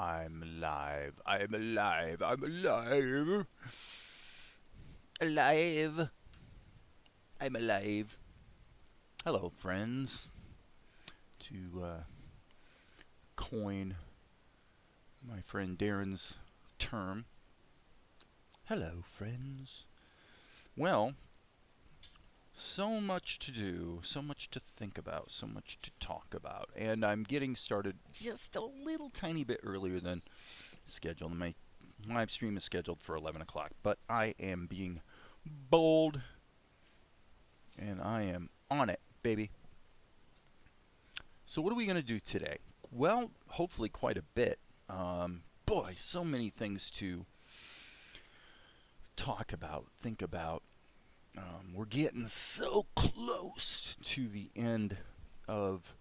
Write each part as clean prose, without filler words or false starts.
I'm alive. I'm alive. I'm alive. Alive. I'm alive. Hello, friends. To coin my friend Darren's term. Hello, friends. Well, so much to do, so much to think about, so much to talk about, and I'm getting started just a little tiny bit earlier than scheduled. My live stream is scheduled for 11 o'clock, but I am being bold, and I am on it, baby. So what are we going to do today? Well, hopefully quite a bit. Boy, so many things to talk about, think about. We're getting so close to the end of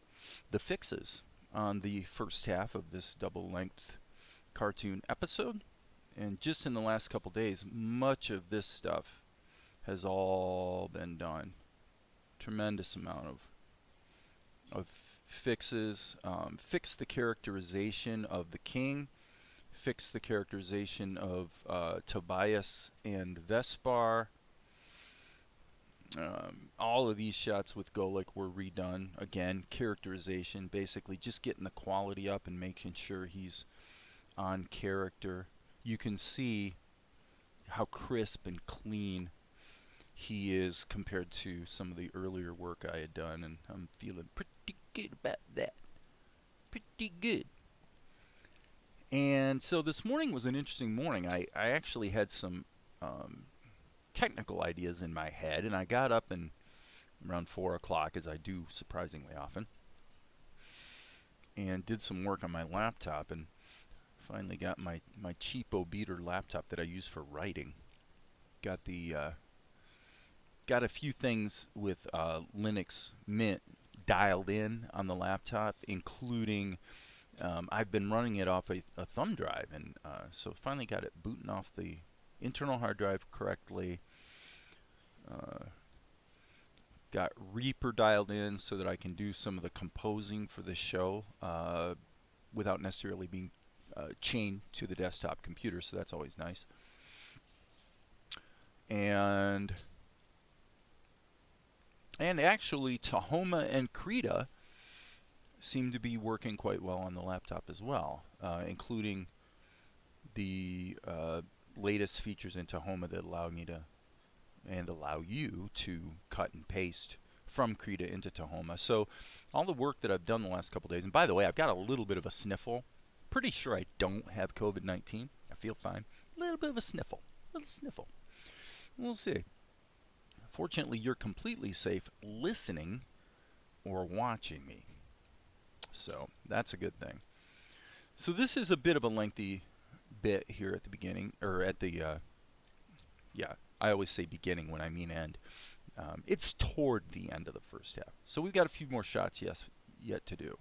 the fixes on the first half of this double-length cartoon episode. And just in the last couple days, much of this stuff has all been done. Tremendous amount of fixes. Fix the characterization of the king. Fix the characterization of Tobias and Vespar. All of these shots with Golik were redone. Again, characterization, basically just getting the quality up and making sure he's on character. You can see how crisp and clean he is compared to some of the earlier work I had done, and I'm feeling pretty good about that. Pretty good. And so this morning was an interesting morning. I actually had some technical ideas in my head, and I got up and around 4 o'clock, as I do surprisingly often, and did some work on my laptop, and finally got my cheapo beater laptop that I use for writing. Got the got a few things with Linux Mint dialed in on the laptop, including I've been running it off a thumb drive, and so finally got it booting off the internal hard drive correctly. Got Reaper dialed in so that I can do some of the composing for the show without necessarily being chained to the desktop computer, so that's always nice. And actually Tahoma and Krita seem to be working quite well on the laptop as well, including the latest features in Tahoma that allow me to and allow you to cut and paste from Krita into Tahoma. So all the work that I've done the last couple days, and by the way, I've got a little bit of a sniffle. Pretty sure I don't have COVID-19. I feel fine. A little bit of a sniffle. Little sniffle. We'll see. Fortunately, you're completely safe listening or watching me. So that's a good thing. So this is a bit of a lengthy bit here at the beginning, or at the, yeah, I always say beginning when I mean end. It's toward the end of the first half. So we've got a few more shots yet to do.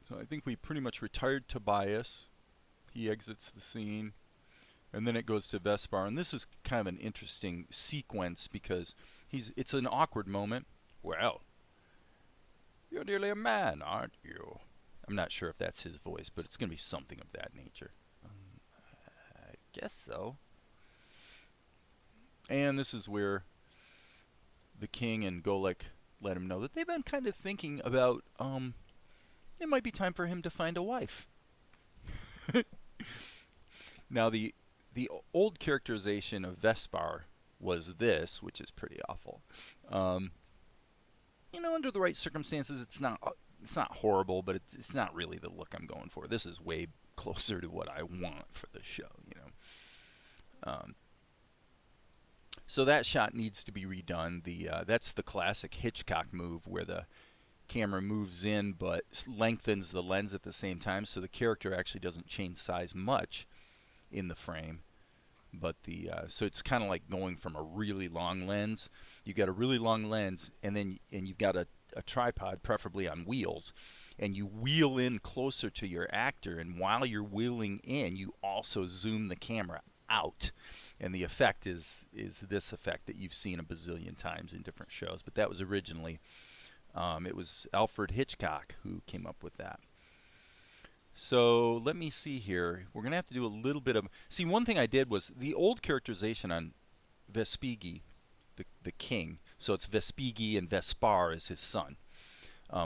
So I think we pretty much retired Tobias. He exits the scene. And then it goes to Vespar. And this is kind of an interesting sequence because it's an awkward moment. Well, you're nearly a man, aren't you? I'm not sure if that's his voice, but it's going to be something of that nature. I guess so. And this is where the king and Golik let him know that they've been kind of thinking about, it might be time for him to find a wife. Now, the old characterization of Vespar was this, which is pretty awful. You know, under the right circumstances, it's not horrible, but it's not really the look I'm going for. This is way closer to what I want for the show, you know. So that shot needs to be redone. That's the classic Hitchcock move where the camera moves in but lengthens the lens at the same time, so the character actually doesn't change size much in the frame. But so it's kind of like going from a really long lens. You've got a really long lens, and you've got a tripod, preferably on wheels, and you wheel in closer to your actor, and while you're wheeling in, you also zoom the camera out, and the effect is this effect that you've seen a bazillion times in different shows. But that was originally It was Alfred Hitchcock who came up with that. So let me see here. We're going to have to do a little bit of... See, one thing I did was the old characterization on Vespigi, the king. So it's Vespigi and Vespar is his son.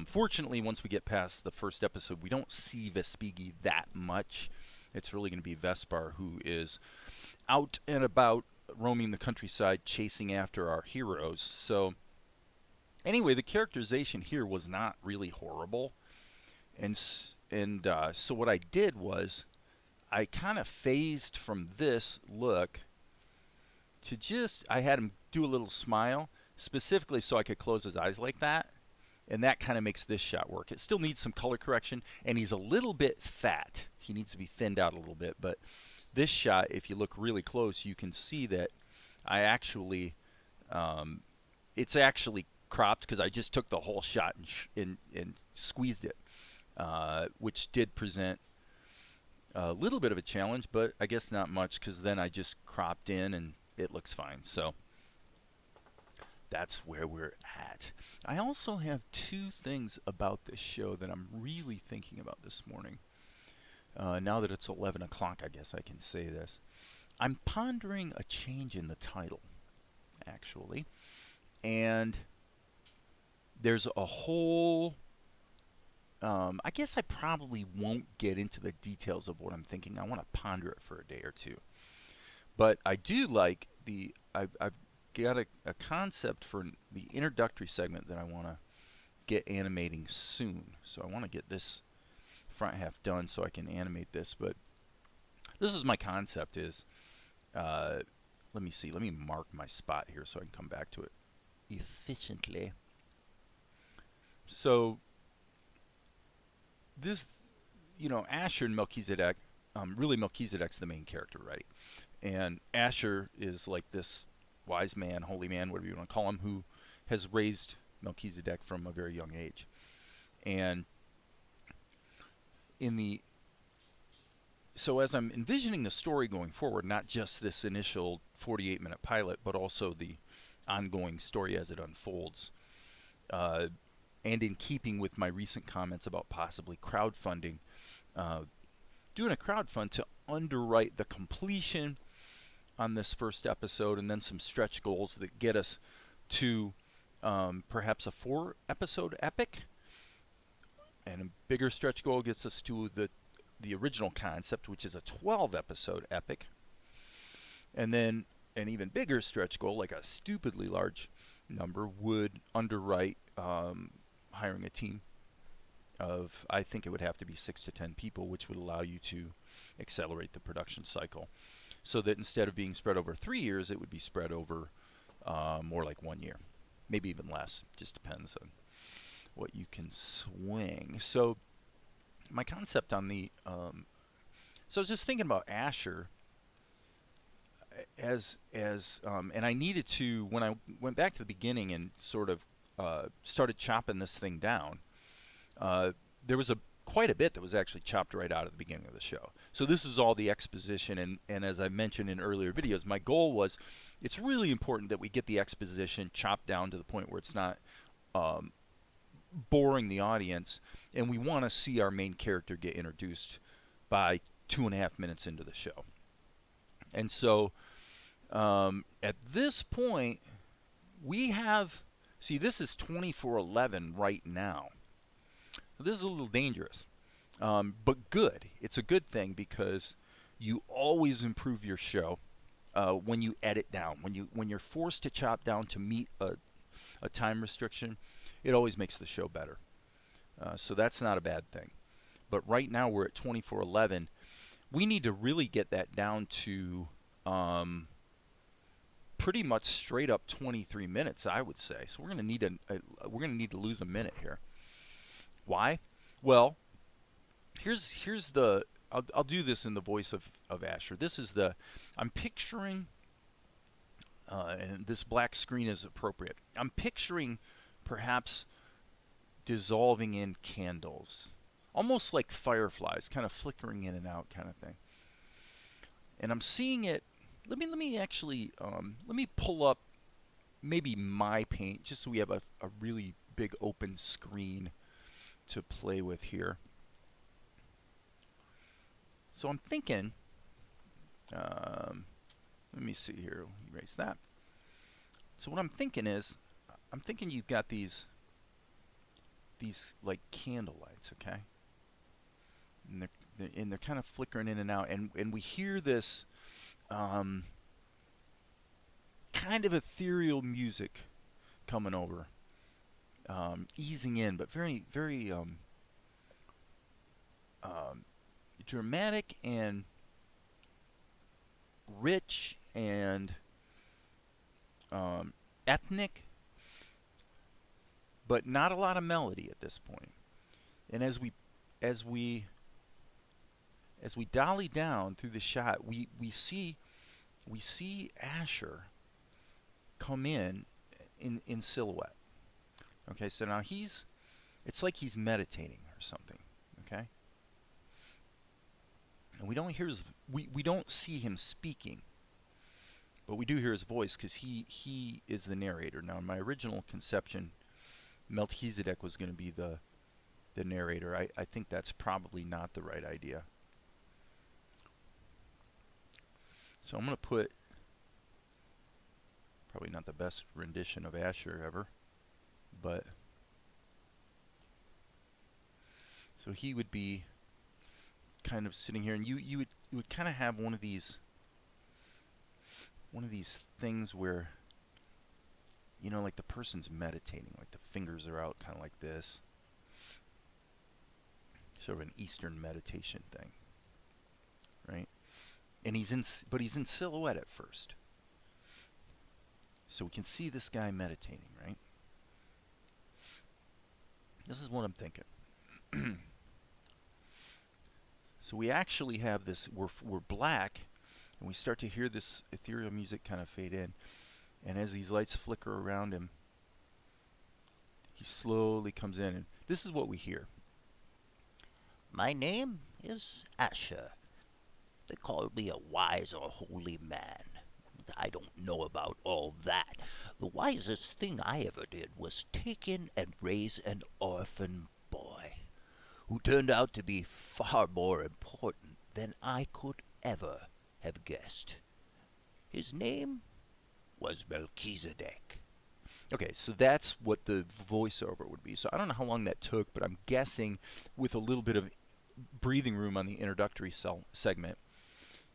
Fortunately, once we get past the first episode, we don't see Vespigi that much. It's really going to be Vespar who is out and about roaming the countryside chasing after our heroes. So anyway, the characterization here was not really horrible. And so what I did was I kind of phased from this look to just, I had him do a little smile, specifically so I could close his eyes like that. And that kind of makes this shot work. It still needs some color correction, and he's a little bit fat. He needs to be thinned out a little bit. But this shot, if you look really close, you can see that I actually, it's actually cropped because I just took the whole shot and squeezed it, which did present a little bit of a challenge, but I guess not much because then I just cropped in and it looks fine. So that's where we're at. I also have two things about this show that I'm really thinking about this morning. Now that it's 11 o'clock, I guess I can say this. I'm pondering a change in the title, actually. And there's a whole... I guess I probably won't get into the details of what I'm thinking. I want to ponder it for a day or two. But I do like the... I've got a concept for the introductory segment that I want to get animating soon. So I want to get this front half done so I can animate this. But this is my concept is, let me see, let me mark my spot here so I can come back to it efficiently. So this, you know, Asher and Melchizedek, really Melchizedek's the main character, right? And Asher is like this wise man, holy man, whatever you want to call him, who has raised Melchizedek from a very young age. And so as I'm envisioning the story going forward, not just this initial 48-minute pilot, but also the ongoing story as it unfolds, and in keeping with my recent comments about possibly crowdfunding, doing a crowdfund to underwrite the completion on this first episode, and then some stretch goals that get us to perhaps a 4-episode epic, and a bigger stretch goal gets us to the original concept, which is a 12-episode epic, and then an even bigger stretch goal, like a stupidly large number, would underwrite hiring a team of, I think it would have to be 6 to 10 people, which would allow you to accelerate the production cycle, so that instead of being spread over 3 years, it would be spread over more like 1 year, maybe even less. Just depends on what you can swing. So my concept on the so I was just thinking about Asher as and I needed to, when I went back to the beginning and sort of started chopping this thing down, there was quite a bit that was actually chopped right out at the beginning of the show. So this is all the exposition, and as I mentioned in earlier videos, my goal was, it's really important that we get the exposition chopped down to the point where it's not boring the audience, and we want to see our main character get introduced by 2.5 minutes into the show. And so at this point, we have, see, this is 24/11 right now. This is a little dangerous, but good. It's a good thing because you always improve your show when you edit down. When you're forced to chop down to meet a time restriction, it always makes the show better. So that's not a bad thing. But right now we're at 24/11. We need to really get that down to pretty much straight up 23 minutes, I would say. So we're going to need to lose a minute here. Why? Well, here's the, I'll do this in the voice of Asher. This is I'm picturing, and this black screen is appropriate. I'm picturing perhaps dissolving in candles, almost like fireflies, kind of flickering in and out kind of thing. And I'm seeing it, let me actually, let me pull up maybe my paint, just so we have a really big open screen to play with here. So I'm thinking, let me see here, erase that. So what I'm thinking is, I'm thinking you've got these like candle lights, okay? And they're kind of flickering in and out, and we hear this kind of ethereal music coming over, easing in, but very, very dramatic and rich and ethnic, but not a lot of melody at this point. And as we dolly down through the shot, we see Asher come in silhouette. Okay, so now it's like he's meditating or something. Okay, and we don't hear we don't see him speaking, but we do hear his voice because he is the narrator. Now, in my original conception, Melchizedek was going to be the narrator. I think that's probably not the right idea. So I'm going to put, probably not the best rendition of Asher ever, but so he would be kind of sitting here, and you would kind of have one of these things where, you know, like the person's meditating, like the fingers are out kind of like this. Sort of an Eastern meditation thing, right? And he's in silhouette at first. So we can see this guy meditating, right? This is what I'm thinking. So we actually have this, we're black, and we start to hear this ethereal music kind of fade in. And as these lights flicker around him, he slowly comes in, and this is what we hear. My name is Asher. They call me a wise or holy man. I don't know about all that. The wisest thing I ever did was take in and raise an orphan boy, who turned out to be far more important than I could ever have guessed. His name was Melchizedek. Okay, so that's what the voiceover would be. So I don't know how long that took, but I'm guessing with a little bit of breathing room on the introductory segment,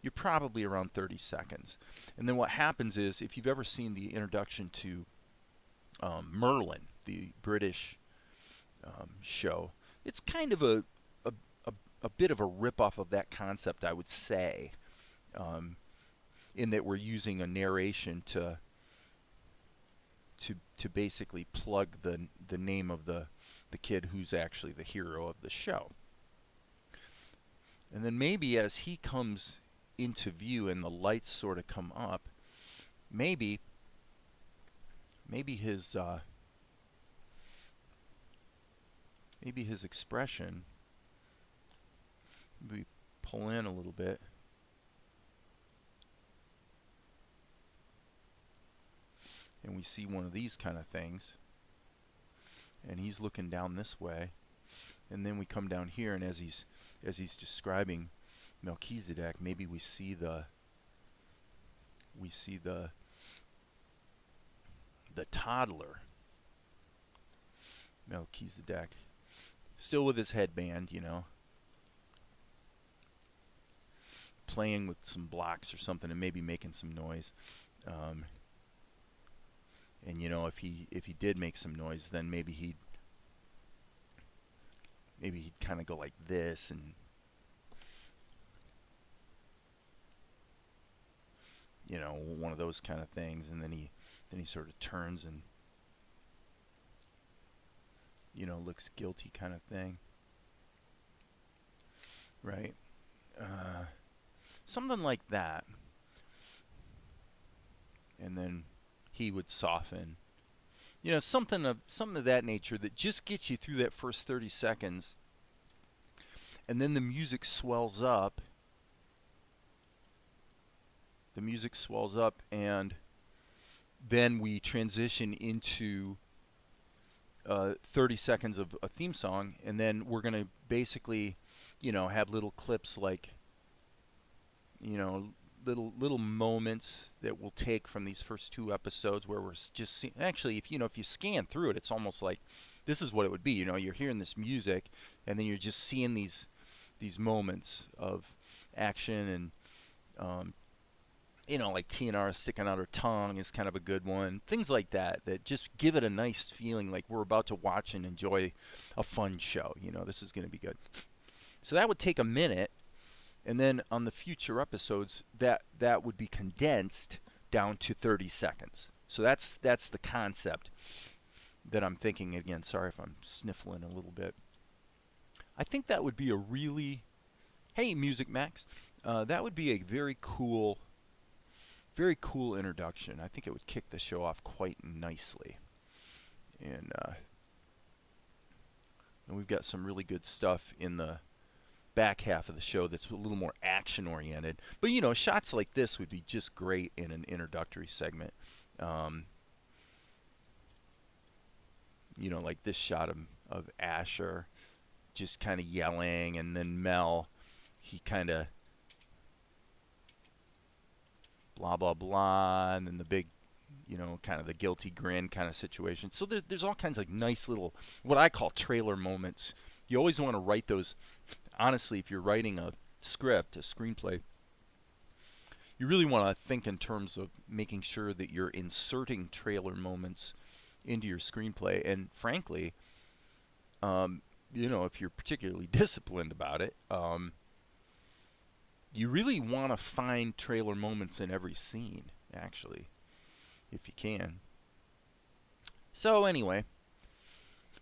you're probably around 30 seconds. And then what happens is, if you've ever seen the introduction to Merlin, the British show, it's kind of a bit of a ripoff of that concept, I would say, in that we're using a narration to basically plug the name of the kid who's actually the hero of the show. And then maybe as he comes into view and the lights sort of come up, maybe his expression, we pull in a little bit, and we see one of these kind of things, and he's looking down this way, and then we come down here, and as he's describing Melchizedek, maybe we see the toddler Melchizedek, still with his headband, you know, playing with some blocks or something, and maybe making some noise. And you know, if he did make some noise, then maybe he'd kind of go like this, and you know, one of those kind of things, and then he sort of turns and, you know, looks guilty kind of thing, right? Something like that. And then he would soften, you know, something of that nature that just gets you through that first 30 seconds, and then the music swells up. The music swells up, and then we transition into 30 seconds of a theme song, and then we're going to basically, have little clips like, little moments that we'll take from these first 2 episodes where we're just actually, if you scan through it, it's almost like this is what it would be. You're hearing this music, and then you're just seeing these moments of action, and like TNR sticking out her tongue is kind of a good one. Things like that just give it a nice feeling like we're about to watch and enjoy a fun show. This is going to be good. So that would take a minute, and then on the future episodes, that would be condensed down to 30 seconds. So that's the concept that I'm thinking. Again, sorry if I'm sniffling a little bit. I think that would be a really, hey, Music Max, that would be a very cool introduction. I think it would kick the show off quite nicely. And we've got some really good stuff in the back half of the show that's a little more action oriented. But shots like this would be just great in an introductory segment. Like this shot of Asher just kind of yelling, and then Mel, he kind of blah blah blah, and then the big, kind of the guilty grin kind of situation. So there's all kinds of nice little, what I call trailer moments. You always want to write those. Honestly, if you're writing a script, a screenplay, you really want to think in terms of making sure that you're inserting trailer moments into your screenplay. And frankly, if you're particularly disciplined about it, you really want to find trailer moments in every scene, actually, if you can. So anyway,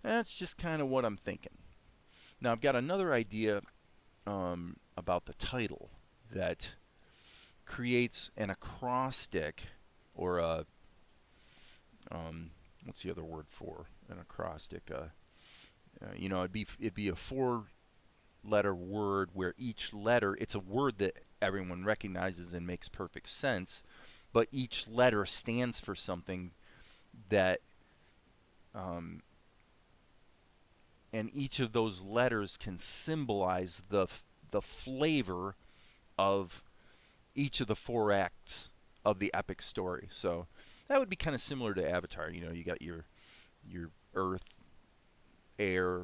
that's just kind of what I'm thinking. Now I've got another idea about the title that creates an acrostic, or a what's the other word for an acrostic? It'd be a 4-letter word where each letter, it's a word that everyone recognizes and makes perfect sense, but each letter stands for something that and each of those letters can symbolize the flavor of each of the 4 acts of the epic story. So that would be kind of similar to Avatar. You got your earth, air,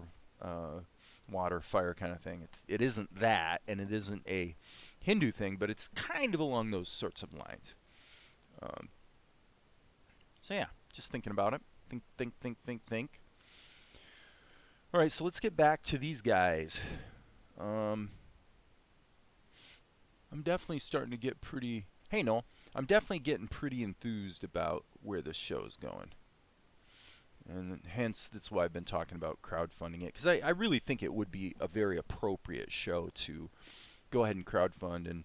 water, fire kind of thing. It isn't that, and it isn't a Hindu thing, but it's kind of along those sorts of lines. So yeah, just thinking about it. Think. All right, so let's get back to these guys. I'm definitely starting to get pretty... Hey, Noel. I'm definitely getting pretty enthused about where this show's going. And hence, that's why I've been talking about crowdfunding it. Because I really think it would be a very appropriate show to go ahead and crowdfund. And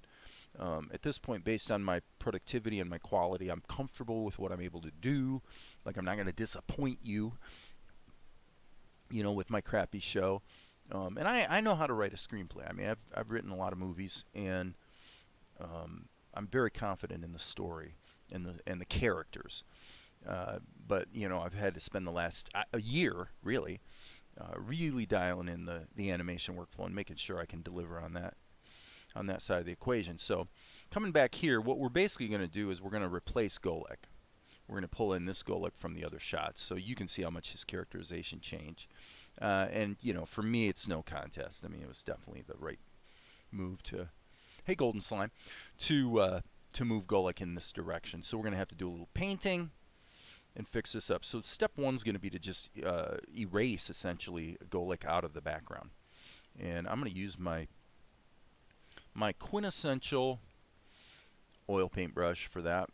at this point, based on my productivity and my quality, I'm comfortable with what I'm able to do. Like, I'm not going to disappoint you, with my crappy show. And I know how to write a screenplay. I mean, I've written a lot of movies, and I'm very confident in the story and the characters. But I've had to spend the last a year really dialing in the animation workflow and making sure I can deliver on that side of the equation. So coming back here, what we're basically going to do is we're going to replace Golek. We're going to pull in this Golek from the other shots, so you can see how much his characterization changed. And for me, it's no contest. I mean, it was definitely the right move to, hey, Golden Slime, to move Golek in this direction. So we're going to have to do a little painting and fix this up. So step 1 is going to be to just erase, essentially, Golek out of the background. And I'm going to use my quintessential oil paintbrush for that.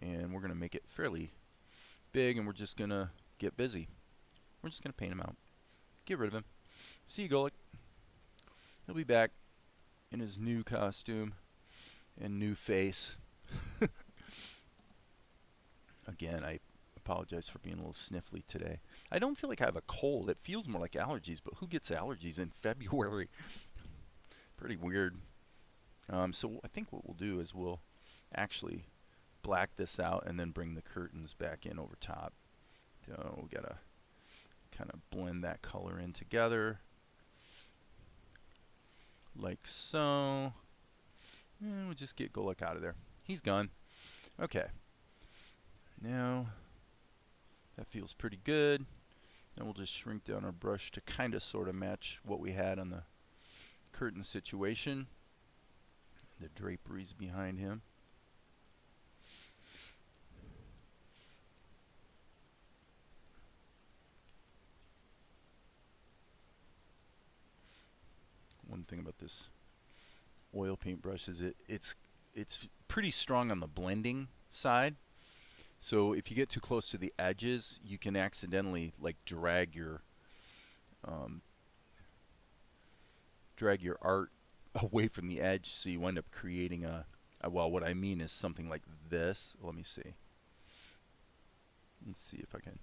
And we're going to make it fairly big, and we're just going to get busy. We're just going to paint him out. Get rid of him. See you, Golek. He'll be back in his new costume and new face. Again, I apologize for being a little sniffly today. I don't feel like I have a cold. It feels more like allergies, but who gets allergies in February? Pretty weird. So I think what we'll do is we'll actually black this out and then bring the curtains back in over top. So we gotta kind of blend that color in together, like so. And we'll just get Golek out of there. He's gone. Okay. Now, that feels pretty good. Then we'll just shrink down our brush to kind of sort of match what we had on the curtain situation. The draperies behind him. One thing about this oil paint brush is it's pretty strong on the blending side. So if you get too close to the edges, you can accidentally like drag your art away from the edge, so you wind up creating well, what I mean is something like this. Let me see. Let's see if I can.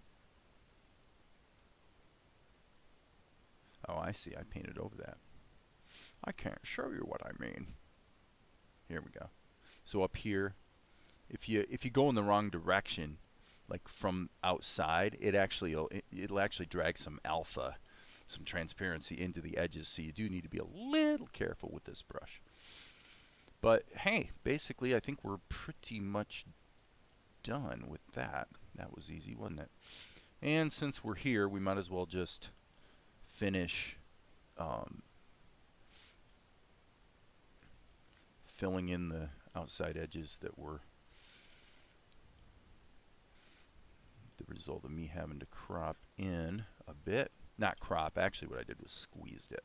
Oh, I see. I painted over that. I can't show you what I mean. Here we go. So up here, if you go in the wrong direction, like from outside, it'll actually drag some alpha, some transparency into the edges. So you do need to be a little careful with this brush. But hey, basically, I think we're pretty much done with that. That was easy, wasn't it? And since we're here, we might as well just finish filling in the outside edges that were the result of me having to crop in a bit. Not crop, actually what I did was squeezed it.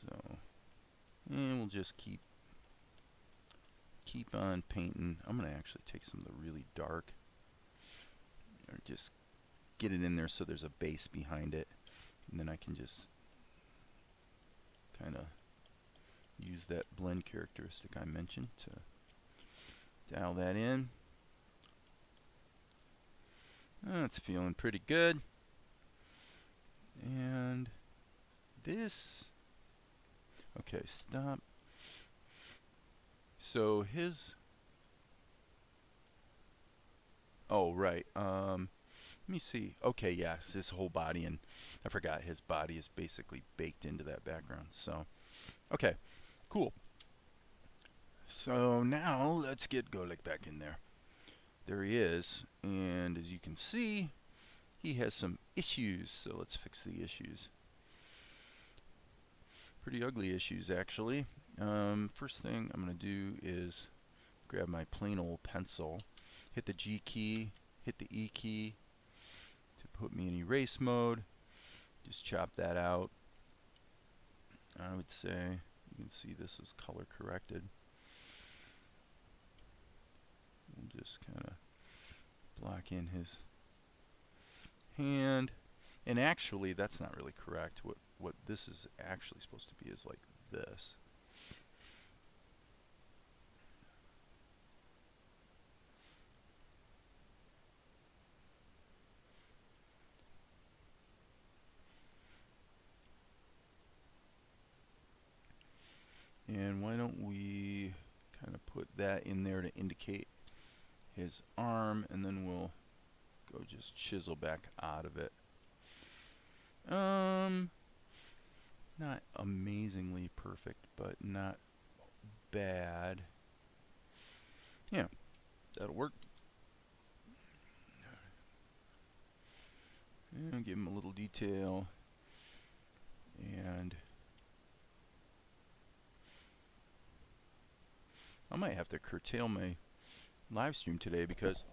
So, and we'll just keep on painting. I'm going to actually take some of the really dark, or just get it in there so there's a base behind it. And then I can just kind of use that blend characteristic I mentioned to dial that in. It's feeling pretty good. And this, okay, stop. So his, oh right, let me see. Okay, yeah, his whole body, and I forgot his body is basically baked into that background. So, okay, cool. So now let's get Golek back in there. There he is, and as you can see, he has some issues. So let's fix the issues. Pretty ugly issues, actually. First thing I'm going to do is grab my plain old pencil, hit the G key, hit the E key, put me in erase mode, just chop that out. I would say, you can see this is color corrected. We'll just kind of block in his hand. And actually, that's not really correct. What this is actually supposed to be is like this. And why don't we kind of put that in there to indicate his arm, and then we'll go just chisel back out of it. Not amazingly perfect, but not bad. Yeah, that'll work. And give him a little detail. And I might have to curtail my live stream today because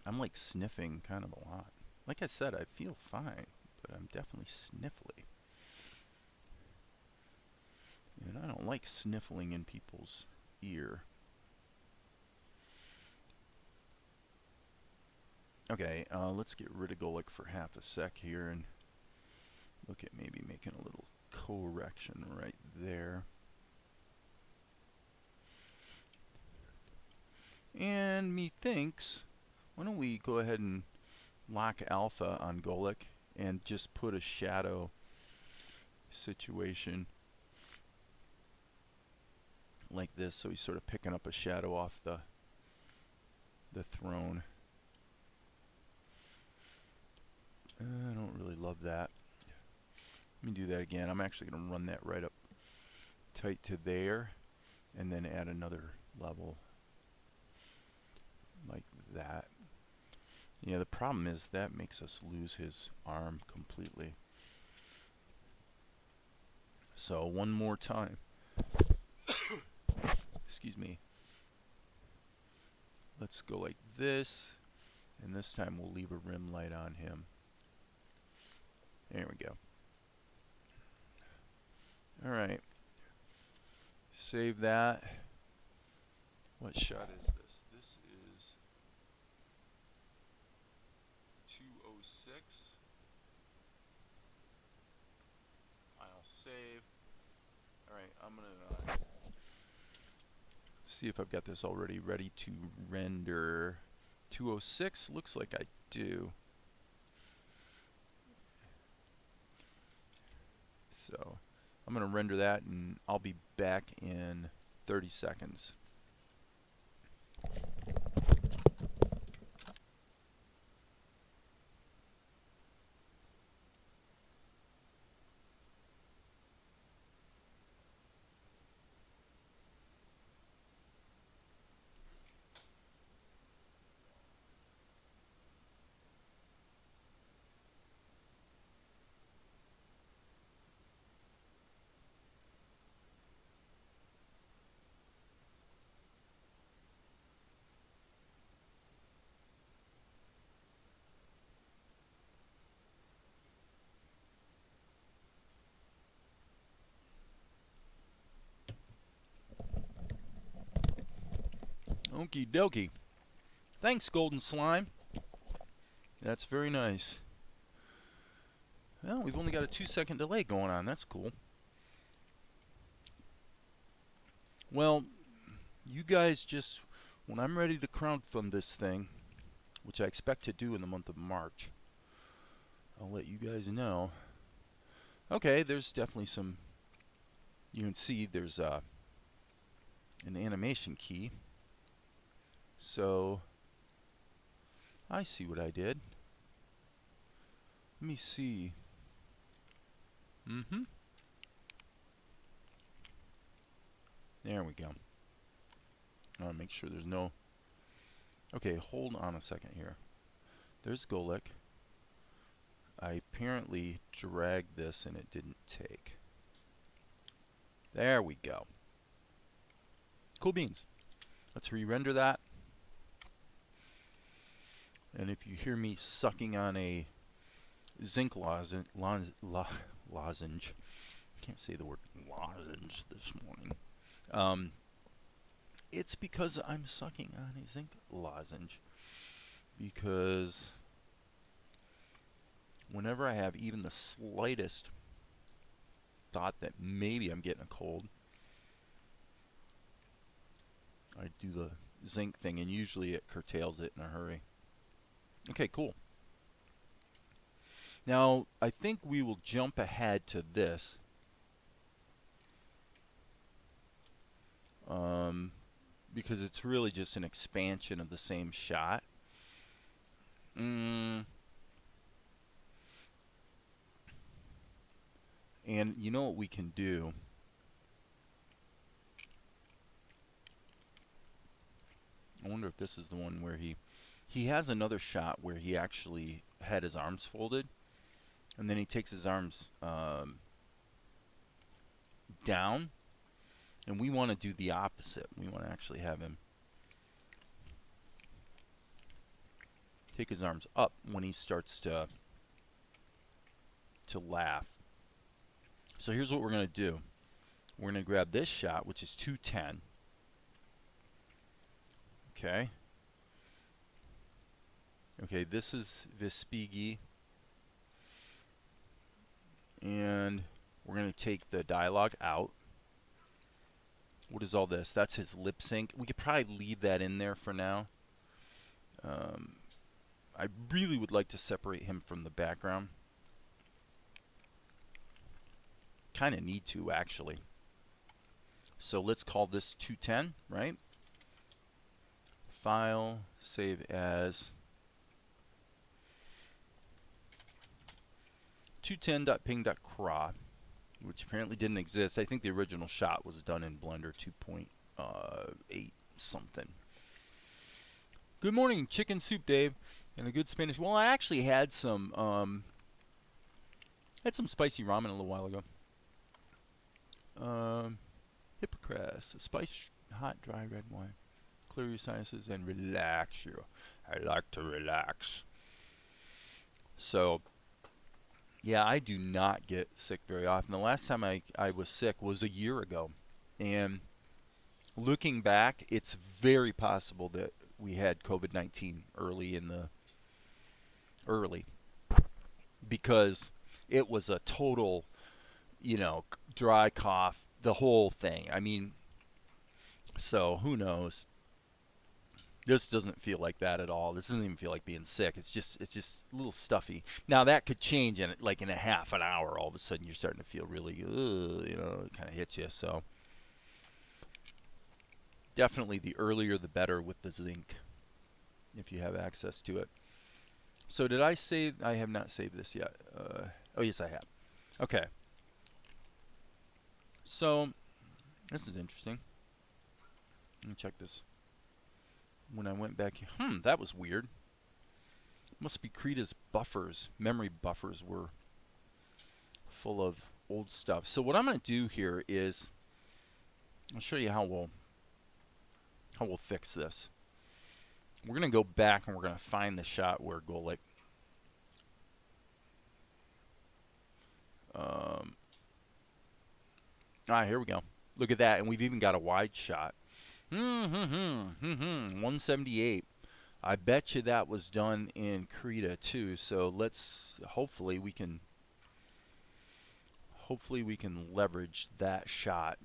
I'm like sniffing kind of a lot. Like I said, I feel fine, but I'm definitely sniffly. And I don't like sniffling in people's ear. Okay, let's get rid of Golek for half a sec here and look at maybe making a little correction right there. And methinks, why don't we go ahead and lock alpha on Golek and just put a shadow situation like this, so he's sort of picking up a shadow off the throne. I don't really love that. Let me do that again. I'm actually going to run that right up tight to there, and then add another level like that. Yeah, the problem is that makes us lose his arm completely. So one more time. Excuse me. Let's go like this, and this time we'll leave a rim light on him. There we go. Alright. Save that. What shot is this? This is 206. Final save. Alright, I'm gonna see if I've got this already ready to render. 206, looks like I do. So I'm going to render that, and I'll be back in 30 seconds. Okie dokie. Thanks, Golden Slime. That's very nice. Well, we've only got a 2-second delay going on. That's cool. Well, you guys just, when I'm ready to crowdfund this thing, which I expect to do in the month of March, I'll let you guys know. Okay, there's definitely some, you can see there's an animation key. So, I see what I did. Let me see. There we go. I want to make sure there's no... Okay, hold on a second here. There's Golek. I apparently dragged this and it didn't take. There we go. Cool beans. Let's re-render that. And if you hear me sucking on a zinc lozenge, can't say the word lozenge this morning. It's because I'm sucking on a zinc lozenge. Because whenever I have even the slightest thought that maybe I'm getting a cold, I do the zinc thing, and usually it curtails it in a hurry. Okay, cool. Now, I think we will jump ahead to this. Because it's really just an expansion of the same shot. And you know what we can do? I wonder if this is the one where he has another shot where he actually had his arms folded, and then he takes his arms down, and we want to do the opposite. We want to actually have him take his arms up when he starts to laugh. So here's what we're going to do. We're going to grab this shot, which is 210. Okay. Okay, this is Vespigi. And we're going to take the dialogue out. What is all this? That's his lip sync. We could probably leave that in there for now. I really would like to separate him from the background. Kind of need to, actually. So let's call this 210, right? File, save as 210.ping.cra, which apparently didn't exist. I think the original shot was done in Blender 2.8 something. Good morning, chicken soup, Dave, and a good Spanish. Well, I actually had some spicy ramen a little while ago. Hippocras, a spice, hot, dry red wine. Clear your sinuses and relax you. I like to relax. So, yeah, I do not get sick very often. The last time I was sick was a year ago. And looking back, it's very possible that we had COVID-19 early because it was a total, dry cough, the whole thing. I mean, so who knows? This doesn't feel like that at all. This doesn't even feel like being sick. It's just a little stuffy. Now that could change in a half an hour. All of a sudden you're starting to feel really, it kind of hits you. So definitely the earlier the better with the zinc, if you have access to it. So did I save? I have not saved this yet. Oh yes, I have. Okay. So this is interesting. Let me check this. When I went back, that was weird. Must be Krita's buffers. Memory buffers were full of old stuff. So what I'm going to do here is I'll show you how we'll fix this. We're going to go back and we're going to find the shot where Golik here we go. Look at that, and we've even got a wide shot. 178. I bet you that was done in Krita too. So hopefully we can leverage that shot.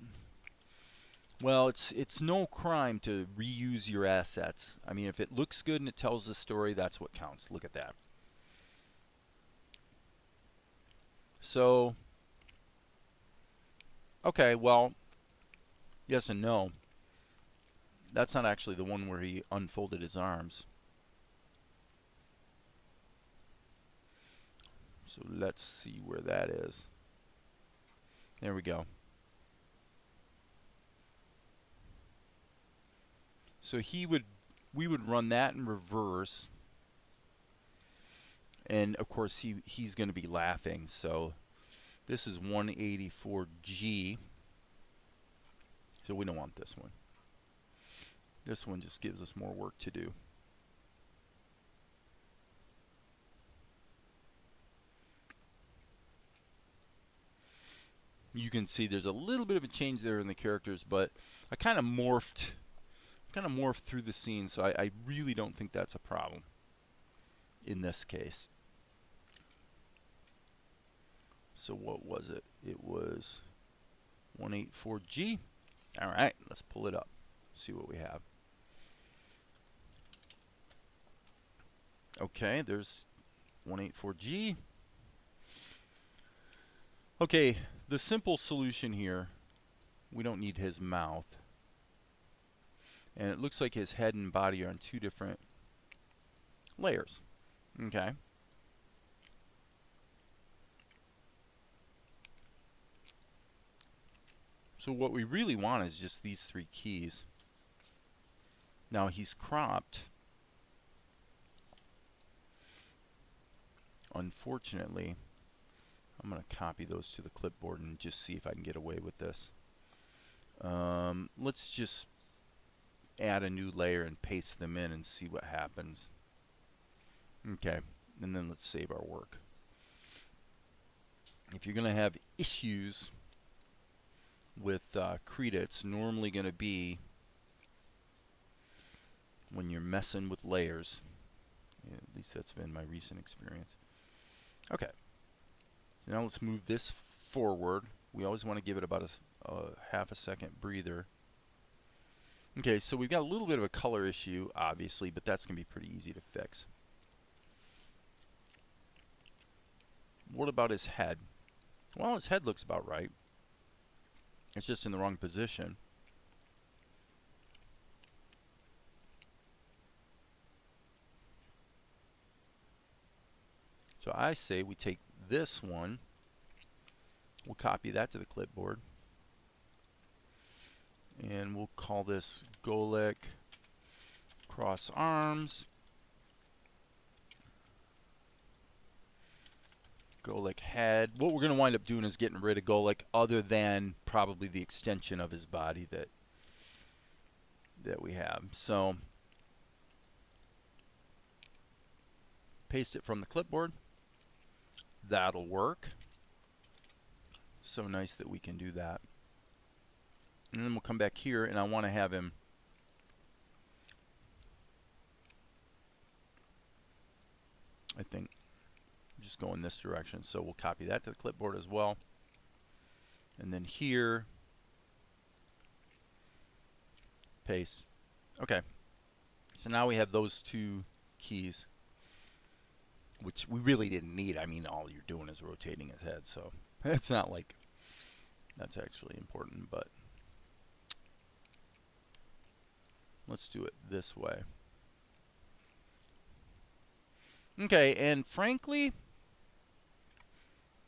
Well, it's no crime to reuse your assets. I mean, if it looks good and it tells the story, that's what counts. Look at that. So, okay, well, yes and no. That's not actually the one where he unfolded his arms. So let's see where that is. There we go. So we would run that in reverse. And of course he's going to be laughing. So this is 184G. So we don't want this one. This one just gives us more work to do. You can see there's a little bit of a change there in the characters, but I kind of morphed through the scene, so I really don't think that's a problem in this case. So what was it? It was 184G. All right, let's pull it up. See what we have. Okay, there's 184G. Okay, the simple solution here, we don't need his mouth. And it looks like his head and body are on two different layers. Okay. So what we really want is just these three keys. Now he's cropped. Unfortunately, I'm going to copy those to the clipboard and just see if I can get away with this. Let's just add a new layer and paste them in and see what happens. Okay, and then let's save our work. If you're going to have issues with Krita, it's normally going to be when you're messing with layers. Yeah, at least that's been my recent experience. Okay, now let's move this forward. We always want to give it about a half a second breather. Okay, so we've got a little bit of a color issue, obviously, but that's going to be pretty easy to fix. What about his head? Well, his head looks about right. It's just in the wrong position. So I say we take this one, we'll copy that to the clipboard, and we'll call this Golek cross arms, Golek head. What we're going to wind up doing is getting rid of Golek, other than probably the extension of his body that we have. So paste it from the clipboard. That'll work. So nice that we can do that. And then we'll come back here, and I want to have him I think just go in this direction. So we'll copy that to the clipboard as well. And then here, paste. Okay. So now we have those two keys, which we really didn't need. I mean, all you're doing is rotating his head, so it's not like that's actually important, but let's do it this way. Okay, and frankly,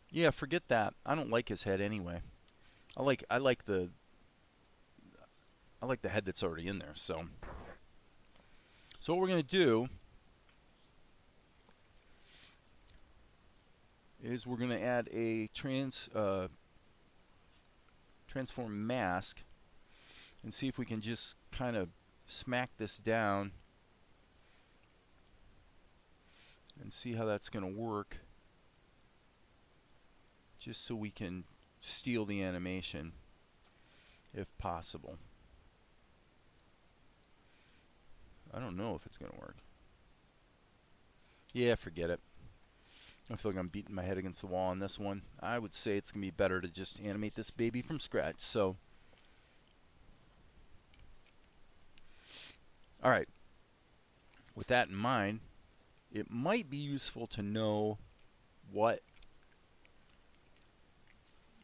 yeah, forget that. I don't like his head anyway. I like the head that's already in there. So what we're going to do is we're going to add a transform mask and see if we can just kind of smack this down and see how that's going to work, just so we can steal the animation if possible. I don't know if it's going to work. Yeah, forget it. I feel like I'm beating my head against the wall on this one. I would say it's going to be better to just animate this baby from scratch. So, alright. With that in mind, it might be useful to know what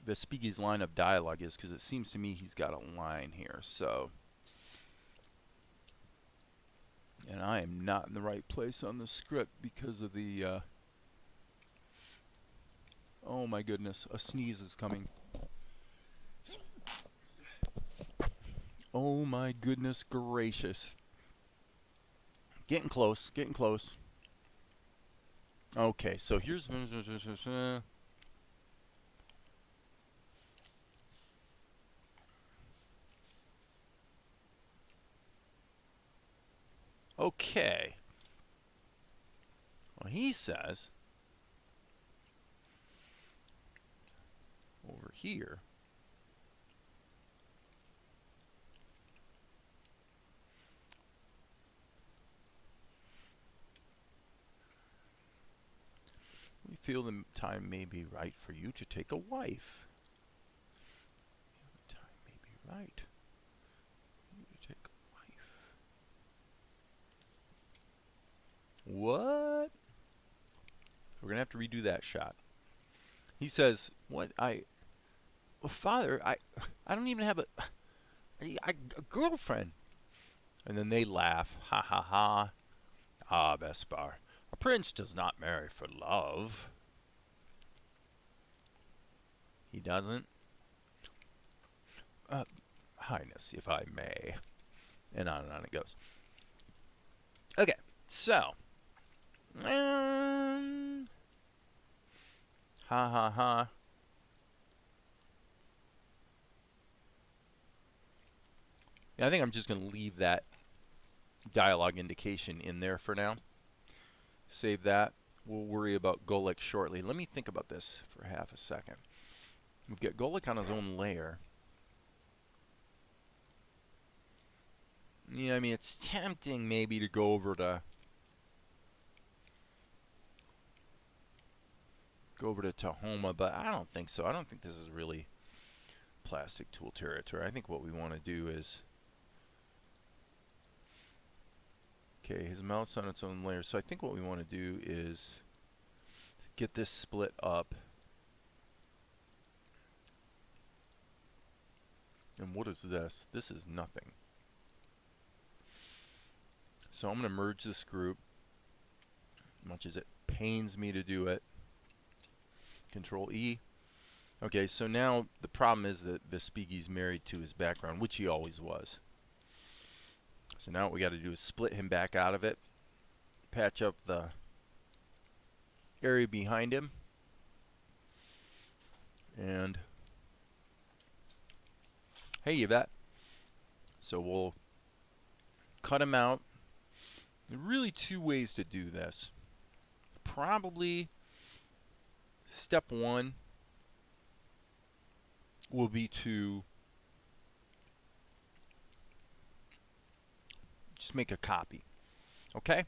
Vespighi's line of dialogue is, because it seems to me he's got a line here. So, and I am not in the right place on the script because of the oh my goodness, a sneeze is coming. Oh my goodness gracious. Getting close, getting close. Okay, so here's okay. Well, he says over here, we feel the time may be right for you to take a wife. The time may be right for you to take a wife. What? We're gonna have to redo that shot. He says, "What? Well, Father, I don't even have a girlfriend." And then they laugh, ha ha ha. Ah, Vespar, a prince does not marry for love. He doesn't? Highness, if I may. And on it goes. Okay, so. Ha ha ha. Yeah, I think I'm just going to leave that dialogue indication in there for now. Save that. We'll worry about Golek shortly. Let me think about this for half a second. We've got Golek on his own layer. Yeah, I mean, it's tempting maybe to go over to Tahoma, but I don't think so. I don't think this is really plastic tool territory. I think what we want to do is, okay, his mouth's on its own layer. So I think what we want to do is get this split up. And what is this? This is nothing. So I'm going to merge this group as much as it pains me to do it. Control E. Okay, so now the problem is that Vespucci's married to his background, which he always was. So now what we got to do is split him back out of it, patch up the area behind him, and hey, Yvette. So we'll cut him out. There are really two ways to do this. Probably step one will be to just make a copy. Okay?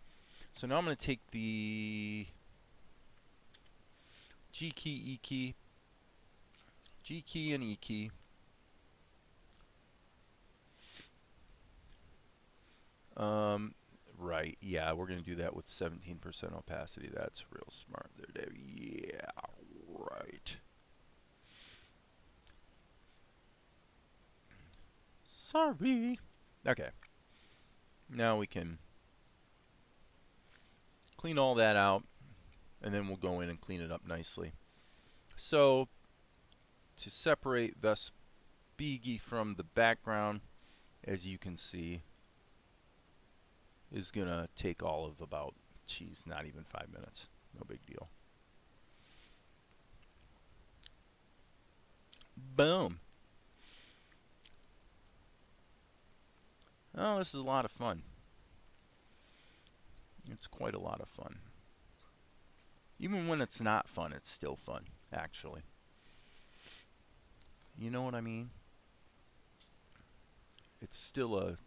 So now I'm going to take the G key, E key, G key and E key. Right, yeah, we're going to do that with 17% opacity. That's real smart there, Dave. Yeah, right. Sorry. Okay. Now we can clean all that out, and then we'll go in and clean it up nicely. So, to separate Vespucci from the background, as you can see, is going to take all of about, geez, not even 5 minutes. No big deal. Boom. Oh, this is a lot of fun. It's quite a lot of fun. Even when it's not fun, it's still fun, actually. You know what I mean? It's still a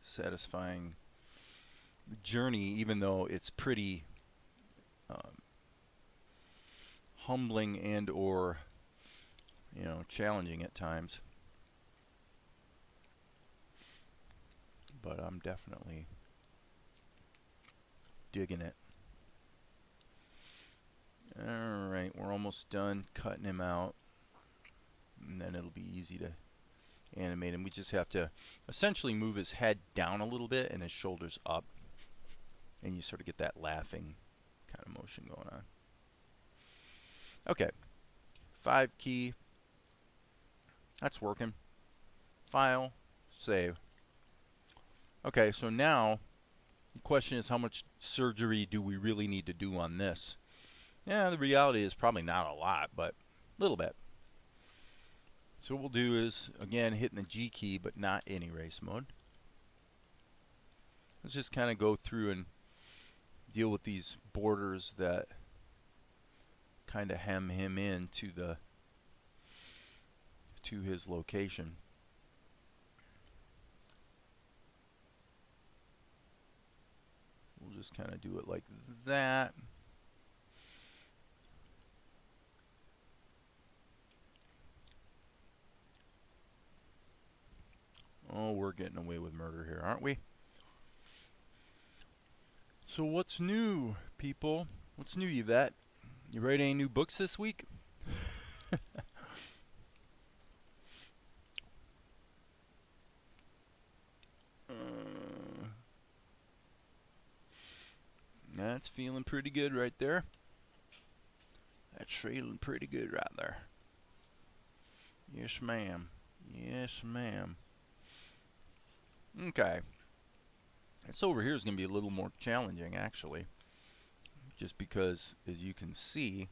satisfying journey, even though it's pretty humbling and or challenging at times. But I'm definitely digging it. Alright, we're almost done cutting him out, and then it'll be easy to animate him. We just have to essentially move his head down a little bit and his shoulders up, and you sort of get that laughing kind of motion going on. Okay, 5 key, that's working. File, save. Okay, so now the question is, how much surgery do we really need to do on this? Yeah, the reality is probably not a lot, but a little bit. So what we'll do is, again, hitting the G key, but not in erase mode. Let's just kind of go through and deal with these borders that kind of hem him in to his location. We'll just kind of do it like that. Oh, we're getting away with murder here, aren't we? So what's new, people? What's new, Yvette? You write any new books this week? That's feeling pretty good right there. That's feeling pretty good right there. Yes, ma'am. Yes, ma'am. Okay. This over here is going to be a little more challenging, actually. Just because, as you can see,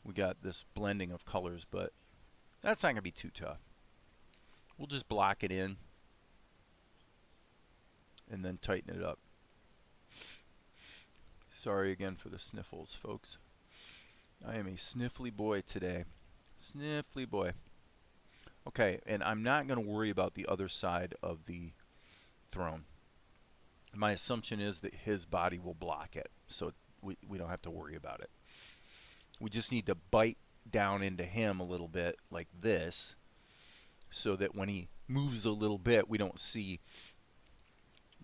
we got this blending of colors, but that's not going to be too tough. We'll just block it in and then tighten it up. Sorry again for the sniffles, folks. I am a sniffly boy today. Sniffly boy. Okay, and I'm not going to worry about the other side of the throne. My assumption is that his body will block it, so we don't have to worry about it. We just need to bite down into him a little bit like this, so that when he moves a little bit, we don't see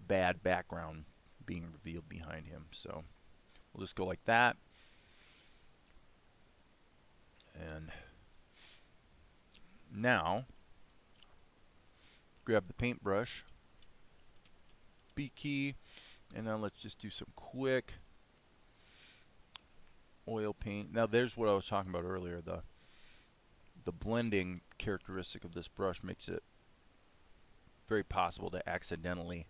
bad background being revealed behind him. So we'll just go like that. And now, grab the paintbrush, B key, and now let's just do some quick oil paint. Now there's what I was talking about earlier. The blending characteristic of this brush makes it very possible to accidentally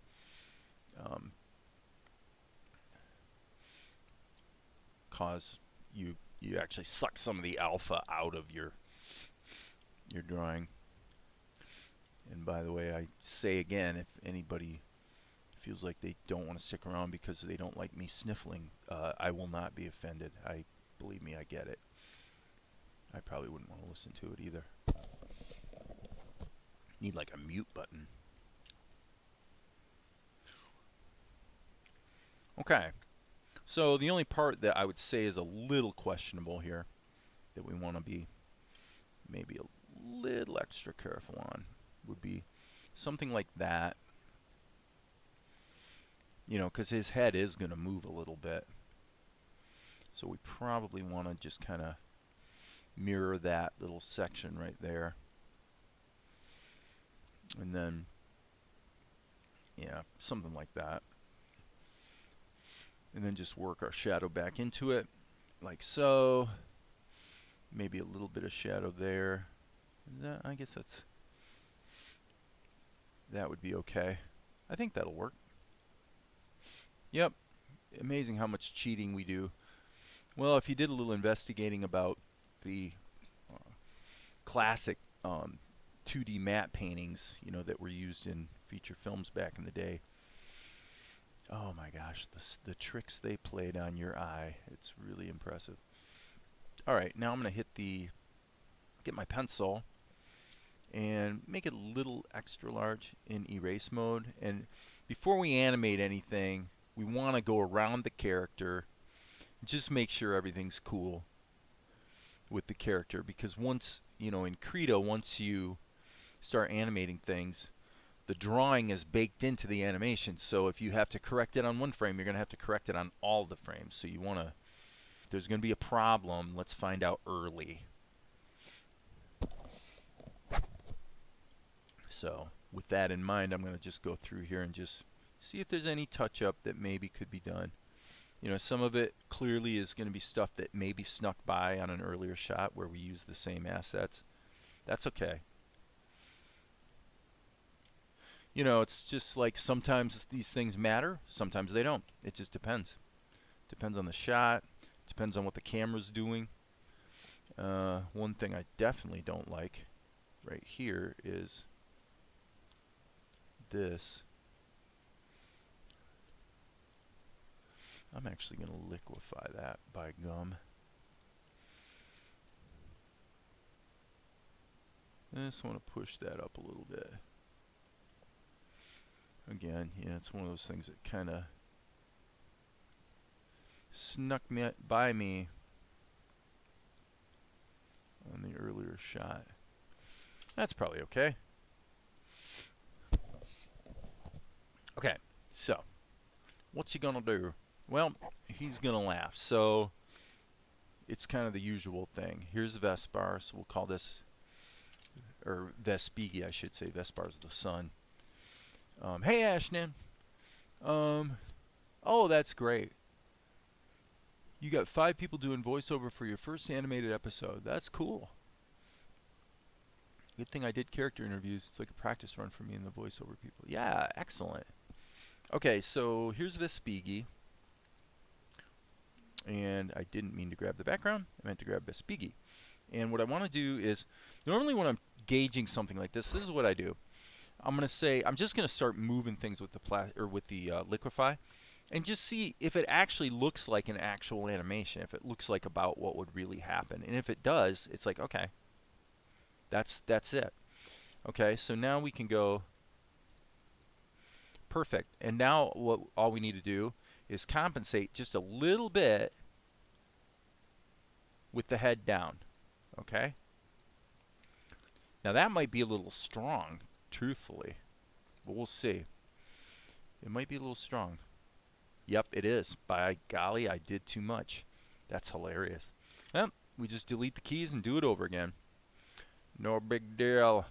cause you actually suck some of the alpha out of your drawing. And by the way, I say again, if anybody feels like they don't want to stick around because they don't like me sniffling, I will not be offended. Believe me, I get it. I probably wouldn't want to listen to it either. Need like a mute button. Okay, so the only part that I would say is a little questionable here, that we want to be maybe a little extra careful on, would be something like that. You know, because his head is going to move a little bit. So we probably want to just kind of mirror that little section right there. And then, yeah, something like that. And then just work our shadow back into it, like so. Maybe a little bit of shadow there. I guess that would be okay. I think that'll work. Yep. Amazing how much cheating we do. Well, if you did a little investigating about the classic 2D matte paintings, you know, that were used in feature films back in the day, oh my gosh, the tricks they played on your eye, it's really impressive. Alright, now I'm going to get my pencil and make it a little extra large in erase mode. And before we animate anything, we want to go around the character, just make sure everything's cool with the character, because once, you know, in Krita, once you start animating things, the drawing is baked into the animation. So if you have to correct it on one frame, you're going to have to correct it on all the frames. So you want to, if there's going to be a problem, let's find out early. So with that in mind, I'm going to just go through here and just see if there's any touch up that maybe could be done. You know, some of it clearly is going to be stuff that maybe snuck by on an earlier shot where we use the same assets. That's okay. You know, it's just like sometimes these things matter, sometimes they don't. It just depends. Depends on the shot, depends on what the camera's doing. One thing I definitely don't like right here is this. I'm actually going to liquefy that, by gum. I just want to push that up a little bit. Again, yeah, it's one of those things that kind of snuck by me on the earlier shot. That's probably okay. Okay, so what's he gonna do? Well, he's gonna laugh. So it's kind of the usual thing. Here's the Vespar, so we'll call this, or Vespigi, I should say. Vespar's the sun. Hey, Ashnan. Oh, that's great. You got 5 people doing voiceover for your first animated episode. That's cool. Good thing I did character interviews. It's like a practice run for me and the voiceover people. Yeah, excellent. Okay, so here's Vespigi. And I didn't mean to grab the background. I meant to grab Vespigi. And what I want to do is, normally when I'm gauging something like this is what I do. I'm going to say, I'm just going to start moving things with the liquefy, and just see if it actually looks like an actual animation, if it looks like about what would really happen. And if it does, it's like, okay, that's it. Okay, so now we can go, perfect. And now all we need to do is compensate just a little bit with the head down. Okay? Now that might be a little strong, truthfully, but we'll see. It might be a little strong. Yep, it is. By golly, I did too much. That's hilarious. Well, we just delete the keys and do it over again. No big deal.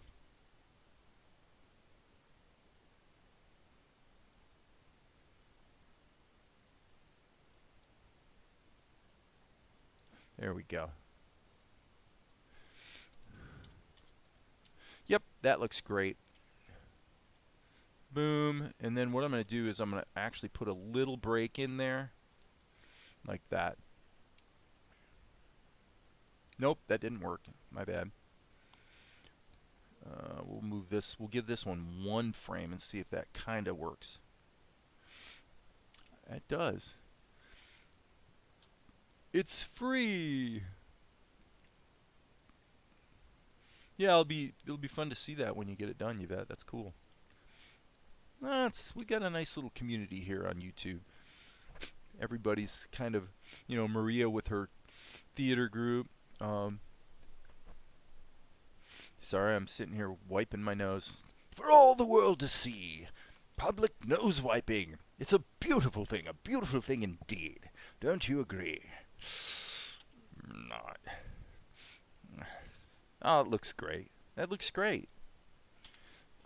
There we go. Yep, that looks great. Boom. And then what I'm going to do is I'm going to actually put a little break in there. Like that. Nope, that didn't work. My bad. We'll move this. We'll give this one frame and see if that kind of works. It does. It's free. Yeah, it'll be fun to see that when you get it done, Yvette. That's cool. We got a nice little community here on YouTube. Everybody's kind of, you know, Maria with her theater group. Sorry, I'm sitting here wiping my nose. For all the world to see. Public nose wiping. It's a beautiful thing indeed. Don't you agree? Not. Oh, it looks great. That looks great.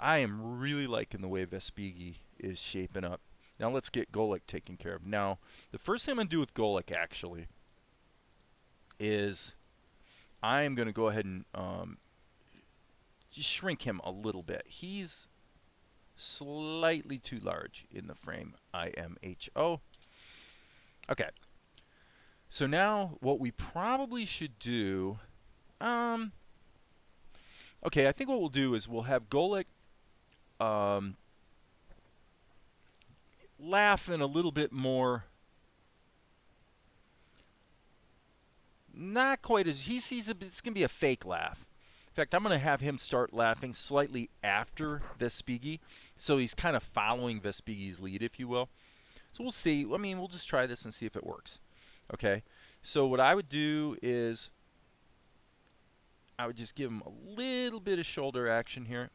I am really liking the way Vespigi is shaping up. Now let's get Golek taken care of. Now, the first thing I'm going to do with Golek actually is I am going to go ahead and just shrink him a little bit. He's slightly too large in the frame IMHO. Okay. So now what we probably should do, okay, I think what we'll do is we'll have Golek laughing a little bit more. Not quite as he sees it, it's going to be a fake laugh. In fact, I'm going to have him start laughing slightly after Vespigi, so he's kind of following Vespigi's lead, if you will. So we'll see. I mean, we'll just try this and see if it works. Okay. So what I would do is I would just give him a little bit of shoulder action here.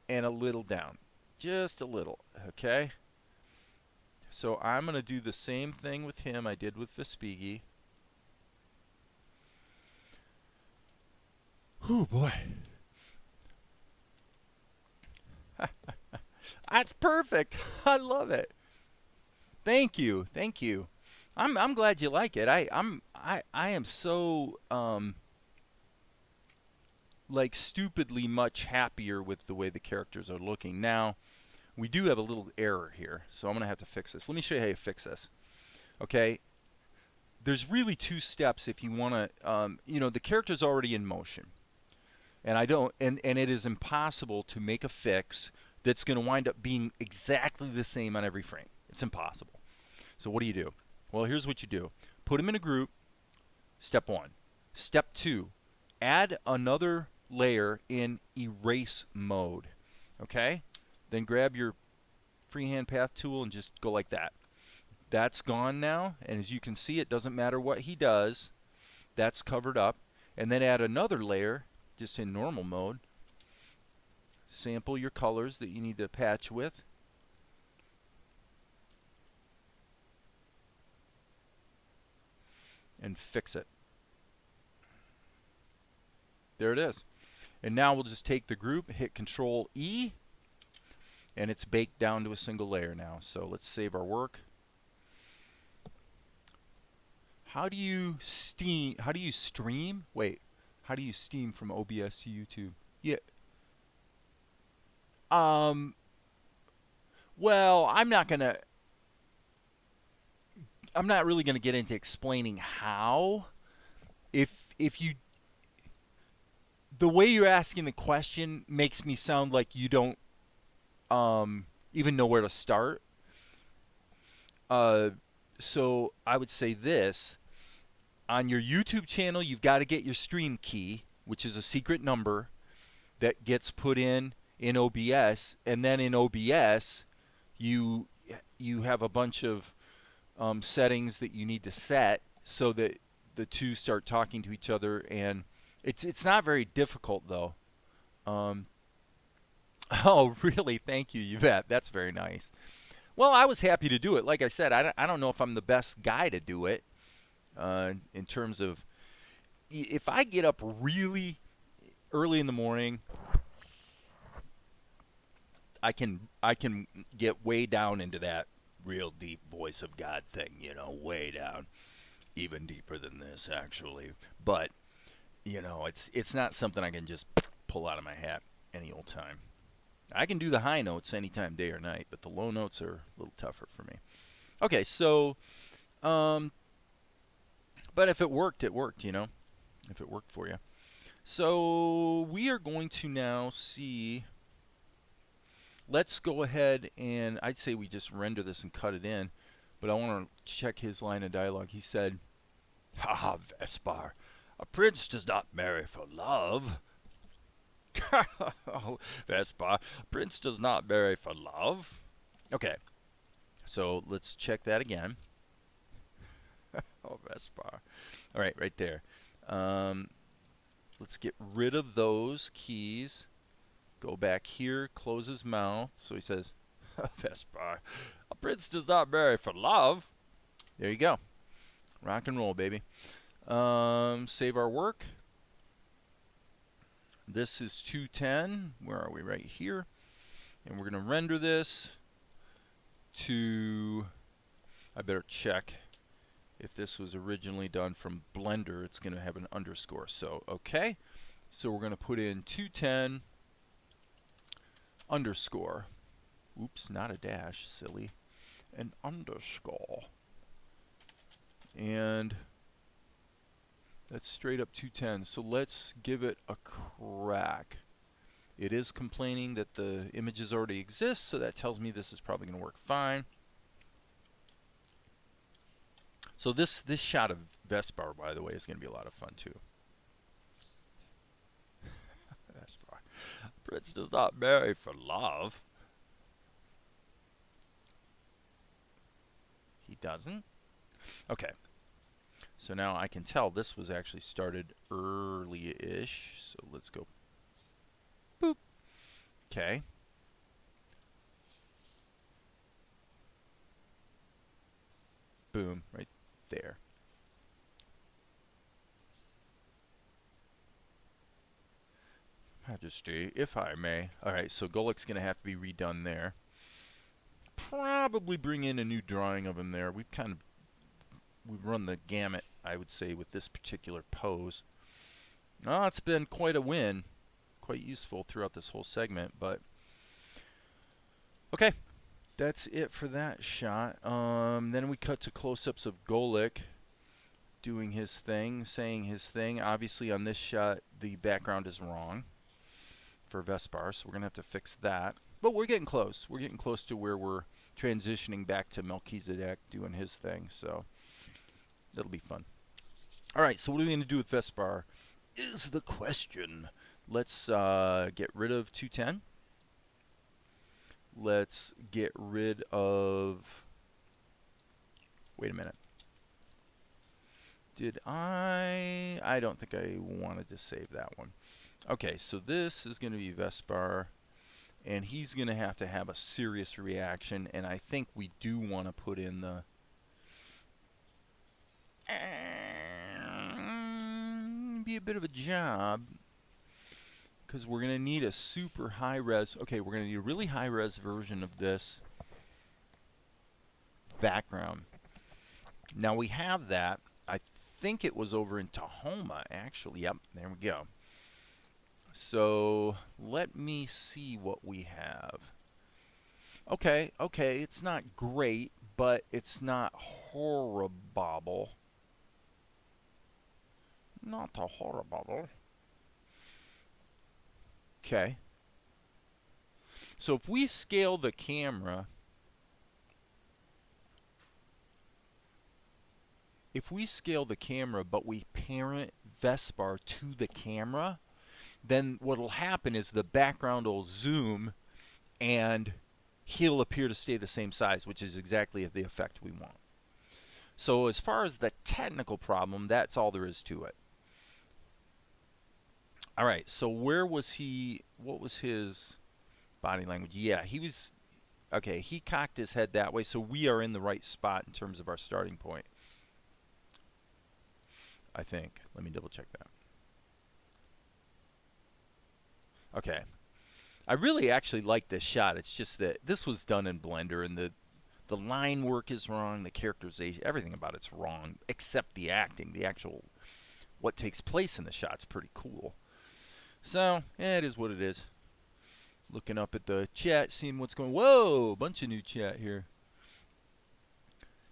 And a little down. Just a little. Okay. So I'm going to do the same thing with him I did with Vespigi. Oh boy. That's perfect. I love it. Thank you. Thank you. I'm glad you like it. I am so like stupidly much happier with the way the characters are looking. Now, we do have a little error here, so I'm going to have to fix this. Let me show you how you fix this. Okay? There's really two steps if you want to you know, the character's already in motion. And it is impossible to make a fix that's going to wind up being exactly the same on every frame. It's impossible. So what do? Well, here's what you do. Put them in a group, step 1. Step 2, add another layer in erase mode. Okay? Then grab your freehand path tool and just go like that. That's gone now, and as you can see, it doesn't matter what he does. That's covered up. And then add another layer just in normal mode. Sample your colors that you need to patch with. And fix it. There it is. And now we'll just take the group, hit Control E, and it's baked down to a single layer now. So let's save our work. How do you stream? Wait. How do you steam from OBS to YouTube? Yeah. Well, I'm not really gonna get into explaining how. The way you're asking the question makes me sound like you don't even know where to start. So I would say this. On your YouTube channel, you've got to get your stream key, which is a secret number that gets put in OBS, and then in OBS, you have a bunch of settings that you need to set so that the two start talking to each other, and it's not very difficult though. Oh, really? Thank you, Yvette. That's very nice. Well, I was happy to do it. Like I said, I don't know if I'm the best guy to do it. In terms of, if I get up really early in the morning, I can get way down into that real deep voice of God thing, you know, way down, even deeper than this actually. But you know, it's not something I can just pull out of my hat any old time. I can do the high notes anytime, day or night, but the low notes are a little tougher for me. Okay, so, but if it worked, it worked, you know, if it worked for you. So we are going to now see, let's go ahead and I'd say we just render this and cut it in, but I want to check his line of dialogue. He said, "Haha, Vespar, a prince does not marry for love." Oh, Vespar, a prince does not marry for love. Okay, so let's check that again. Oh, Vespar. All right, right there. Let's get rid of those keys. Go back here, close his mouth. So he says, Vespar, a prince does not marry for love. There you go. Rock and roll, baby. Save our work. This is 210. Where are we? Right here. And we're going to render this to, I better check. If this was originally done from Blender, it's going to have an underscore. So, okay. So we're going to put in 210 underscore. Oops, not a dash, silly. An underscore. And that's straight up 210. So let's give it a crack. It is complaining that the images already exist, so that tells me this is probably going to work fine. So this shot of Vespar, by the way, is going to be a lot of fun too. Vespar. Prince does not marry for love. He doesn't? Okay. So now I can tell this was actually started early-ish. So let's go. Boop. Okay. Boom. Right there. Majesty, if I may. Alright, so Golik's going to have to be redone there. Probably bring in a new drawing of him there. We've run the gamut, I would say, with this particular pose. Oh, it's been quite a win. Quite useful throughout this whole segment, but okay. That's it for that shot. Then we cut to close-ups of Golik doing his thing, saying his thing. Obviously on this shot the background is wrong for Vespar, so we're going to have to fix that. But we're getting close. We're getting close to where we're transitioning back to Melchizedek doing his thing, so that'll be fun. Alright, so what are we going to do with Vespar is the question. Let's get rid of 210. Let's get rid of... Wait a minute. Did I don't think I wanted to save that one. Okay, so this is going to be Vespar, and he's going to have a serious reaction, and I think we do want to put in the... be a bit of a job, because we're going to need a super high-res... Okay, we're going to need a really high-res version of this background. Now we have that. I think it was over in Tahoma, actually. Yep, there we go. So let me see what we have. Okay, it's not great, but it's not horrible. Not a horrible. Okay. So if we scale the camera, but we parent Vespar to the camera, then what'll happen is the background will zoom and he'll appear to stay the same size, which is exactly the effect we want. So as far as the technical problem, that's all there is to it. Alright, so where was he, what was his body language? Yeah, he was, okay, he cocked his head that way, so we are in the right spot in terms of our starting point. I think. Let me double check that. Okay. I really actually like this shot. It's just that this was done in Blender, and the The line work is wrong, the characterization, everything about it's wrong, except the acting, the actual, what takes place in the shot's pretty cool. So, yeah, it is what it is. Looking up at the chat, seeing what's going. Whoa, bunch of new chat here.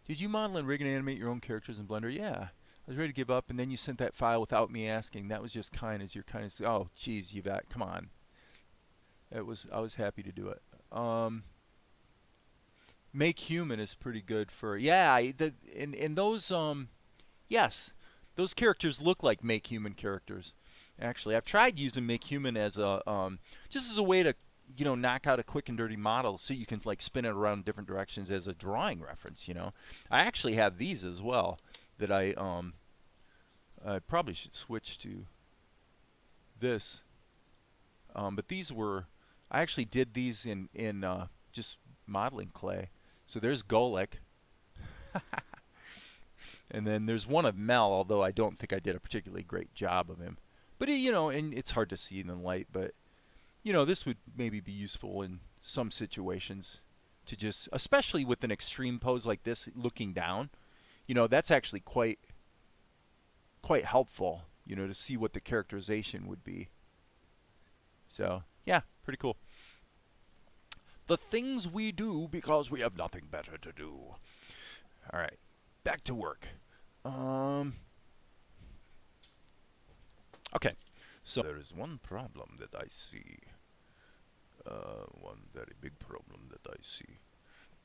Did you model and rig and animate your own characters in Blender? Yeah. I was ready to give up, and then you sent that file without me asking. That was just kind as your kindness. Oh, geez, Yvette, come on. I was happy to do it. Make Human is pretty good for, yeah. In those yes, those characters look like Make Human characters. Actually, I've tried using Make Human as a just as a way to, you know, knock out a quick and dirty model so you can like spin it around different directions as a drawing reference, you know. I actually have these as well that I probably should switch to this. But these were, I actually did these in just modeling clay. So there's Golek. And then there's one of Mel, although I don't think I did a particularly great job of him. But you know, and it's hard to see in the light, but you know, this would maybe be useful in some situations to just, especially with an extreme pose like this, looking down. You know, that's actually quite helpful, you know, to see what the characterization would be. So, yeah, pretty cool. The things we do because we have nothing better to do. All right, back to work. Okay, so there is one problem that I see. One very big problem that I see.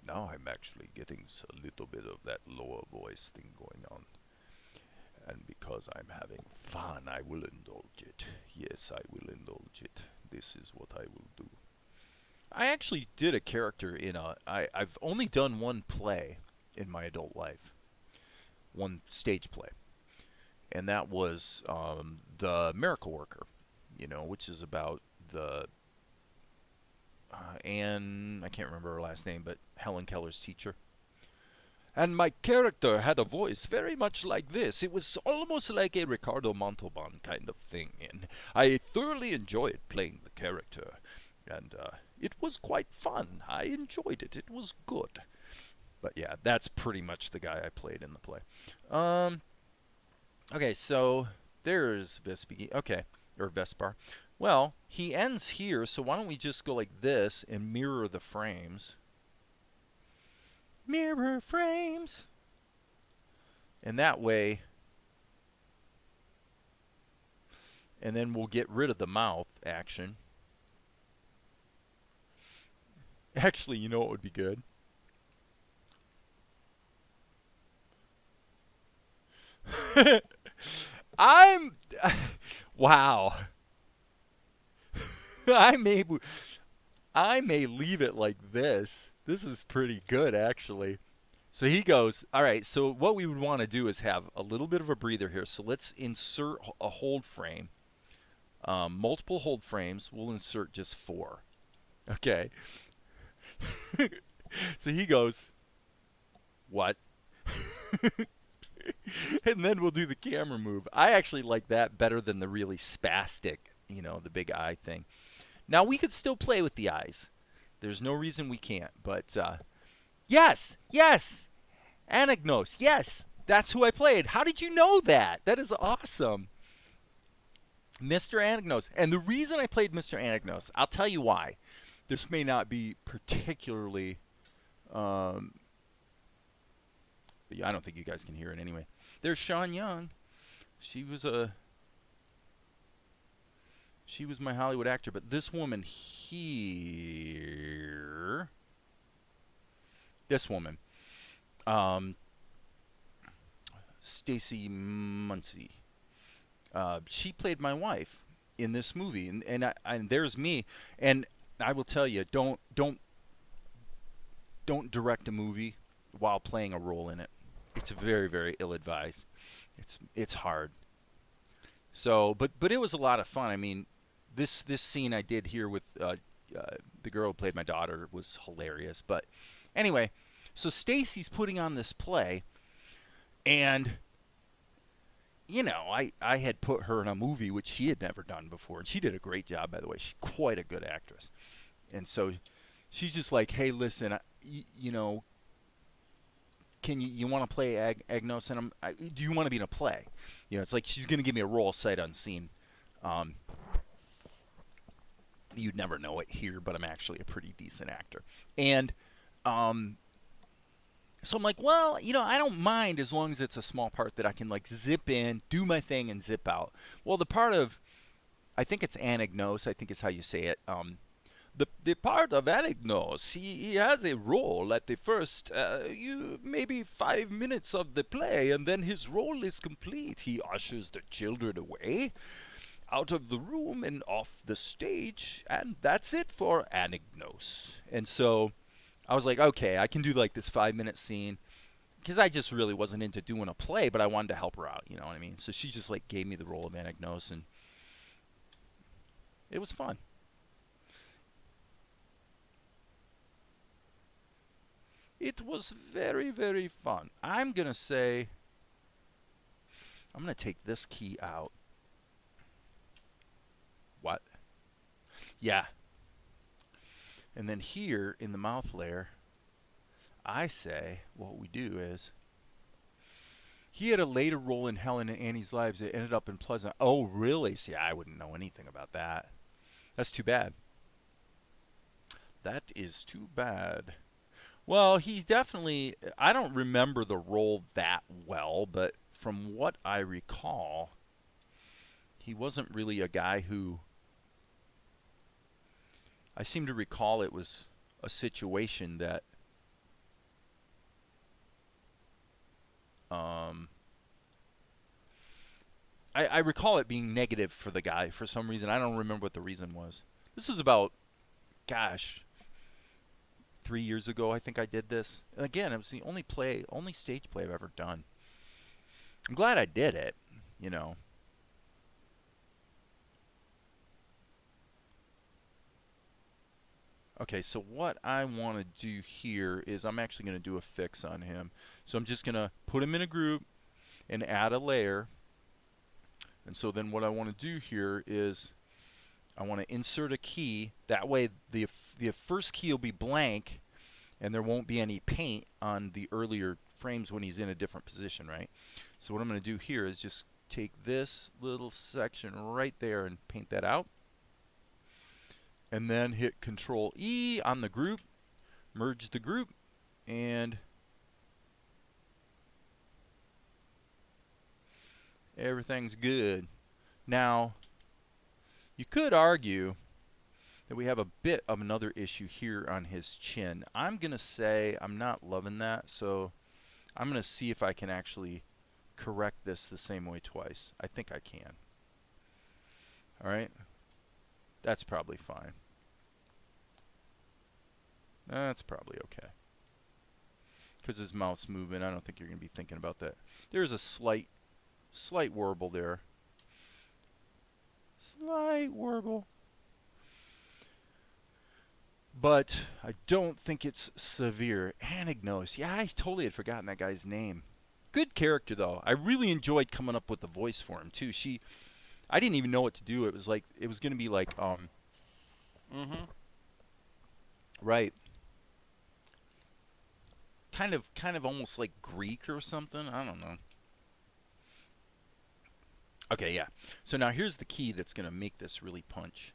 Now I'm actually getting a little bit of that lower voice thing going on. And because I'm having fun, I will indulge it. Yes, I will indulge it. This is what I will do. I actually did a character in a... I've only done one play in my adult life. One stage play. And that was The Miracle Worker, you know, which is about the... Anne, I can't remember her last name, but Helen Keller's teacher. And my character had a voice very much like this. It was almost like a Ricardo Montalban kind of thing. And I thoroughly enjoyed playing the character. And it was quite fun. I enjoyed it. It was good. But yeah, that's pretty much the guy I played in the play. Okay, so there's Vespy. Okay, or Vespar. Well, he ends here, so why don't we just go like this and mirror the frames. Mirror frames. And that way, and then we'll get rid of the mouth action. Actually, you know what would be good? Wow. I may leave it like this. This is pretty good, actually. So he goes, all right, so what we would want to do is have a little bit of a breather here. So let's insert a hold frame. Multiple hold frames. We'll insert just 4. Okay. So he goes, what? And then we'll do the camera move. I actually like that better than the really spastic, you know, the big eye thing. Now, we could still play with the eyes. There's no reason we can't. But, yes, yes, Anagnos, yes, that's who I played. How did you know that? That is awesome. Mr. Anagnos. And the reason I played Mr. Anagnos, I'll tell you why. This may not be particularly... I don't think you guys can hear it anyway. There's Sean Young. She was my Hollywood actor, but this woman here, this woman, Stacy Muncie, she played my wife in this movie, and there's me, and I will tell you, don't direct a movie while playing a role in it. It's very, very ill-advised. It's hard. So, but it was a lot of fun. I mean, this scene I did here with the girl who played my daughter was hilarious. But anyway, so Stacy's putting on this play, and you know, I had put her in a movie which she had never done before, and she did a great job, by the way. She's quite a good actress. And so she's just like, hey, listen, you know, can you want to play Agnos? And do you want to be in a play? You know, it's like she's going to give me a role sight unseen. You'd never know it here, but I'm actually a pretty decent actor. And so I'm like, well, you know, I don't mind as long as it's a small part that I can like zip in, do my thing, and zip out. Well, the part of, I think it's Anagnos, I think is how you say it. The part of Anagnos, he has a role at the first, maybe 5 minutes of the play, and then his role is complete. He ushers the children away, out of the room and off the stage, and that's it for Anagnos. And so I was like, okay, I can do like this 5-minute scene, because I just really wasn't into doing a play, but I wanted to help her out, you know what I mean? So she just like gave me the role of Anagnos, and it was fun. It was very, very fun. I'm going to say, I'm going to take this key out. What? Yeah. And then here in the mouth layer, I say what we do is, he had a later role in Helen and Annie's lives that ended up in Pleasant. Oh, really? See, I wouldn't know anything about that. That's too bad. That is too bad. Well, he definitely, I don't remember the role that well, but from what I recall, he wasn't really a guy who, I seem to recall it was a situation that I recall it being negative for the guy for some reason. I don't remember what the reason was. This is about, gosh, 3 years ago, I think I did this. And again, it was the only stage play I've ever done. I'm glad I did it, you know. Okay, so what I want to do here is I'm actually going to do a fix on him. So I'm just going to put him in a group and add a layer. And so then what I want to do here is I want to insert a key. That way the first key will be blank and there won't be any paint on the earlier frames when he's in a different position, right? So what I'm going to do here is just take this little section right there and paint that out. And then hit Control E on the group, merge the group, and everything's good. Now, you could argue that we have a bit of another issue here on his chin. I'm going to say I'm not loving that, so I'm going to see if I can actually correct this the same way twice. I think I can. All right. That's probably fine. That's probably okay. Because his mouth's moving, I don't think you're going to be thinking about that. There's a slight warble there. Slight warble. But I don't think it's severe. Anagnos. Yeah, I totally had forgotten that guy's name. Good character, though. I really enjoyed coming up with the voice for him, too. I didn't even know what to do. It was like, it was going to be like, right. Kind of almost like Greek or something. I don't know. Okay, yeah. So now here's the key that's going to make this really punch.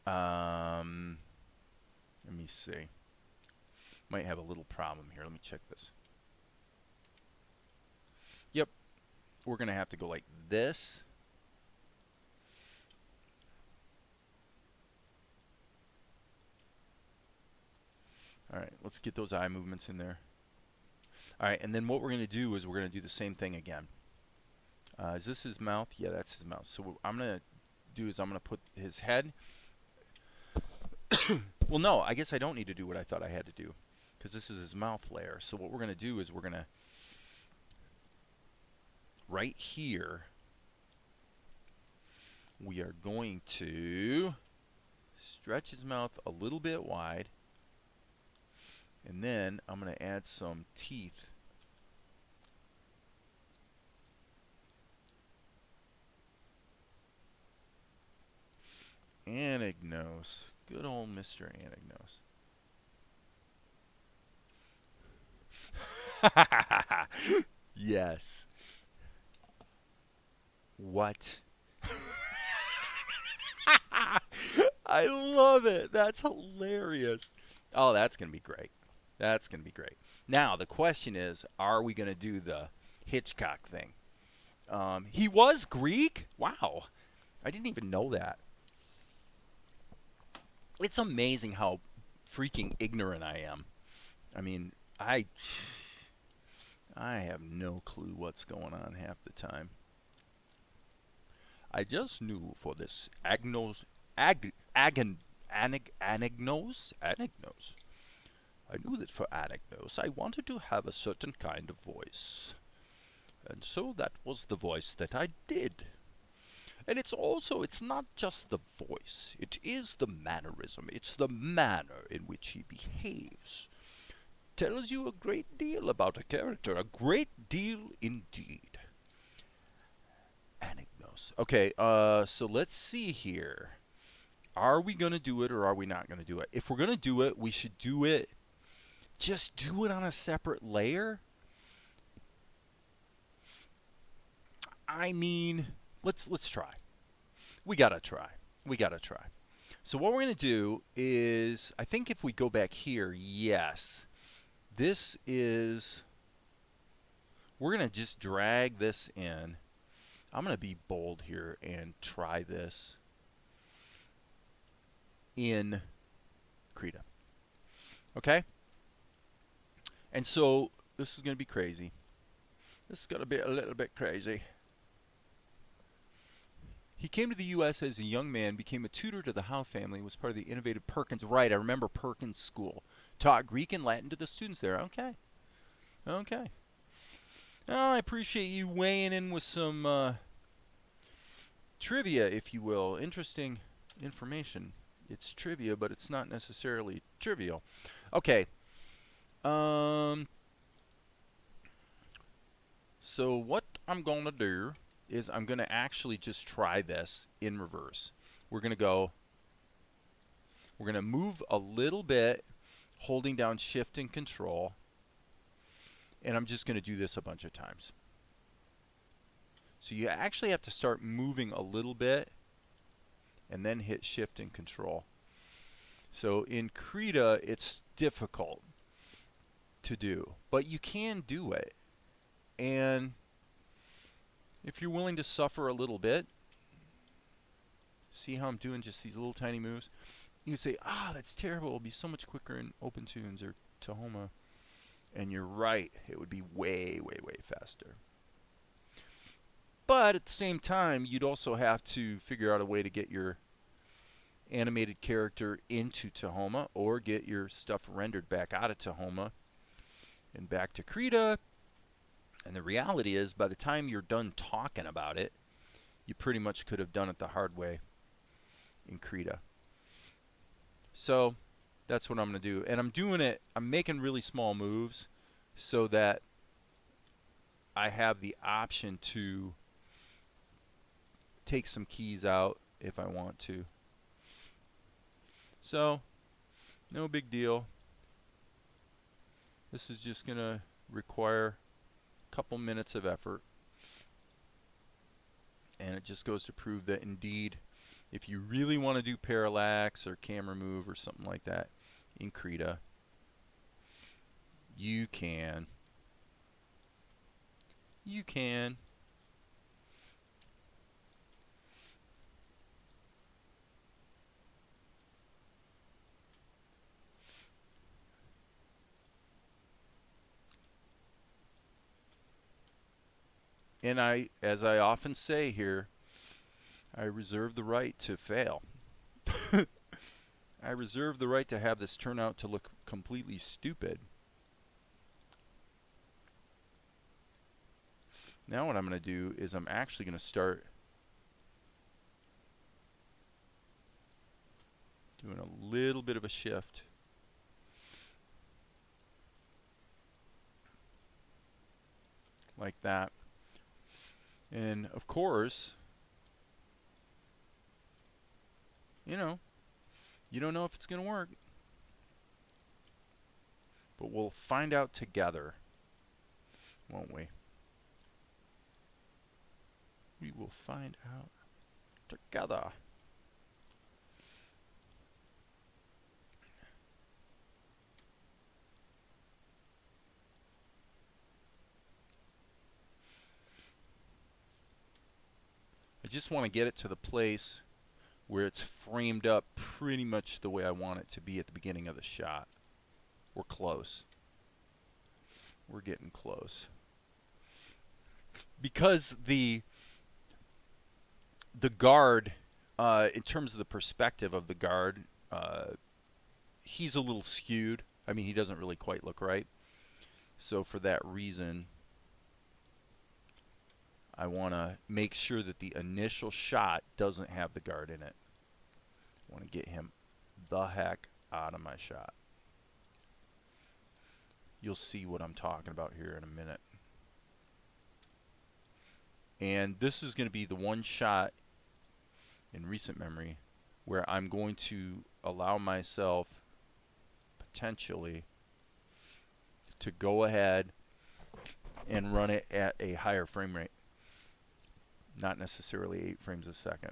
Let me see. Might have a little problem here. Let me check this. Yep. We're going to have to go like this. All right, let's get those eye movements in there. All right, and then what we're going to do is we're going to do the same thing again. Is this his mouth? Yeah, that's his mouth. So what I'm going to do is I'm going to put his head. Well, no, I guess I don't need to do what I thought I had to do, because this is his mouth layer. So what we're going to do is we're going to, right here, we are going to stretch his mouth a little bit wide. And then I'm going to add some teeth. Anagnos. Good old Mr. Anagnos. Yes. What? I love it. That's hilarious. Oh, that's going to be great. That's going to be great. Now, the question is, are we going to do the Hitchcock thing? He was Greek? Wow. I didn't even know that. It's amazing how freaking ignorant I am. I mean, I have no clue what's going on half the time. I just knew for this Anagnos. I knew that for Anagnos, I wanted to have a certain kind of voice. And so that was the voice that I did. And it's not just the voice. It is the mannerism. It's the manner in which he behaves. Tells you a great deal about a character. A great deal indeed. Anagnos. Okay, so let's see here. Are we going to do it or are we not going to do it? If we're going to do it, we should do it. Just do it on a separate layer. I mean, let's try. We got to try. We got to try. So what we're going to do is, I think if we go back here, yes. This is, we're going to just drag this in. I'm going to be bold here and try this in Krita. Okay? And so this is going to be crazy. This is going to be a little bit crazy. He came to the U.S. as a young man, became a tutor to the Howe family, was part of the innovative Perkins. Right, I remember Perkins School. Taught Greek and Latin to the students there. Okay. Okay. Oh, I appreciate you weighing in with some trivia, if you will. Interesting information. It's trivia, but it's not necessarily trivial. Okay. So what I'm going to do is I'm going to actually just try this in reverse. We're going to move a little bit, holding down Shift and Control, and I'm just going to do this a bunch of times. So you actually have to start moving a little bit and then hit Shift and Control. So in Krita, it's difficult to do, but you can do it. And if you're willing to suffer a little bit, see how I'm doing just these little tiny moves? You can say, that's terrible. It'll be so much quicker in OpenToonz or Tahoma. And you're right. It would be way, way, way faster. But at the same time, you'd also have to figure out a way to get your animated character into Tahoma or get your stuff rendered back out of Tahoma and back to Krita. And the reality is, by the time you're done talking about it, you pretty much could have done it the hard way in Krita. So that's what I'm going to do. And I'm making really small moves so that I have the option to take some keys out if I want to. So, no big deal. This is just going to require couple minutes of effort, and it just goes to prove that indeed, if you really want to do parallax or camera move or something like that in Krita, you can. And as I often say here, I reserve the right to fail. I reserve the right to have this turn out to look completely stupid. Now what I'm going to do is I'm actually going to start doing a little bit of a shift. Like that. And of course, You don't know if it's going to work, but we'll find out together, won't we? We will find out together. I just want to get it to the place where it's framed up pretty much the way I want it to be at the beginning of the shot. We're close. We're getting close. Because the guard, in terms of the perspective of the guard, he's a little skewed. I mean, he doesn't really quite look right. So for that reason, I want to make sure that the initial shot doesn't have the guard in it. I want to get him the heck out of my shot. You'll see what I'm talking about here in a minute. And this is going to be the one shot in recent memory where I'm going to allow myself potentially to go ahead and run it at a higher frame rate. Not necessarily 8 frames a second.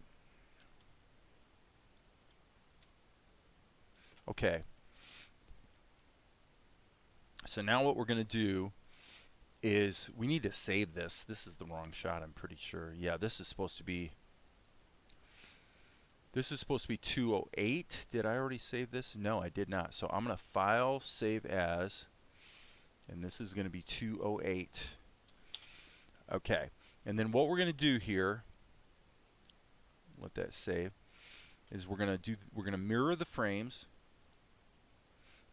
Okay. So now what we're going to do is we need to save this. This is the wrong shot, I'm pretty sure. Yeah, this is supposed to be 208. Did I already save this? No, I did not. So I'm going to file, save as, and this is going to be 208. Okay. And then what we're going to do here, let that save, is we're going to mirror the frames,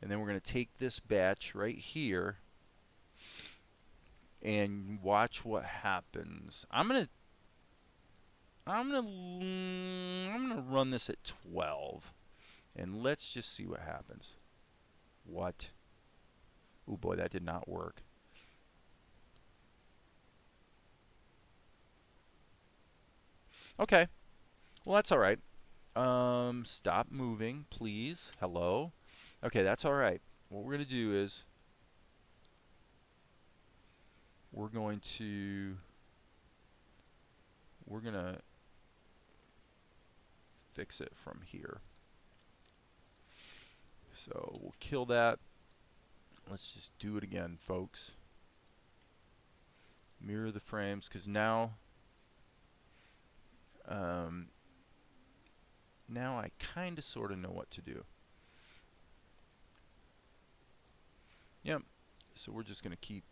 and then we're going to take this batch right here and watch what happens. I'm going to run this at 12, and let's just see what happens. What? Oh boy, that did not work. Okay. Well, that's all right. Stop moving, please. Hello. Okay, that's all right. What we're going to do is we're going to fix it from here. So we'll kill that. Let's just do it again, folks. Mirror the frames, because now now I kind of sort of know what to do. Yep. So we're just going to keep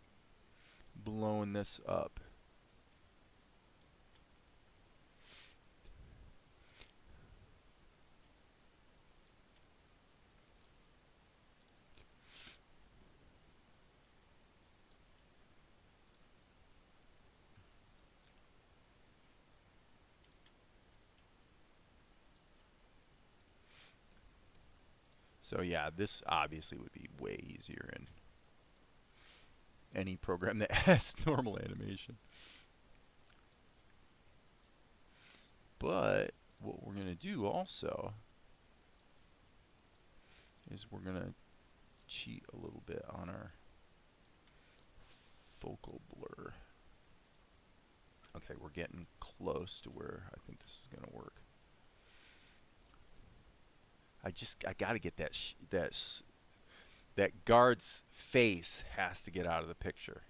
blowing this up. So yeah, this obviously would be way easier in any program that has normal animation. But what we're going to do also is we're going to cheat a little bit on our focal blur. Okay, we're getting close to where I think this is going to work. I got to get that guard's face has to get out of the picture.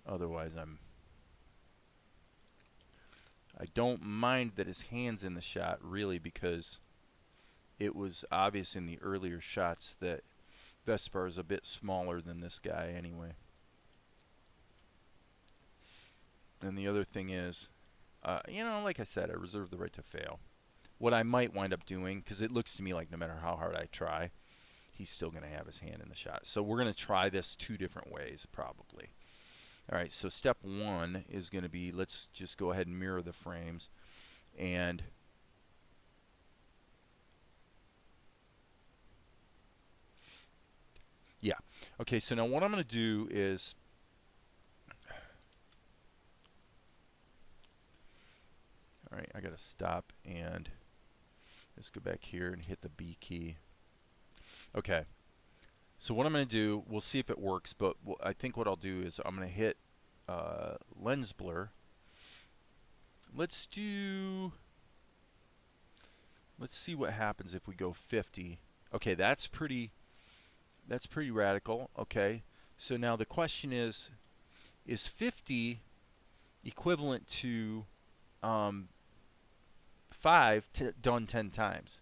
Otherwise, I don't mind that his hand's in the shot, really, because it was obvious in the earlier shots that Vespar is a bit smaller than this guy anyway. And the other thing is, you know, like I said, I reserve the right to fail. What I might wind up doing, because it looks to me like no matter how hard I try, he's still going to have his hand in the shot. So we're going to try this 2 different ways, probably. All right, so step 1 is going to be, let's just go ahead and mirror the frames. And yeah. Okay, so now what I'm going to do is, all right, I got to stop and Let's go back here and hit the B key. Okay. So what I'm going to do, we'll see if it works, but I think what I'll do is I'm going to hit lens blur. Let's see what happens if we go 50. Okay, that's pretty radical. Okay. So now the question is 50 equivalent to 5 done 10 times?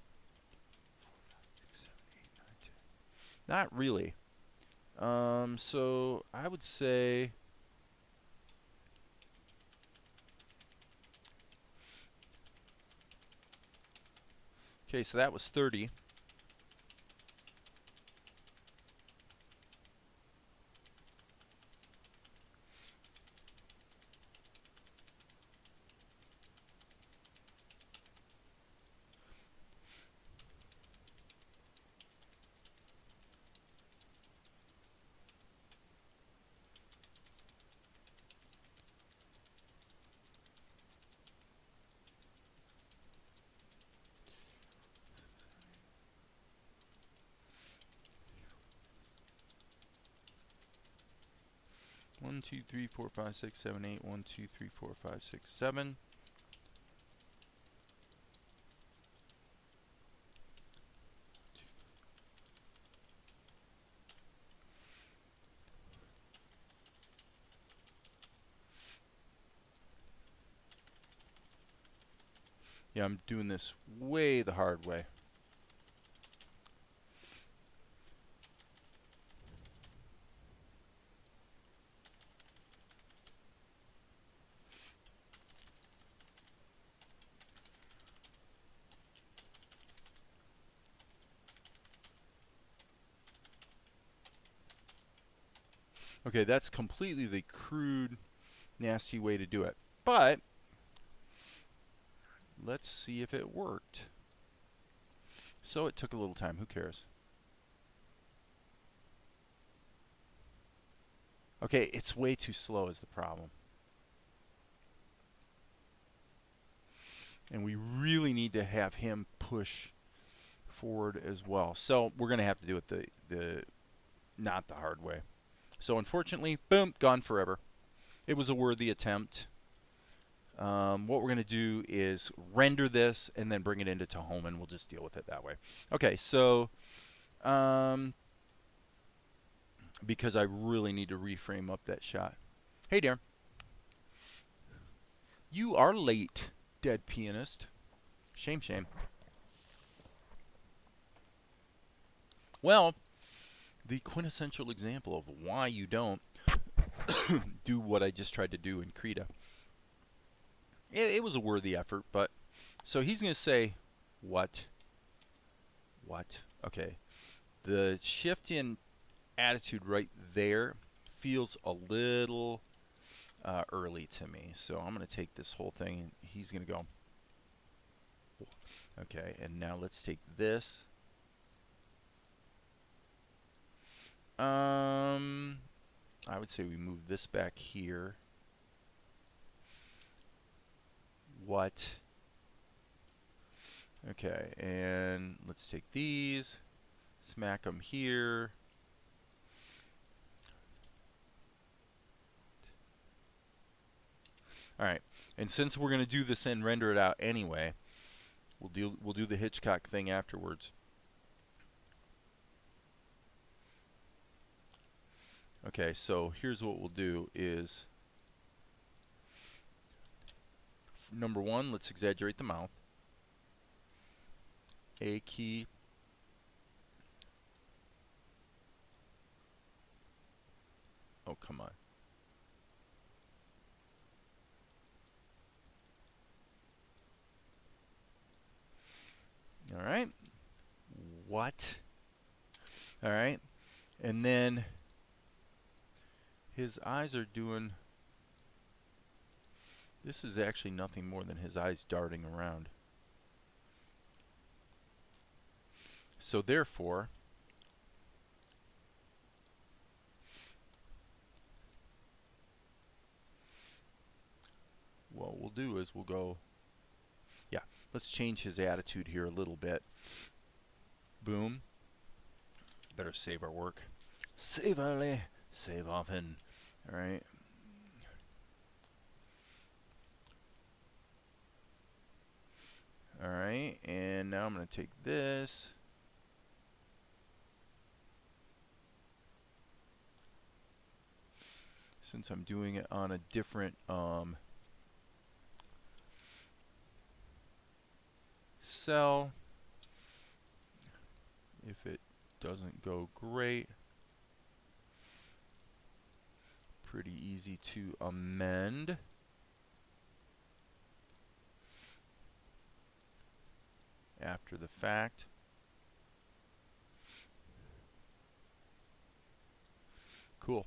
Not really. So I would say okay, so that was 30. One, two, three, four, five, six, seven, eight. 1, 2, 3, 4, 5, 6, 7. Yeah, I'm doing this way the hard way. Okay, that's completely the crude, nasty way to do it. But let's see if it worked. So it took a little time. Who cares? Okay, it's way too slow is the problem. And we really need to have him push forward as well. So we're going to have to do it the not the hard way. So unfortunately, boom, gone forever. It was a worthy attempt. What we're going to do is render this and then bring it into Tahoma, and we'll just deal with it that way. Okay, so because I really need to reframe up that shot. Hey, dear. You are late, dead pianist. Shame, shame. Well, the quintessential example of why you don't do what I just tried to do in Krita. It was a worthy effort, but so he's going to say, what? What? Okay. The shift in attitude right there feels a little early to me. So I'm going to take this whole thing and he's going to go. Okay, and now let's take this. I would say we move this back here. What? Okay, and let's take these, smack them here. All right, and since we're going to do this and render it out anyway, we'll do the Hitchcock thing afterwards. Okay, so here's what we'll do is number one, let's exaggerate the mouth. A key. Oh, come on. All right. What? All right. And then his eyes are doing, this is actually nothing more than his eyes darting around. So therefore, what we'll do is we'll go, yeah, let's change his attitude here a little bit. Boom. Better save our work. Save early, save often. All right. All right, and now I'm going to take this. Since I'm doing it on a different cell, if it doesn't go great, pretty easy to amend. After the fact. Cool.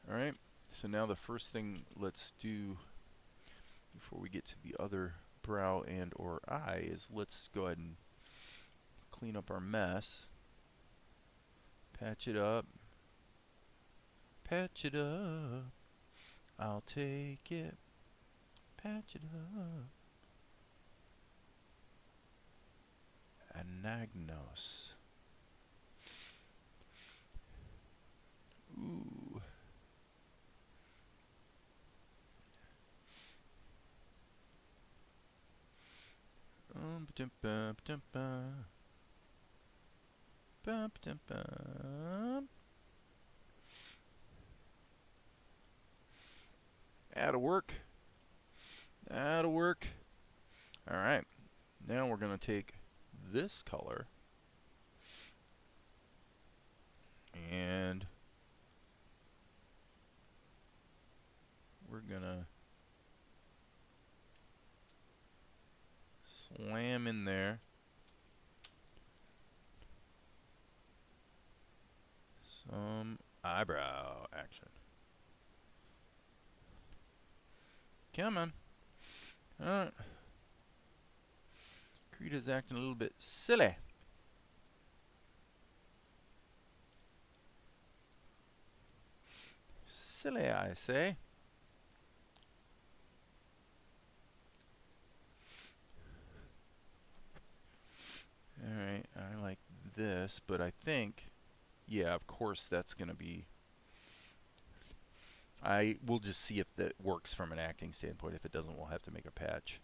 All right, so now the first thing let's do before we get to the other brow and or eye is let's go ahead and clean up our mess. Patch it up. Patch it up. I'll take it. Patch it up. Anagnos. Ooh. That'll work. That'll work. All right. Now we're going to take this color and we're going to slam in there some eyebrow action. Come on. Alright. Krita's acting a little bit silly. Silly, I say. Alright, I like this, but I think, yeah, of course that's going to be... we'll just see if that works from an acting standpoint. If it doesn't, we'll have to make a patch.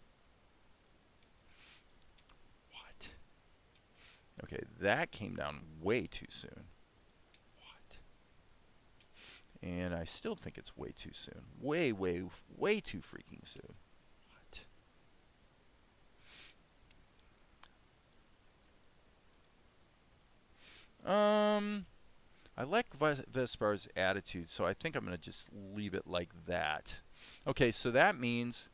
What? Okay, that came down way too soon. What? And I still think it's way too soon. Way, way, way too freaking soon. What? I like Vespar's attitude, so I think I'm going to just leave it like that. Okay, so that means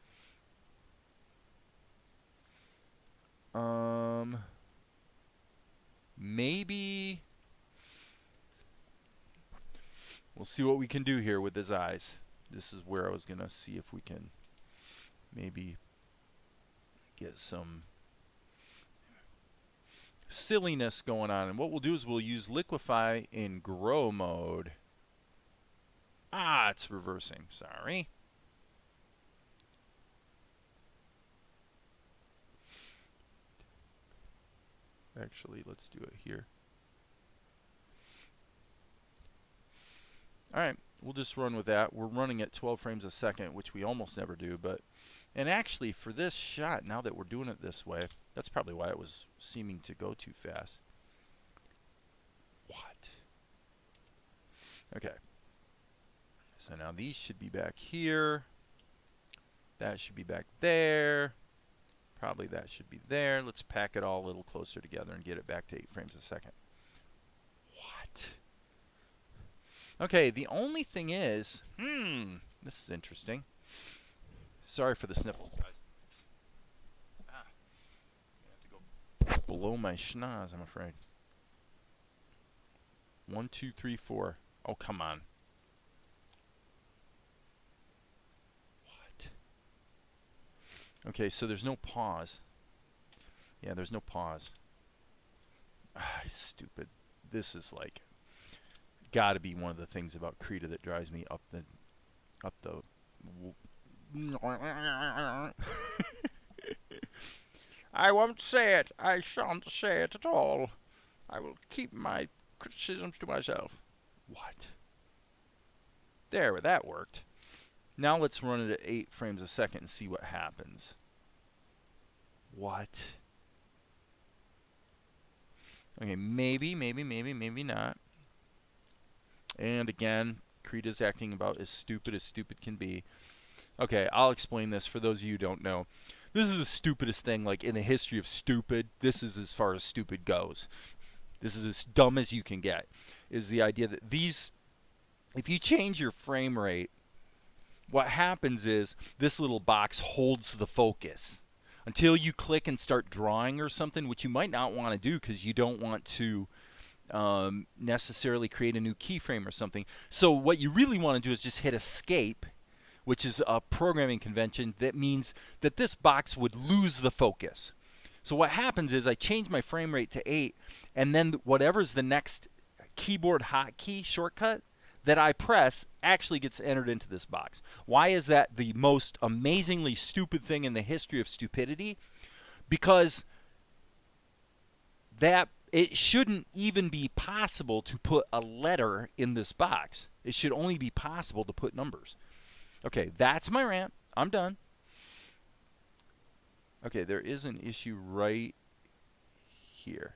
maybe we'll see what we can do here with his eyes. This is where I was going to see if we can maybe get some silliness going on. And what we'll do is we'll use liquefy in grow mode. Ah, it's reversing. Sorry. Actually, let's do it here. Alright, we'll just run with that. We're running at 12 frames a second, which we almost never do, but... And actually, for this shot, now that we're doing it this way, that's probably why it was seeming to go too fast. What? Okay. So now these should be back here. That should be back there. Probably that should be there. Let's pack it all a little closer together and get it back to 8 frames a second. What? Okay, the only thing is, this is interesting. Sorry for the sniffles, guys. I have to go below my schnoz, I'm afraid. 1, 2, 3, 4. Oh, come on. What? Okay, so there's no pause. Yeah, there's no pause. Ah, stupid. This is like gotta be one of the things about Krita that drives me up the I won't say it. I shan't say it at all. I will keep my criticisms to myself. What? There, that worked. Now let's run it at 8 frames a second and see what happens. What? Okay, maybe not. And again, Krita's acting about as stupid can be. Okay, I'll explain this for those of you who don't know. This is the stupidest thing, like, in the history of stupid. This is as far as stupid goes. This is as dumb as you can get. Is the idea that these, if you change your frame rate, what happens is this little box holds the focus until you click and start drawing or something, which you might not want to do because you don't want to necessarily create a new keyframe or something. So what you really want to do is just hit escape, which is a programming convention that means that this box would lose the focus. So what happens is I change my frame rate to 8, and then whatever's the next keyboard hotkey shortcut that I press actually gets entered into this box. Why is that the most amazingly stupid thing in the history of stupidity? Because that it shouldn't even be possible to put a letter in this box. It should only be possible to put numbers. Okay, that's my rant. I'm done. Okay, there is an issue right here.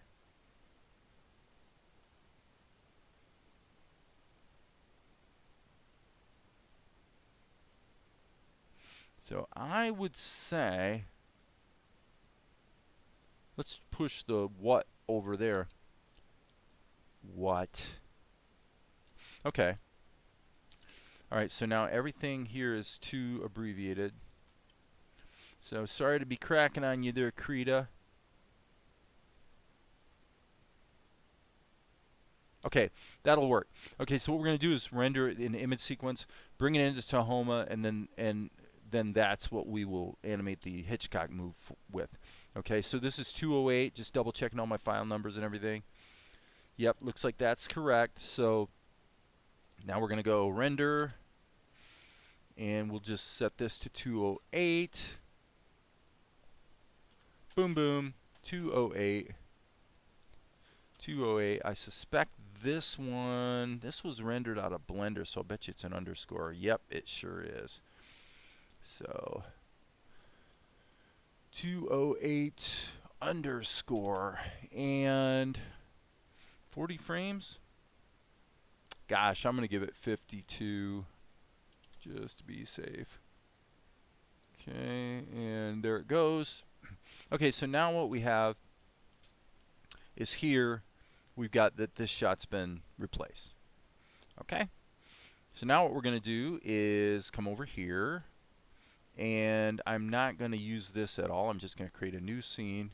So I would say, let's push the what over there. What? Okay. Alright, so now everything here is too abbreviated. So sorry to be cracking on you there, Krita. Okay, that'll work. Okay, so what we're going to do is render it in image sequence, bring it into Tahoma, and then that's what we will animate the Hitchcock move with. Okay, so this is 208, just double checking all my file numbers and everything. Yep, looks like that's correct. So now we're going to go render, and we'll just set this to 208. Boom, boom, 208. 208. I suspect this was rendered out of Blender, so I bet you it's an underscore. Yep, it sure is. So 208 underscore and 40 frames. Gosh, I'm going to give it 52 just to be safe. Okay, and there it goes. Okay, so now what we have is here we've got that this shot's been replaced. Okay, so now what we're going to do is come over here, and I'm not going to use this at all. I'm just going to create a new scene,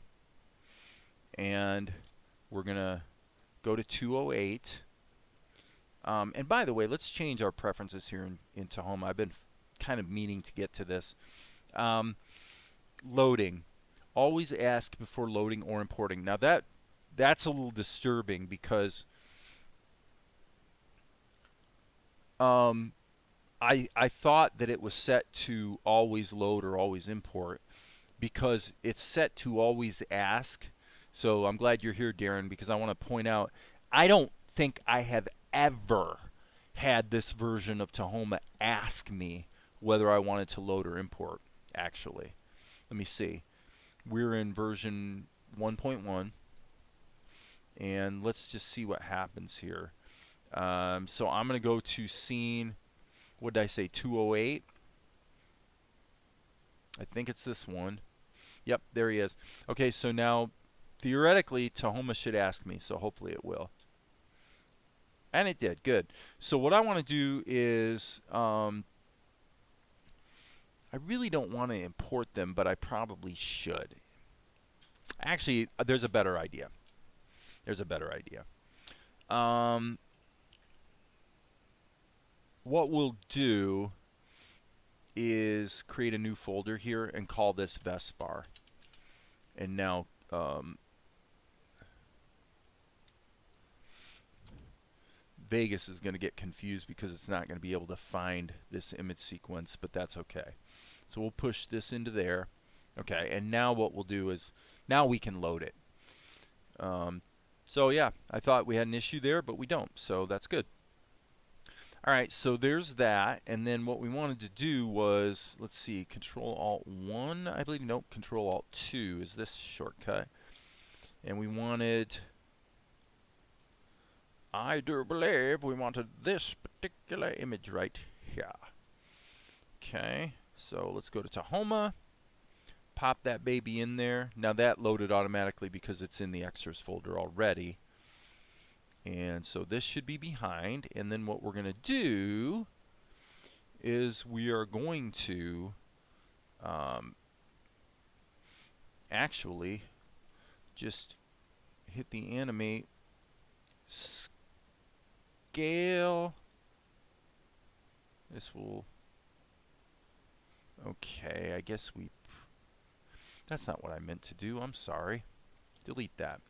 and we're going to go to 208. And by the way, let's change our preferences here in Tahoma. I've been kind of meaning to get to this. Loading. Always ask before loading or importing. Now that's a little disturbing because I thought that it was set to always load or always import because it's set to always ask. So I'm glad you're here, Darren, because I want to point out I don't think I have ever had this version of Tahoma ask me whether I wanted to load or import, actually. Let me see. We're in version 1.1, and let's just see what happens here. So I'm going to go to scene, what did I say, 208? I think it's this one. Yep, there he is. Okay, so now theoretically Tahoma should ask me, so hopefully it will. And it did, good. So what I want to do is, I really don't want to import them, but I probably should. Actually, there's a better idea. There's a better idea. What we'll do is create a new folder here and call this Vespar. And now, Vegas is going to get confused because it's not going to be able to find this image sequence, but that's okay. So we'll push this into there. Okay, and now what we'll do is, now we can load it. So yeah, I thought we had an issue there, but we don't, so that's good. Alright, so there's that, and then what we wanted to do was, let's see, Control-Alt-1, I believe, nope, Control-Alt-2 is this shortcut. And we wanted, I do believe we wanted this particular image right here. Okay, so let's go to Tahoma, pop that baby in there. Now that loaded automatically because it's in the extras folder already. And so this should be behind, and then what we're going to do is we are going to actually just hit the animate, scale. This will, okay, I guess that's not what I meant to do. I'm sorry. Delete that.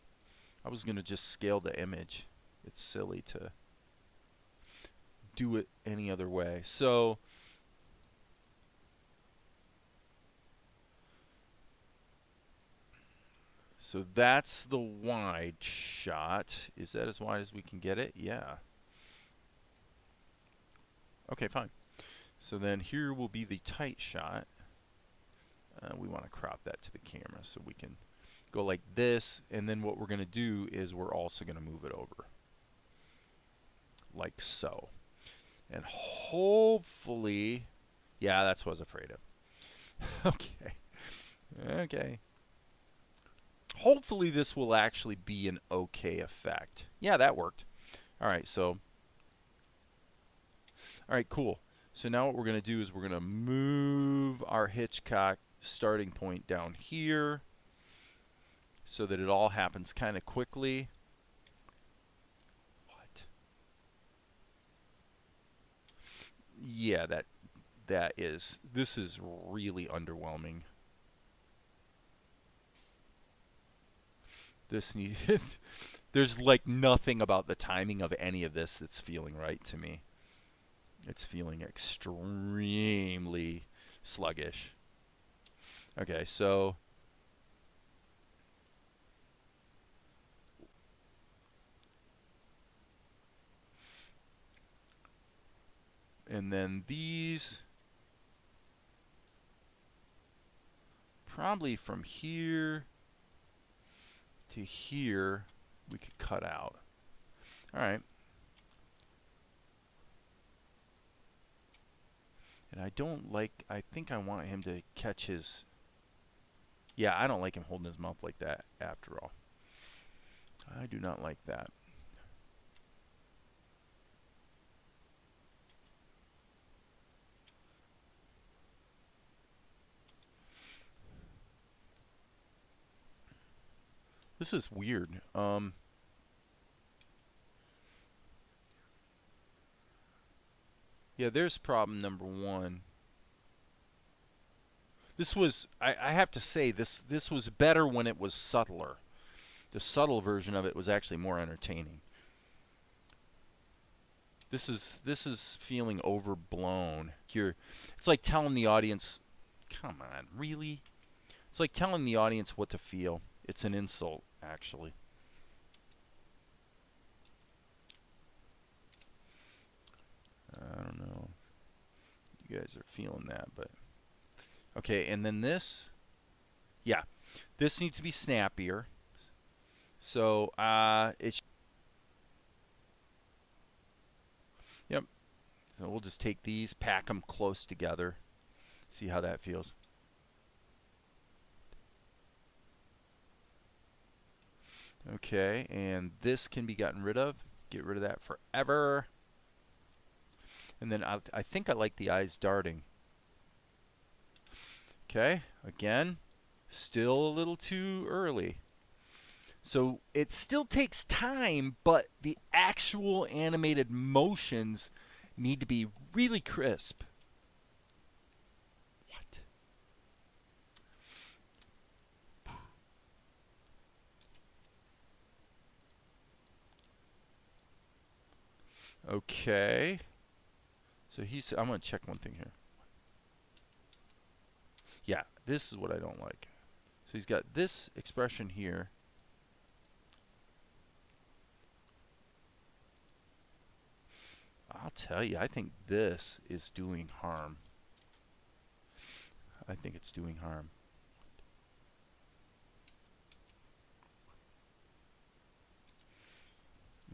I was going to just scale the image. It's silly to do it any other way. So that's the wide shot. Is that as wide as we can get it? Yeah. Okay, fine. So then here will be the tight shot. We want to crop that to the camera so we can go like this, and then what we're going to do is we're also going to move it over like so. And hopefully, yeah, that's what I was afraid of. Okay. Okay. Hopefully this will actually be an okay effect. Yeah, that worked. Alright, so, alright, cool. So now what we're going to do is we're going to move our Hitchcock starting point down here so that it all happens kind of quickly. What? Yeah, this is really underwhelming. There's like nothing about the timing of any of this that's feeling right to me. It's feeling extremely sluggish. Okay, so and then these probably from here to here we could cut out. Alright. And I don't like, I think I want him to catch his, yeah, I don't like him holding his mouth like that after all. I do not like that. This is weird. Yeah, there's problem number one. This was, I have to say, this was better when it was subtler. The subtle version of it was actually more entertaining. This is feeling overblown. It's like telling the audience, come on, really? It's like telling the audience what to feel. It's an insult, actually. I don't know. You guys are feeling that, but okay. And then this, yeah, this needs to be snappier. So yep. So we'll just take these, pack them close together, see how that feels. Okay, and this can be gotten rid of. Get rid of that forever. And then I think I like the eyes darting. Okay, again, still a little too early. So it still takes time, but the actual animated motions need to be really crisp. What? Okay. So I'm going to check one thing here. Yeah, this is what I don't like. So he's got this expression here. I'll tell you, I think this is doing harm. I think it's doing harm.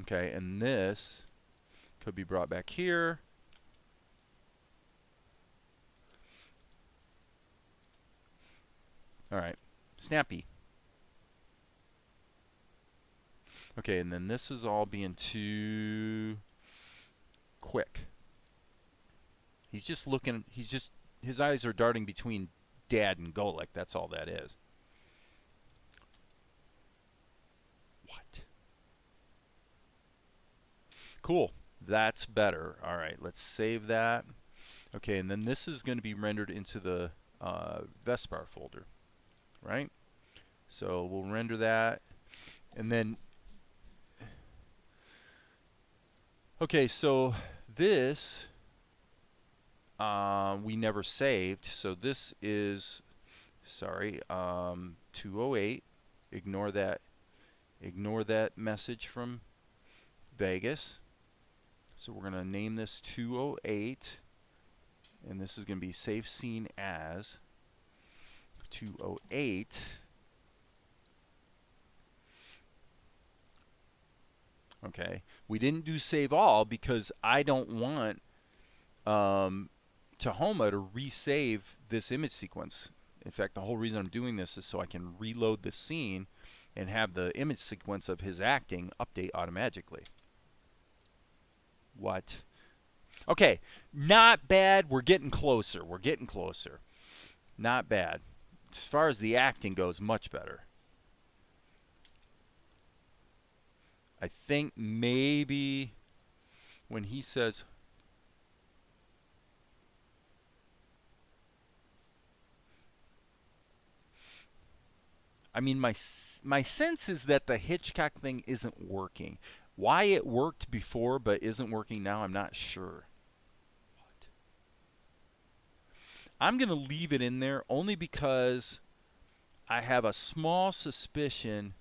Okay, and this could be brought back here. All right, snappy. Okay, and then this is all being too quick. He's just looking, his eyes are darting between Dad and Golek. That's all that is. What? Cool. That's better. All right, let's save that. Okay, and then this is going to be rendered into the Vespar folder, right? So we'll render that, and then okay, so this we never saved. So this is 208. Ignore that. Ignore that message from Vegas. So we're going to name this 208, and this is going to be save scene as 208. Okay, we didn't do save all because I don't want Tahoma to resave this image sequence. In fact, the whole reason I'm doing this is so I can reload the scene and have the image sequence of his acting update automatically. What? Okay, not bad. We're getting closer. We're getting closer. Not bad. As far as the acting goes, much better. I think maybe when he says, I mean, my sense is that the Hitchcock thing isn't working. Why it worked before but isn't working now, I'm not sure. What? I'm going to leave it in there only because I have a small suspicion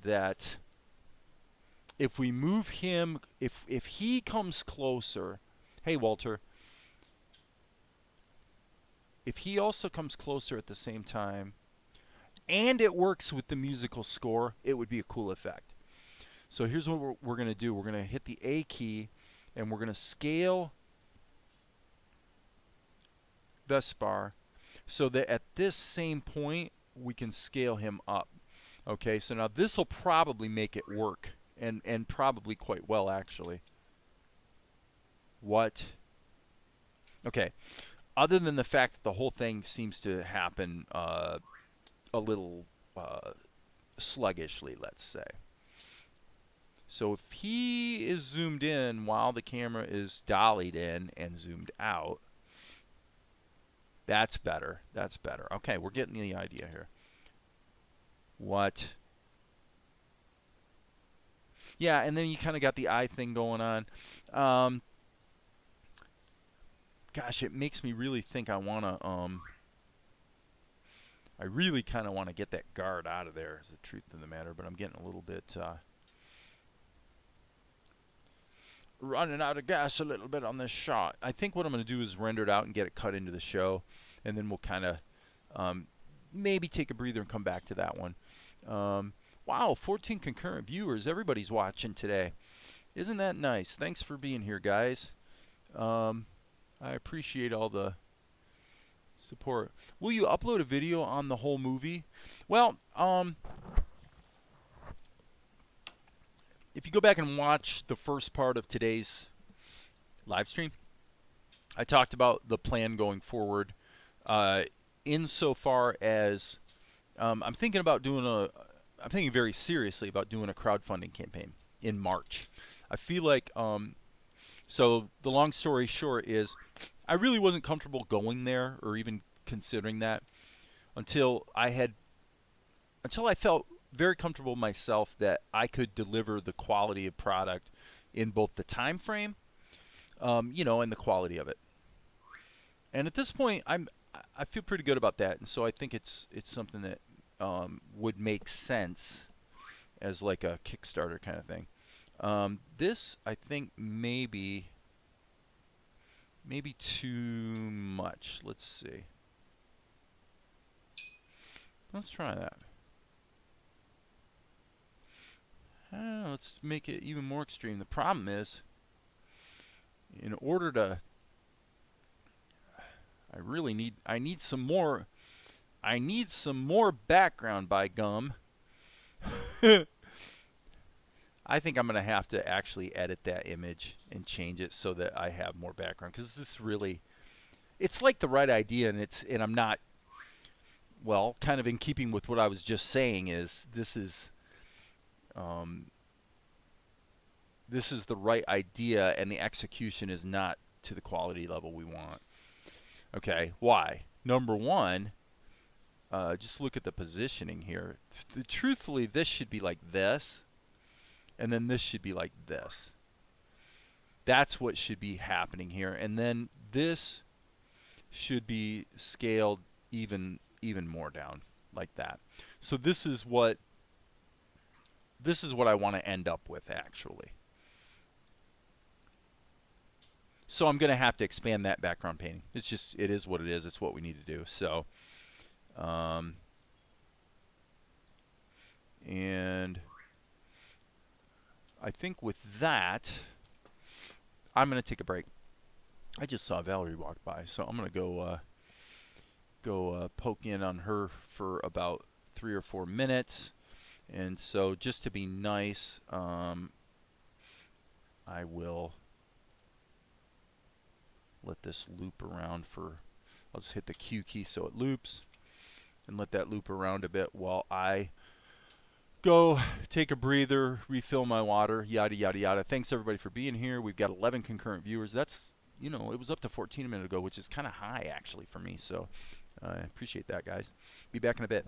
that if we move him, if he comes closer, hey Walter, if he also comes closer at the same time, and it works with the musical score, it would be a cool effect. So here's what we're going to do. We're going to hit the A key, and we're going to scale Vespar so that at this same point, we can scale him up. Okay, so now this will probably make it work, and probably quite well, actually. What? Okay, other than the fact that the whole thing seems to happen a little sluggishly, let's say. So if he is zoomed in while the camera is dollied in and zoomed out, that's better. That's better. Okay, we're getting the idea here. What? Yeah, and then you kind of got the eye thing going on. Gosh, it makes me really think I want to, I really kind of want to get that guard out of there, is the truth of the matter, but I'm getting a little bit, running out of gas a little bit on this shot. I think what I'm going to do is render it out and get it cut into the show, and then we'll kind of maybe take a breather and come back to that one. Wow, 14 concurrent viewers. Everybody's watching today. Isn't that nice? Thanks for being here, guys. I appreciate all the support. Will you upload a video on the whole movie? Well, if you go back and watch the first part of today's live stream, I talked about the plan going forward insofar as I'm thinking very seriously about doing a crowdfunding campaign in March. I feel like, so the long story short is I really wasn't comfortable going there or even considering that until I had until I felt very comfortable myself that I could deliver the quality of product in both the time frame, you know, and the quality of it. And at this point, I feel pretty good about that, and so I think it's something that would make sense as like a Kickstarter kind of thing. This I think maybe too much. Let's see. Let's try that. I don't know, let's make it even more extreme. The problem is, in order to, I need some more background, by gum. I think I'm going to have to actually edit that image and change it so that I have more background, because this really, it's like the right idea, and I'm not, well, kind of in keeping with what I was just saying, is this is the right idea, and the execution is not to the quality level we want. Okay, why? Number one, just look at the positioning here. Truthfully, this should be like this, and then this should be like this. That's what should be happening here, and then this should be scaled even more down, like that. So this is what I want to end up with, actually. So I'm going to have to expand that background painting. It's just, it is what it is. It's what we need to do. So, and I think with that, I'm going to take a break. I just saw Valerie walk by, so I'm going to go poke in on her for about 3 or 4 minutes. And so, just to be nice, I will let this loop around for, I'll just hit the Q key so it loops, and let that loop around a bit while I go take a breather, refill my water, yada yada yada. Thanks everybody for being here. We've got 11 concurrent viewers. That's, you know, it was up to 14 a minute ago, which is kind of high actually for me, so I appreciate that, guys. Be back in a bit.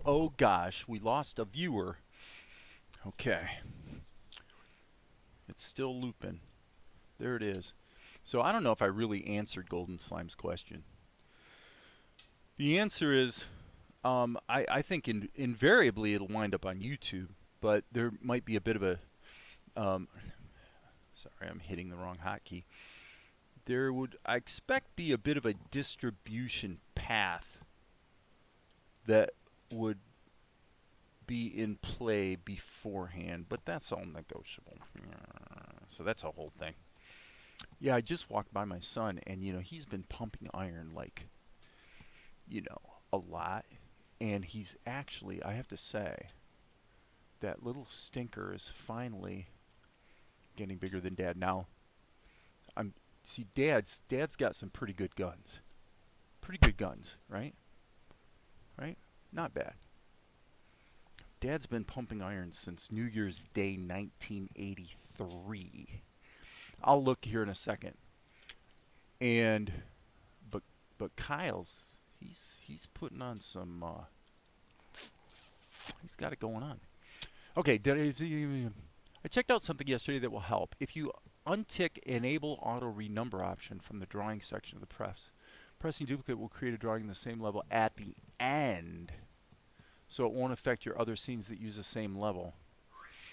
Oh gosh, we lost a viewer. Okay. It's still looping. There it is. So I don't know if I really answered Golden Slime's question. The answer is, I think invariably it'll wind up on YouTube, but there might be a bit of a, sorry, I'm hitting the wrong hotkey. There would, I expect, be a bit of a distribution path that would be in play beforehand, but that's all negotiable. So that's a whole thing. Yeah, I just walked by my son, and you know, he's been pumping iron like, you know, a lot, and he's actually, I have to say, that little stinker is finally getting bigger than Dad. Now, see, Dad's got some pretty good guns. Pretty good guns, right? Right? Not bad. Dad's been pumping iron since New Year's Day 1983. I'll look here in a second. And but Kyle's he's putting on some he's got it going on. Okay, I checked out something yesterday that will help. If you untick enable auto renumber option from the drawing section of the press, pressing duplicate will create a drawing in the same level at the end, so it won't affect your other scenes that use the same level.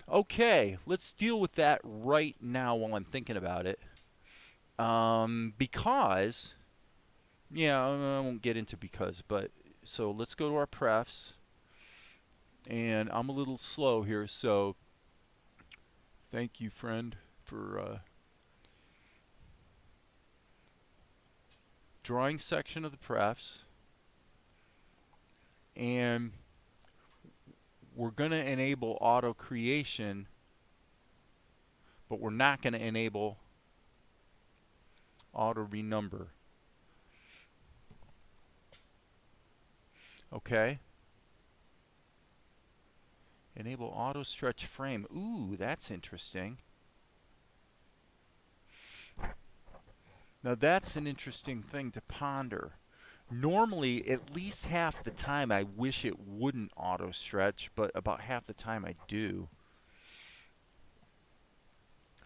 Okay, let's deal with that right now while I'm thinking about it. Because, yeah, I won't get into because, but, so let's go to our prefs. And I'm a little slow here, so thank you, friend, for drawing section of the prefs. And we're going to enable auto creation, but we're not going to enable auto renumber. Okay. Enable auto stretch frame. Ooh, that's interesting. Now that's an interesting thing to ponder. Normally, at least half the time I wish it wouldn't auto stretch, but about half the time I do.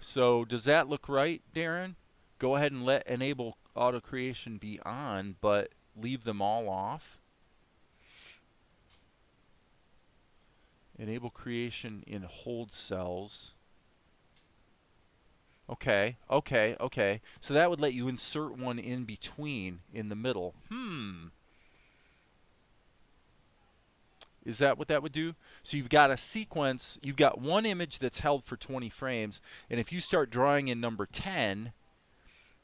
So does that look right, Darren? Go ahead and let enable auto creation be on, but leave them all off. Enable creation in hold cells. Okay, okay, okay. So that would let you insert one in between, in the middle. Is that what that would do? So you've got a sequence, you've got one image that's held for 20 frames, and if you start drawing in number 10,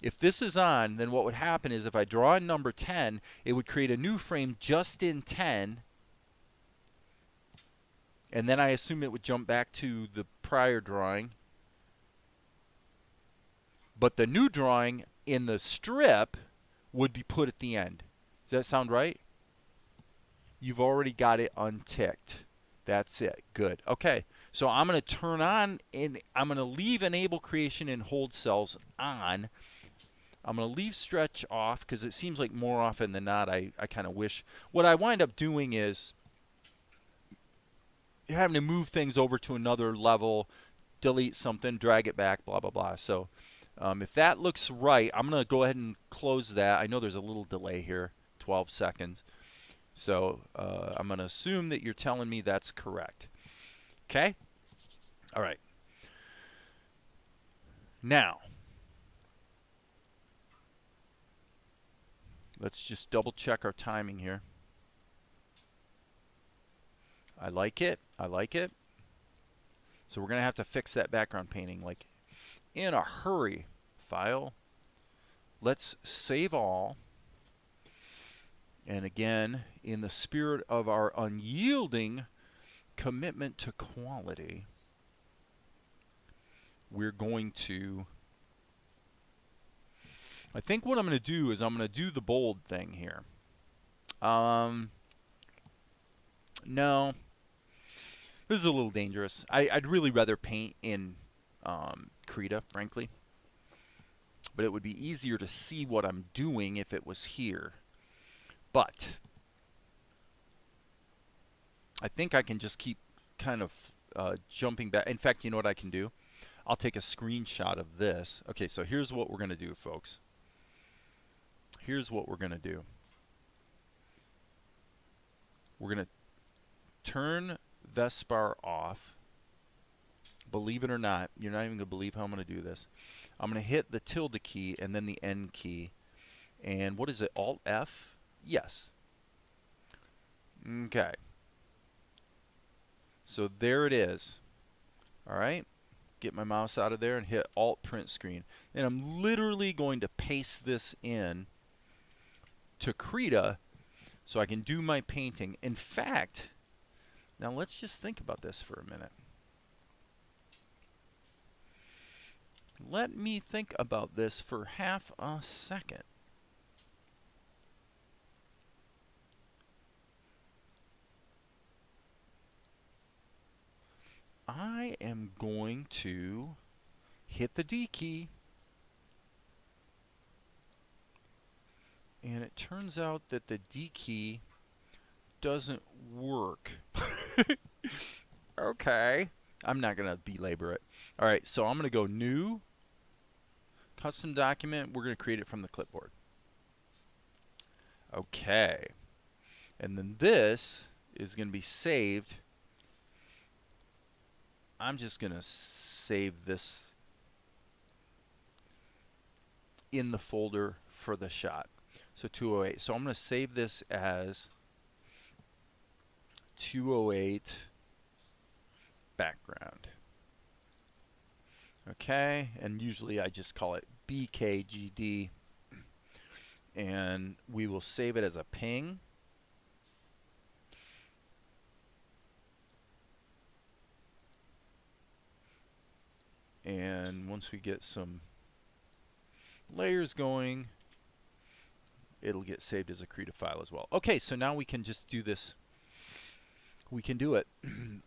if this is on, then what would happen is if I draw in number 10, it would create a new frame just in 10, and then I assume it would jump back to the prior drawing. But the new drawing in the strip would be put at the end. Does that sound right? You've already got it unticked. That's it. Good. Okay. So I'm going to turn on, and I'm going to leave enable creation in hold cells on. I'm going to leave stretch off because it seems like more often than not I kind of wish. What I wind up doing is having to move things over to another level, delete something, drag it back, blah, blah, blah. So if that looks right, I'm going to go ahead and close that. I know there's a little delay here, 12 seconds. So I'm going to assume that you're telling me that's correct. Okay? All right. Now, let's just double check our timing here. I like it. I like it. So we're going to have to fix that background painting like in a hurry. File. Let's save all. And again, in the spirit of our unyielding commitment to quality, we're going to, I think what I'm going to do is I'm going to do the bold thing here. No. This is a little dangerous. I'd really rather paint in Krita, frankly. But it would be easier to see what I'm doing if it was here. But I think I can just keep kind of jumping back. In fact, you know what I can do? I'll take a screenshot of this. Okay, so here's what we're going to do, folks. Here's what we're going to do. We're going to turn Vespar off. Believe it or not, you're not even going to believe how I'm going to do this. I'm going to hit the tilde key and then the N key. And what is it, Alt F? Yes. Okay. So there it is. All right. Get my mouse out of there and hit Alt Print Screen. And I'm literally going to paste this in to Krita so I can do my painting. In fact, now let's just think about this for a minute. Let me think about this for half a second. I am going to hit the D key. And it turns out that the D key doesn't work. Okay. I'm not going to belabor it. All right, so I'm going to go New, Custom Document. We're going to create it from the clipboard. Okay. And then this is going to be saved. I'm just going to save this in the folder for the shot. So 208. So I'm going to save this as 208 background. Okay, and usually I just call it BKGD. And we will save it as a ping. And once we get some layers going, it'll get saved as a Krita file as well. Okay, so now we can just do this. We can do it.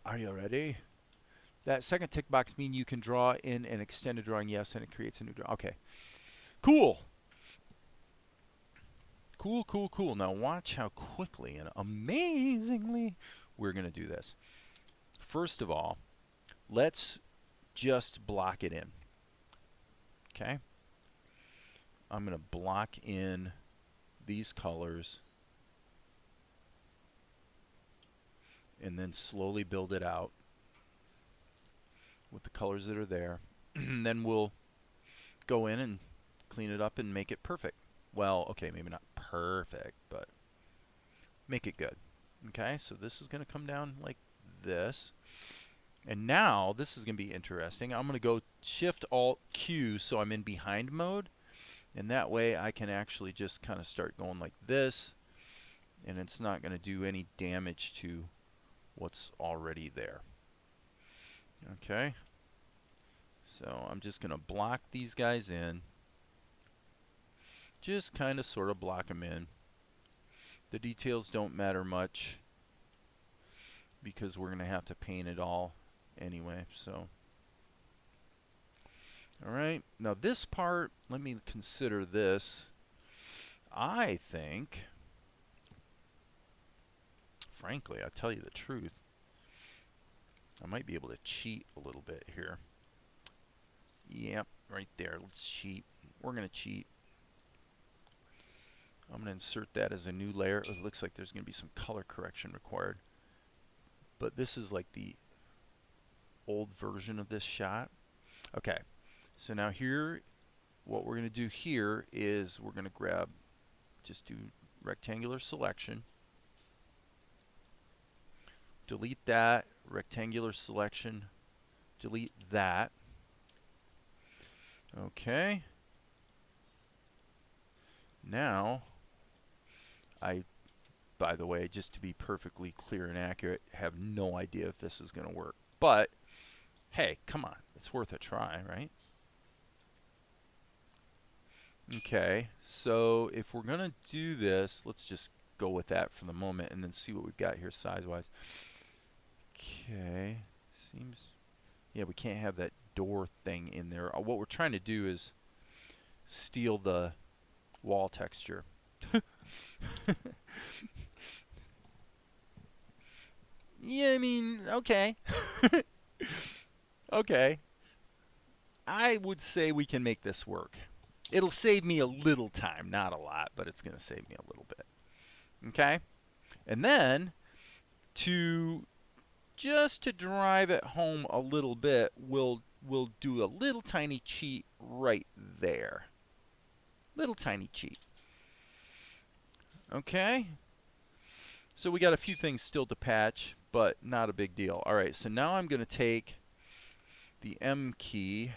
Are you ready? That second tick box means you can draw in an extended drawing, yes, and it creates a new drawing. Okay, cool. Cool, cool, cool. Now watch how quickly and amazingly we're going to do this. First of all, let's just block it in. Okay? I'm going to block in these colors and then slowly build it out with the colors that are there. And then we'll go in and clean it up and make it perfect. Well, okay, maybe not perfect, but make it good. Okay, so this is going to come down like this. And now, this is going to be interesting. I'm going to go Shift-Alt-Q so I'm in behind mode. And that way I can actually just kind of start going like this. And it's not going to do any damage to what's already there. Okay. So I'm just going to block these guys in. Just kind of sort of block them in. The details don't matter much because we're going to have to paint it all anyway. So, all right. Now this part, let me consider this. I think, frankly, I'll tell you the truth, I might be able to cheat a little bit here. Yep, right there. Let's cheat. We're going to cheat. I'm going to insert that as a new layer. It looks like there's going to be some color correction required. But this is like the old version of this shot. Okay, so now here, what we're going to do here is we're going to grab, just do rectangular selection. Delete that, rectangular selection, delete that. Okay. Now, by the way, just to be perfectly clear and accurate, have no idea if this is going to work. But, hey, come on. It's worth a try, right? Okay, so if we're going to do this, let's just go with that for the moment and then see what we've got here size-wise. Okay, seems, yeah, we can't have that door thing in there. What we're trying to do is steal the wall texture. Yeah, I mean, okay. Okay. I would say we can make this work. It'll save me a little time, not a lot, but it's going to save me a little bit. Okay? And then to just to drive it home a little bit, we'll do a little tiny cheat right there. Little tiny cheat. Okay? So we got a few things still to patch, but not a big deal. All right, so now I'm going to take the M key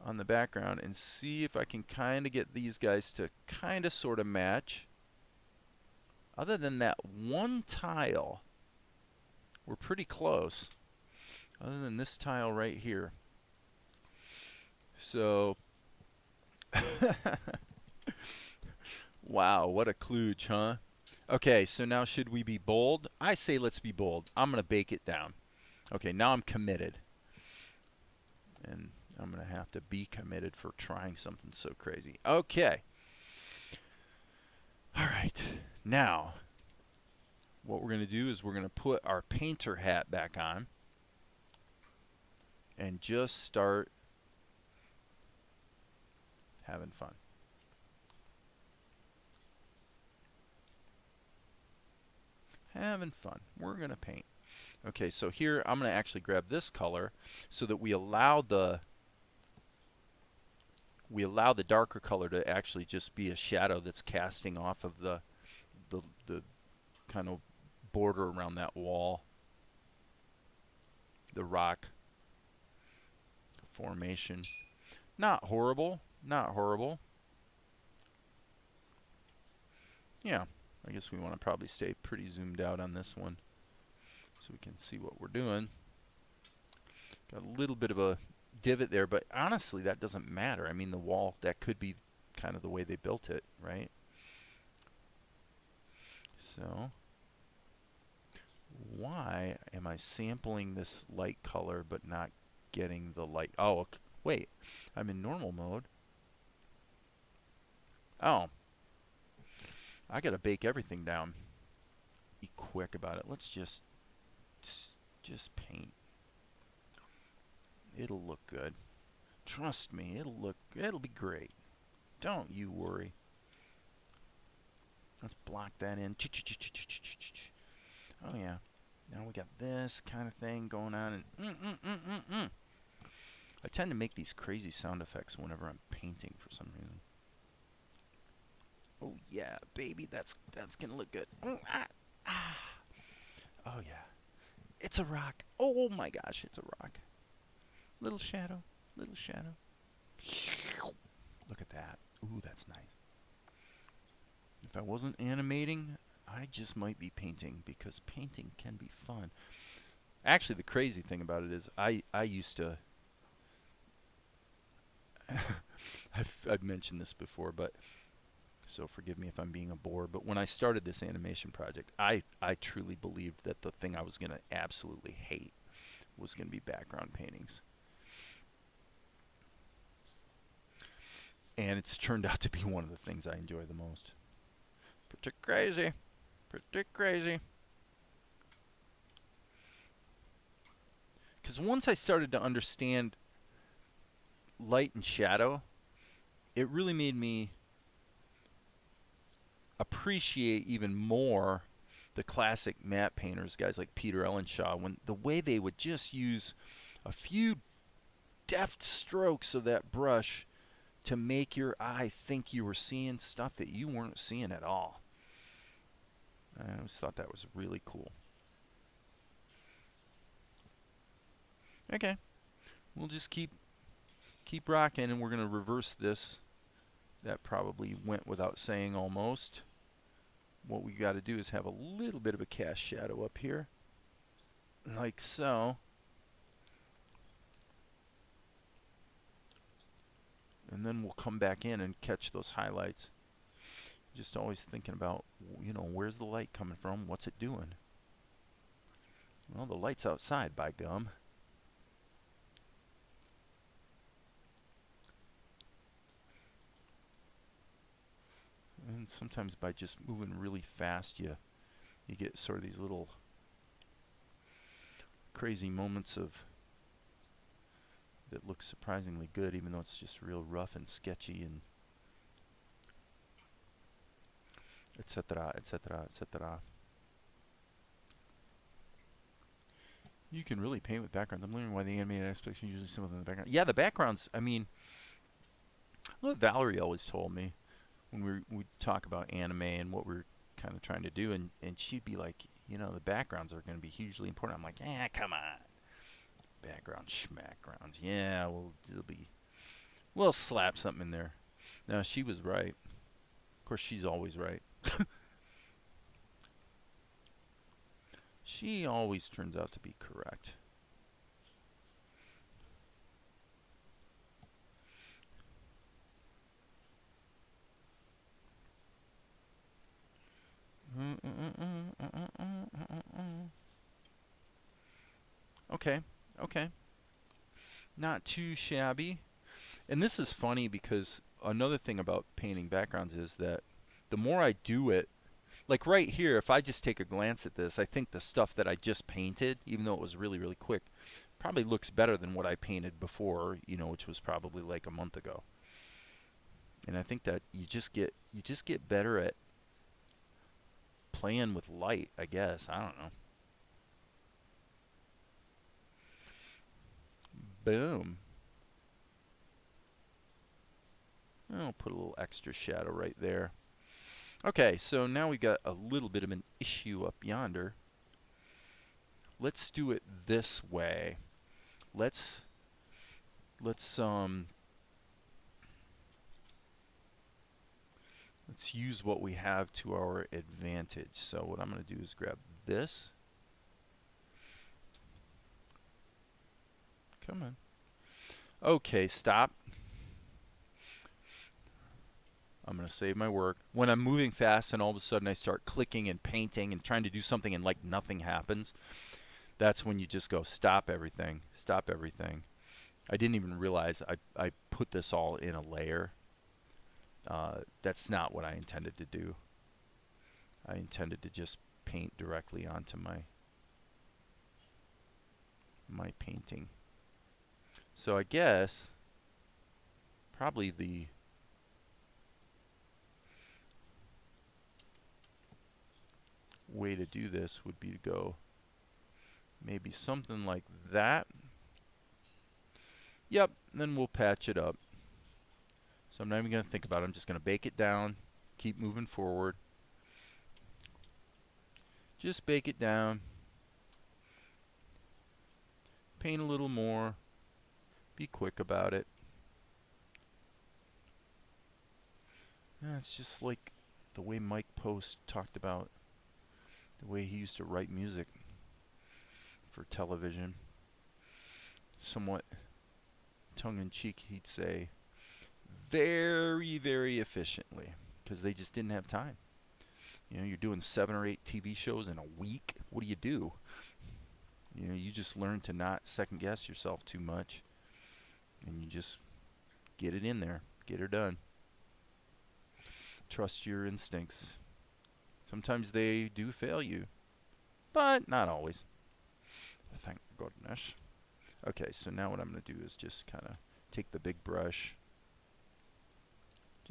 on the background and see if I can kind of get these guys to kind of sort of match. Other than that one tile, we're pretty close. Other than this tile right here. So, wow, what a kludge, huh? Okay, so now should we be bold? I say let's be bold. I'm going to bake it down. Okay, now I'm committed. And I'm going to have to be committed for trying something so crazy. Okay. All right. Now, what we're going to do is we're going to put our painter hat back on and just start having fun. Having fun. We're going to paint. Okay, so here I'm going to actually grab this color so that we allow the darker color to actually just be a shadow that's casting off of the kind of border around that wall, the rock formation. Not horrible, not horrible. Yeah, I guess we want to probably stay pretty zoomed out on this one so we can see what we're doing. Got a little bit of a divot there, but honestly that doesn't matter. I mean, the wall, that could be kind of the way they built it, right? So why am I sampling this light color but not getting the light? Oh, okay. Wait, I'm in normal mode. Oh, I gotta bake everything down. Be quick about it. Let's just paint. It'll look good. Trust me, it'll be great. Don't you worry. Let's block that in. Oh yeah. Now we got this kind of thing going on, and I tend to make these crazy sound effects whenever I'm painting for some reason. Oh yeah, baby, that's gonna look good. Oh yeah, it's a rock. Oh my gosh, it's a rock. Little shadow, little shadow. Look at that. Ooh, that's nice. If I wasn't animating, I just might be painting, because painting can be fun. Actually, the crazy thing about it is I used to I've mentioned this before, but so forgive me if I'm being a bore, but when I started this animation project, I truly believed that the thing I was going to absolutely hate was going to be background paintings. And it's turned out to be one of the things I enjoy the most. Pretty crazy. Pretty crazy. Because once I started to understand light and shadow, it really made me appreciate even more the classic matte painters, guys like Peter Ellenshaw, when the way they would just use a few deft strokes of that brush to make your eye think you were seeing stuff that you weren't seeing at all. I always thought that was really cool. Okay, we'll just keep rocking, and we're going to reverse this. That probably went without saying almost. What we got to do is have a little bit of a cast shadow up here, like so. And then we'll come back in and catch those highlights. Just always thinking about, where's the light coming from? What's it doing? Well, the light's outside, by gum. And sometimes by just moving really fast, you get sort of these little crazy moments of that look surprisingly good, even though it's just real rough and sketchy and etc., etc., etc. You can really paint with backgrounds. I'm learning why the animated aspects are usually similar in the background. Yeah, the backgrounds, I mean, what Valerie always told me when we'd talk about anime and what we're kind of trying to do, and she'd be like, you know, the backgrounds are going to be hugely important. I'm like, come on. Background schmackgrounds. Yeah, we'll slap something in there. No, she was right. Of course, she's always right. She always turns out to be correct. Okay, okay. Not too shabby. And this is funny because another thing about painting backgrounds is that the more I do it, like right here, if I just take a glance at this, I think the stuff that I just painted, even though it was really, really quick, probably looks better than what I painted before, you know, which was probably like a month ago. And I think that you just get better at playing with light, I guess. I don't know. Boom. I'll put a little extra shadow right there. Okay, so now we got a little bit of an issue up yonder. Let's do it this way. Let's use what we have to our advantage. So what I'm going to do is grab this. Come on. Okay, stop. I'm going to save my work. When I'm moving fast and all of a sudden I start clicking and painting and trying to do something and like nothing happens, that's when you just go stop everything. Stop everything. I didn't even realize I put this all in a layer. That's not what I intended to do. I intended to just paint directly onto my painting. So I guess probably the way to do this would be to go maybe something like that. Yep, then we'll patch it up. So I'm not even going to think about it. I'm just going to bake it down, keep moving forward. Just bake it down. Paint a little more. Be quick about it. Yeah, it's just like the way Mike Post talked about the way he used to write music for television. Somewhat tongue-in-cheek, he'd say, very, very efficiently, because they just didn't have time. You know, you're doing 7 or 8 TV shows in a week. What do? You know, you just learn to not second-guess yourself too much, and you just get it in there, get her done. Trust your instincts. Sometimes they do fail you, but not always. Thank goodness. Okay, so now what I'm going to do is just kind of take the big brush,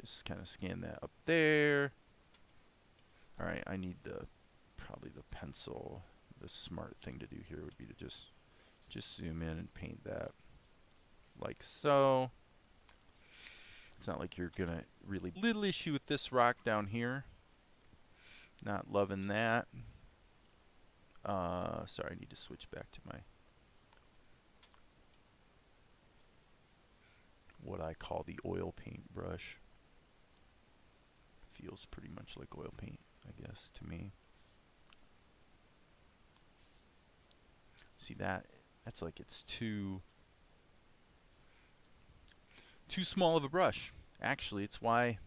just kind of scan that up there. All right, I need probably the pencil. The smart thing to do here would be to just zoom in and paint that like so. It's not like you're gonna really little issue with this rock down here. Not loving that. Sorry, I need to switch back to my what I call the oil paint brush. Feels pretty much like oil paint, I guess, to me. See that? That's like it's too small of a brush. Actually, it's why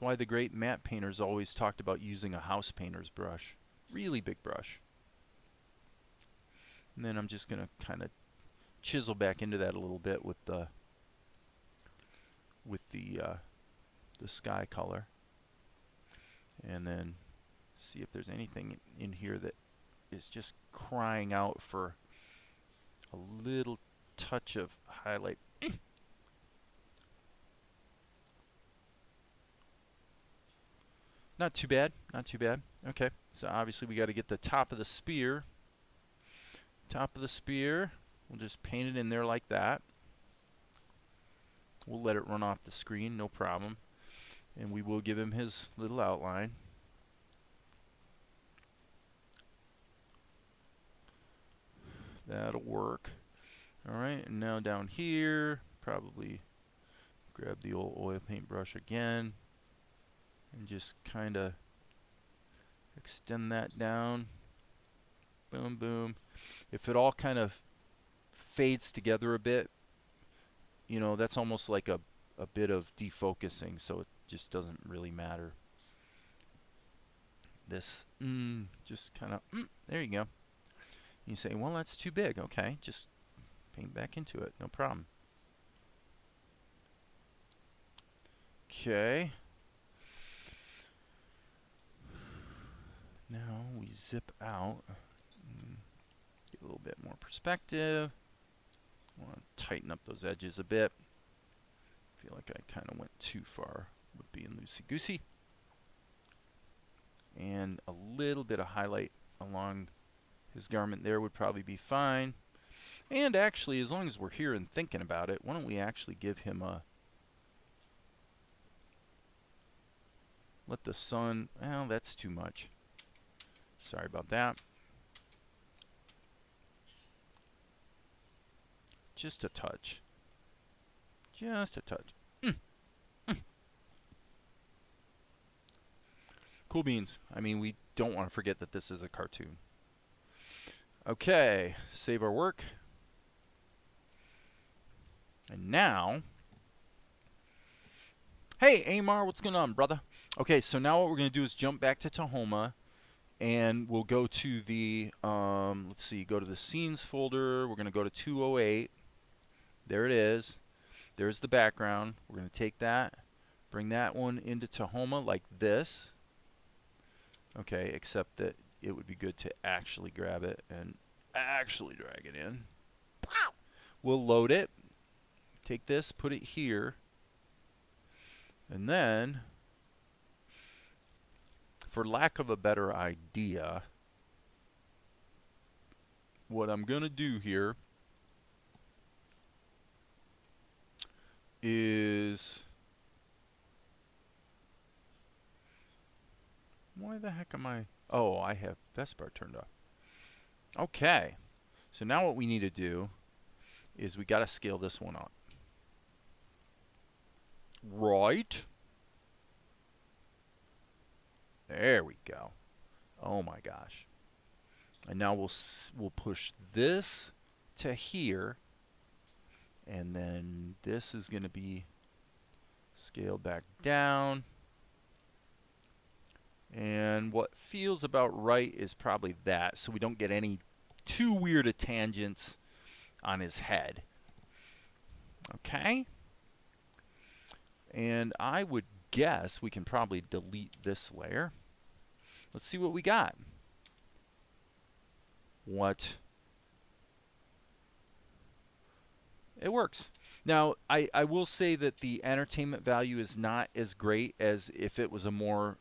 the great matte painters always talked about using a house painter's brush. Really big brush. And then I'm just going to kind of chisel back into that a little bit with the sky color. And then see if there's anything in here that is just crying out for a little touch of highlight. Not too bad, not too bad. Okay, so obviously we got to get the top of the spear. Top of the spear, we'll just paint it in there like that. We'll let it run off the screen, no problem. And we will give him his little outline. That'll work. Alright, and now down here, probably grab the old oil paintbrush again and just kind of extend that down. Boom, boom. If it all kind of fades together a bit, you know, that's almost like a bit of defocusing, so it just doesn't really matter. This, just kind of, there you go. You say, well, that's too big. Okay, just paint back into it, no problem. Okay. Now we zip out, get a little bit more perspective. Want to tighten up those edges a bit. Feel like I kind of went too far with being loosey-goosey. And a little bit of highlight along his garment there would probably be fine. And actually, as long as we're here and thinking about it, why don't we actually give him a... Let the sun... Well, that's too much. Sorry about that. Just a touch. Just a touch. Cool beans. I mean, we don't want to forget that this is a cartoon. Okay, save our work. And now... Hey, Amar, what's going on, brother? Okay, so now what we're going to do is jump back to Tahoma. And we'll go to the, let's see, go to the scenes folder. We're going to go to 208. There it is. There's the background. We're going to take that, bring that one into Tahoma like this. Okay, except that it would be good to actually grab it and actually drag it in. We'll load it. Take this, put it here. And then, for lack of a better idea, what I'm going to do here is... Why the heck am I... Oh, I have Vespar turned off. Okay. So now what we need to do is we got to scale this one up. Right. There we go. Oh my gosh. And now we'll push this to here. And then this is going to be scaled back down. And what feels about right is probably that, so we don't get any too weird of tangents on his head. Okay? And I would guess we can probably delete this layer. Let's see what we got. What? It works. Now, I will say that the entertainment value is not as great as if it was a more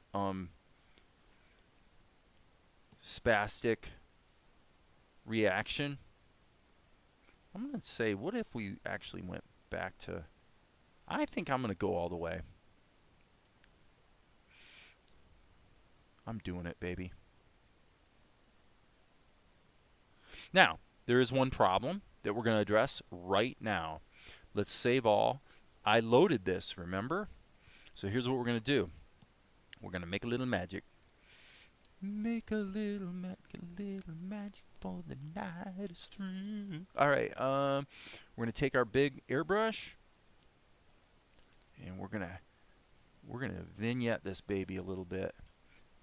spastic reaction. I'm going to say, what if we actually went back to... I think I'm going to go all the way. I'm doing it, baby. Now, there is one problem that we're going to address right now. Let's save all. I loaded this, remember? So here's what we're going to do. We're going to make a little magic. Make a little magic for the night is through. All right, we're going to take our big airbrush and we're going to vignette this baby a little bit.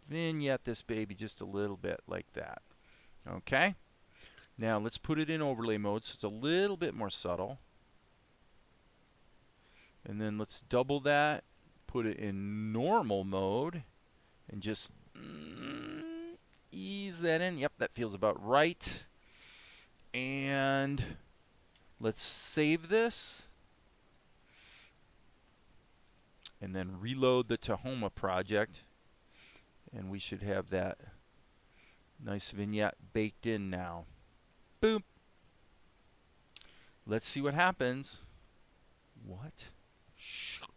Vignette this baby just a little bit like that. Okay? Now let's put it in overlay mode so it's a little bit more subtle. And then let's double that, put it in normal mode, and just ease that in. Yep, that feels about right. And let's save this. And then reload the Tahoma project. And we should have that nice vignette baked in now. Boom. Let's see what happens. What?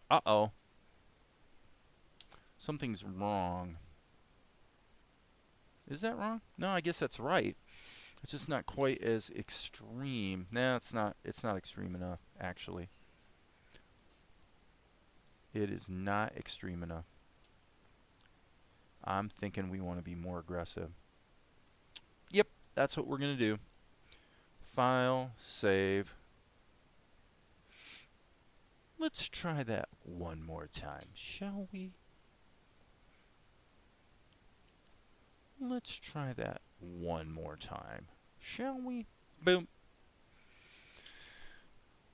Uh-oh. Something's wrong. Is that wrong? No, I guess that's right. It's just not quite as extreme. No, it's not extreme enough, actually. It is not extreme enough. I'm thinking we want to be more aggressive. Yep, that's what we're going to do. File, save. Let's try that one more time, shall we? Let's try that one more time, shall we? Boom.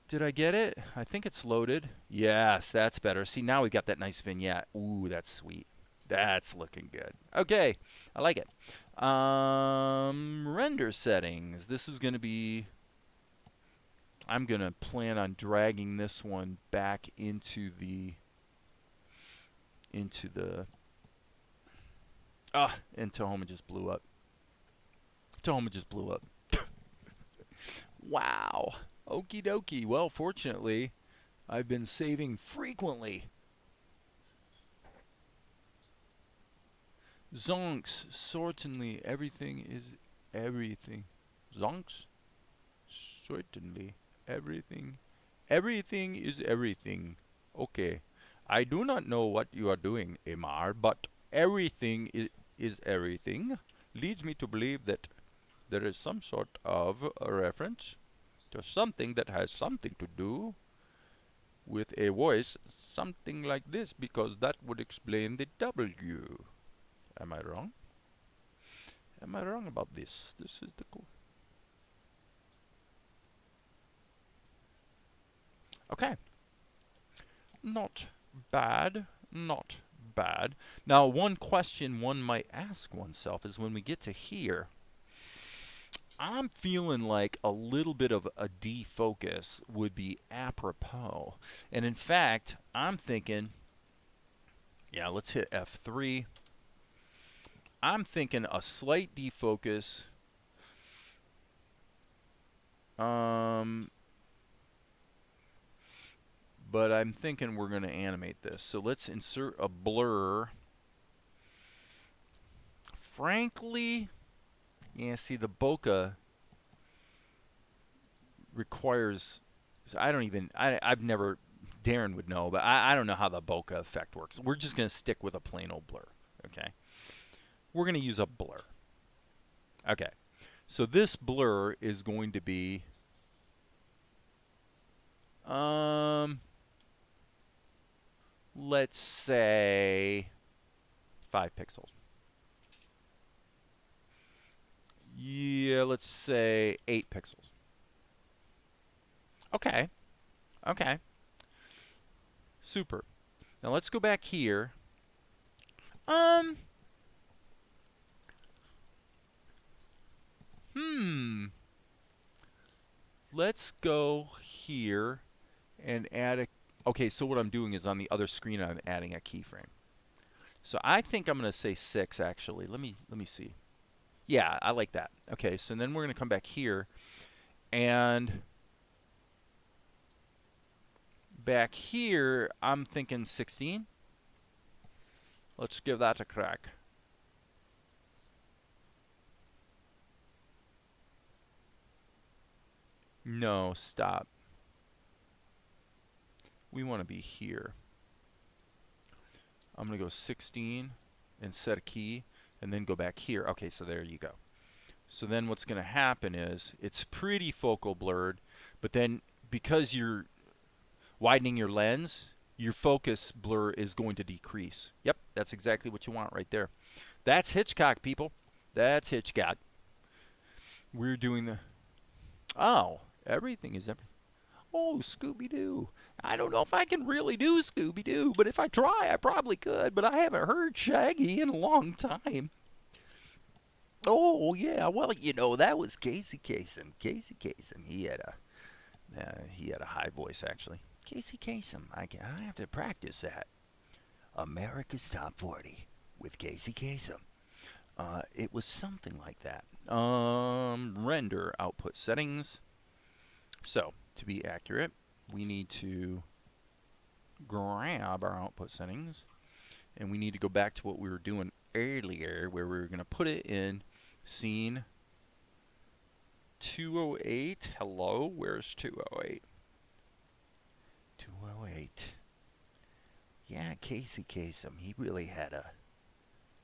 Did I get it? I think it's loaded. Yes, that's better. See, now we've got that nice vignette. Ooh, that's sweet. That's looking good. Okay, I like it. Render settings. This is going to be... I'm going to plan on dragging this one back into the... and Tahoma just blew up. Tahoma just blew up. Wow. Okie dokie. Well, fortunately, I've been saving frequently. Zonks. Certainly, everything is everything. Zonks. Certainly, everything. Everything is everything. Okay. I do not know what you are doing, Amar, but everything is everything. Leads me to believe that there is some sort of a reference to something that has something to do with a voice, something like this, because that would explain the W. Am I wrong? Am I wrong about this? This is the cool. Okay. Not bad. Not bad. Now, one question one might ask oneself is when we get to here, I'm feeling like a little bit of a defocus would be apropos. And in fact, I'm thinking, yeah, let's hit F3. I'm thinking a slight defocus. But I'm thinking we're going to animate this. So let's insert a blur. Frankly, yeah, see, the bokeh requires... So I've never... Darren would know, but I don't know how the bokeh effect works. We're just going to stick with a plain old blur, okay? We're going to use a blur. Okay, so this blur is going to be... let's say 5 pixels. Yeah, let's say 8 pixels. Okay. Okay. Super. Now let's go back here. Let's go here and add a... Okay, so what I'm doing is on the other screen I'm adding a keyframe. So I think I'm going to say 6 actually. Let me see. Yeah, I like that. Okay, so then we're going to come back here and back here I'm thinking 16. Let's give that a crack. No, stop. We want to be here. I'm going to go 16 and set a key and then go back here. Okay, so there you go. So then what's going to happen is it's pretty focal blurred, but then because you're widening your lens, your focus blur is going to decrease. Yep, that's exactly what you want right there. That's Hitchcock, people. That's Hitchcock. We're doing the... Oh, everything is everything. Oh, Scooby-Doo. I don't know if I can really do Scooby-Doo, but if I try, I probably could. But I haven't heard Shaggy in a long time. Oh yeah, well you know that was Casey Kasem. Casey Kasem. He had a high voice actually. Casey Kasem. I have to practice that. America's Top 40 with Casey Kasem. It was something like that. Render output settings. So, to be accurate, we need to grab our output settings, and we need to go back to what we were doing earlier, where we were going to put it in scene 208. Hello, where's 208? 208. Yeah, Casey Kasem. He really had a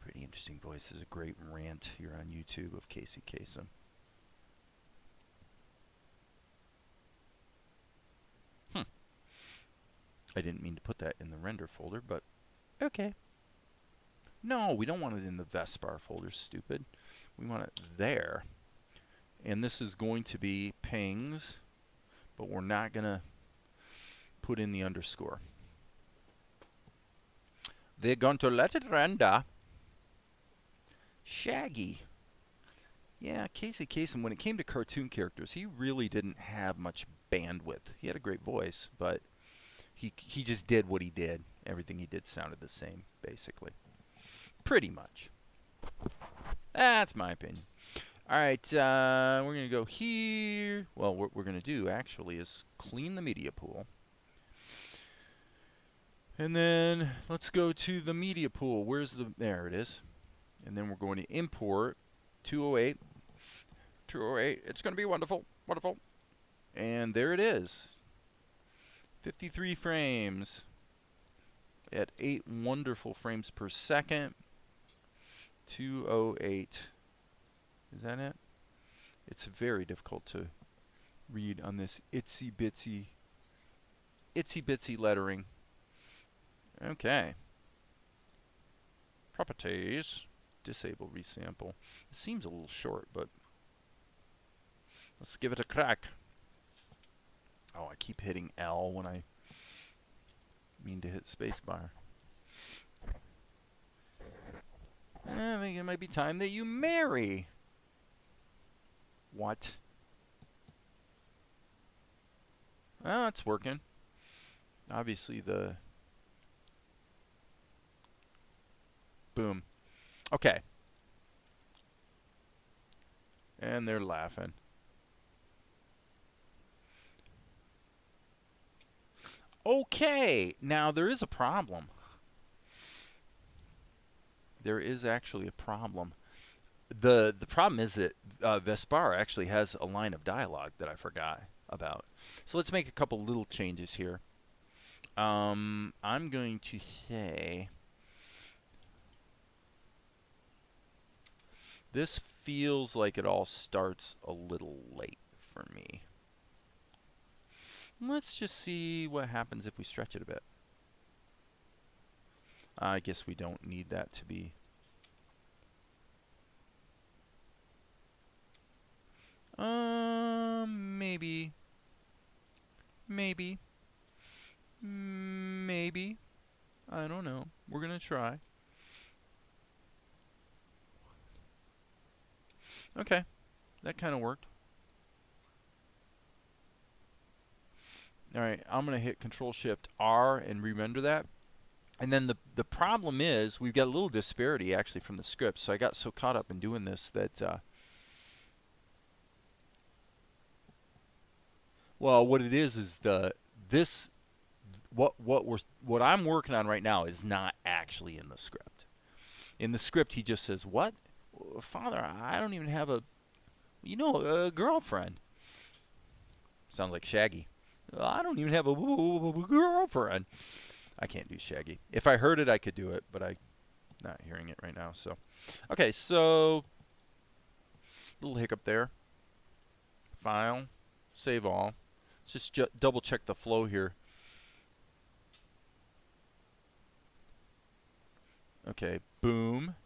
pretty interesting voice. This is a great rant here on YouTube of Casey Kasem. I didn't mean to put that in the render folder, but okay. No, we don't want it in the Vespar folder, stupid. We want it there. And this is going to be pings, but we're not going to put in the underscore. We're going to let it render. Shaggy. Yeah, Casey Kasem, when it came to cartoon characters, he really didn't have much bandwidth. He had a great voice, but he just did what he did. Everything he did sounded the same, basically. Pretty much. That's my opinion. All right, we're going to go here. Well, what we're going to do, actually, is clean the media pool. And then let's go to the media pool. There it is. And then we're going to import 208. 208. It's going to be wonderful. Wonderful. And there it is. 53 frames at 8 wonderful frames per second. 208. Is that it? It's very difficult to read on this itsy bitsy lettering. Okay. Properties. Disable resample. It seems a little short, but let's give it a crack. Oh, I keep hitting L when I mean to hit spacebar. I think it might be time that you marry. What? Oh, it's working. Obviously the... Boom. Okay. And they're laughing. Okay, now there is a problem. There is actually a problem. The problem is that Vespar actually has a line of dialogue that I forgot about. So let's make a couple little changes here. I'm going to say this feels like it all starts a little late for me. Let's just see what happens if we stretch it a bit. I guess we don't need that to be... maybe. Maybe. Maybe. I don't know. We're gonna try. Okay. That kind of worked. Alright, I'm going to hit Control-Shift-R and re-render that. And then the problem is we've got a little disparity actually from the script. So I got so caught up in doing this that... well, what it is what I'm working on right now is not actually in the script. In the script, he just says, "What, Father? I don't even have a girlfriend." Sounds like Shaggy. I don't even have a girlfriend. I can't do Shaggy. If I heard it, I could do it, but I'm not hearing it right now. So, okay, so little hiccup there. File, save all. Let's just double check the flow here. Okay, boom.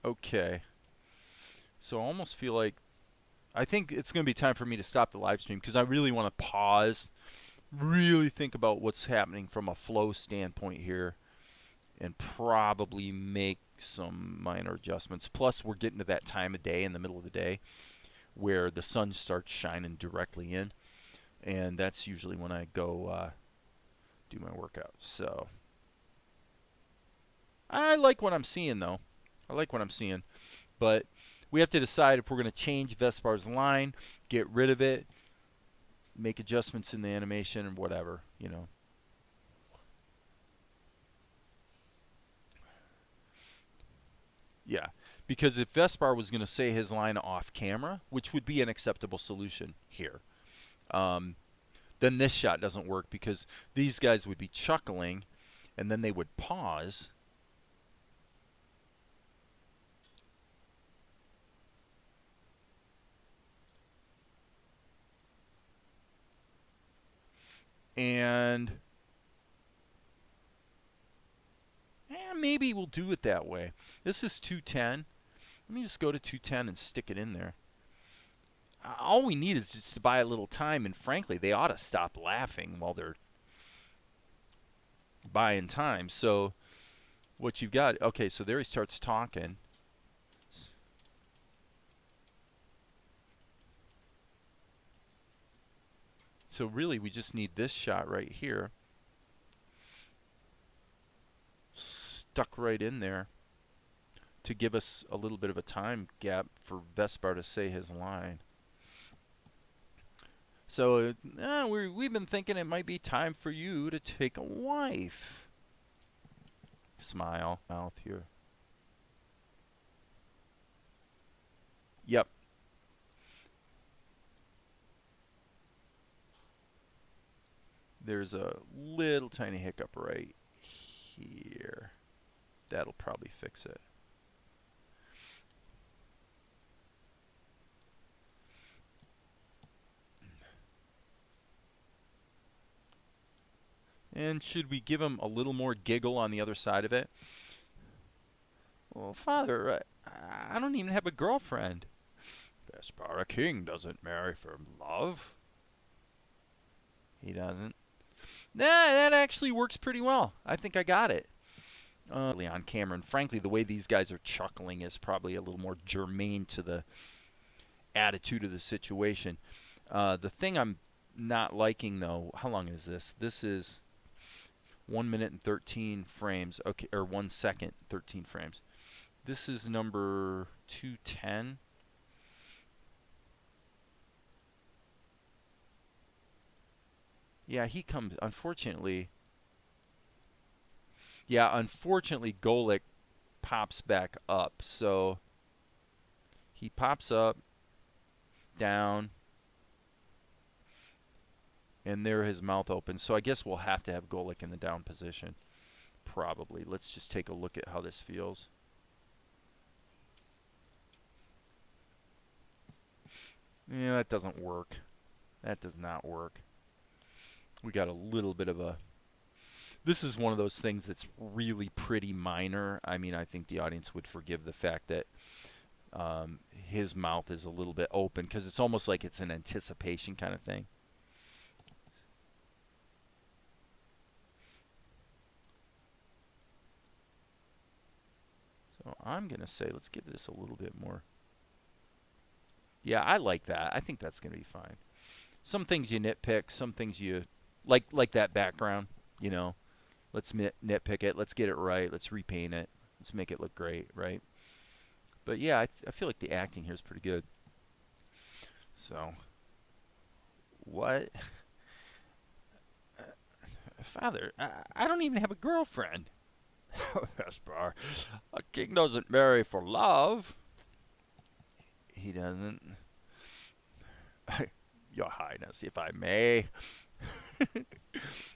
Okay. So I almost feel like I think it's going to be time for me to stop the live stream because I really want to pause, really think about what's happening from a flow standpoint here, and probably make some minor adjustments. Plus, we're getting to that time of day in the middle of the day where the sun starts shining directly in, and that's usually when I go do my workout. So I like what I'm seeing, though. I like what I'm seeing, but we have to decide if we're going to change Vespar's line, get rid of it, make adjustments in the animation, and whatever, you know. Yeah, because if Vespar was going to say his line off camera, which would be an acceptable solution here, then this shot doesn't work because these guys would be chuckling, and then they would pause. And maybe we'll do it that way. This is 210. Let me just go to 210 and stick it in there. All we need is just to buy a little time, and frankly, they ought to stop laughing while they're buying time. So what you've got, okay, so there he starts talking. So really, we just need this shot right here stuck right in there to give us a little bit of a time gap for Vespar to say his line. So we've been thinking it might be time for you to take a wife. Smile, mouth here. Yep. There's a little tiny hiccup right here. That'll probably fix it. And should we give him a little more giggle on the other side of it? Well, Father, I don't even have a girlfriend. Vespar, a king doesn't marry for love. He doesn't. Nah, that actually works pretty well. I think I got it. On camera, and frankly, the way these guys are chuckling is probably a little more germane to the attitude of the situation. The thing I'm not liking, though, how long is this? This is 1 minute and 13 frames. Okay, or 1 second, 13 frames. This is number 210. Yeah, he comes, unfortunately. Yeah, unfortunately, Golic pops back up. So he pops up, down, and there his mouth opens. So I guess we'll have to have Golic in the down position. Probably. Let's just take a look at how this feels. Yeah, that doesn't work. That does not work. We got a little bit of a... This is one of those things that's really pretty minor. I mean, I think the audience would forgive the fact that his mouth is a little bit open because it's almost like it's an anticipation kind of thing. So I'm going to say let's give this a little bit more. Yeah, I like that. I think that's going to be fine. Some things you nitpick, some things you like that background, you know. Let's nitpick it. Let's get it right. Let's repaint it. Let's make it look great, right? But yeah, I feel like the acting here is pretty good. So, what? Father, I don't even have a girlfriend. Vespar, a king doesn't marry for love. He doesn't. Your Highness, if I may.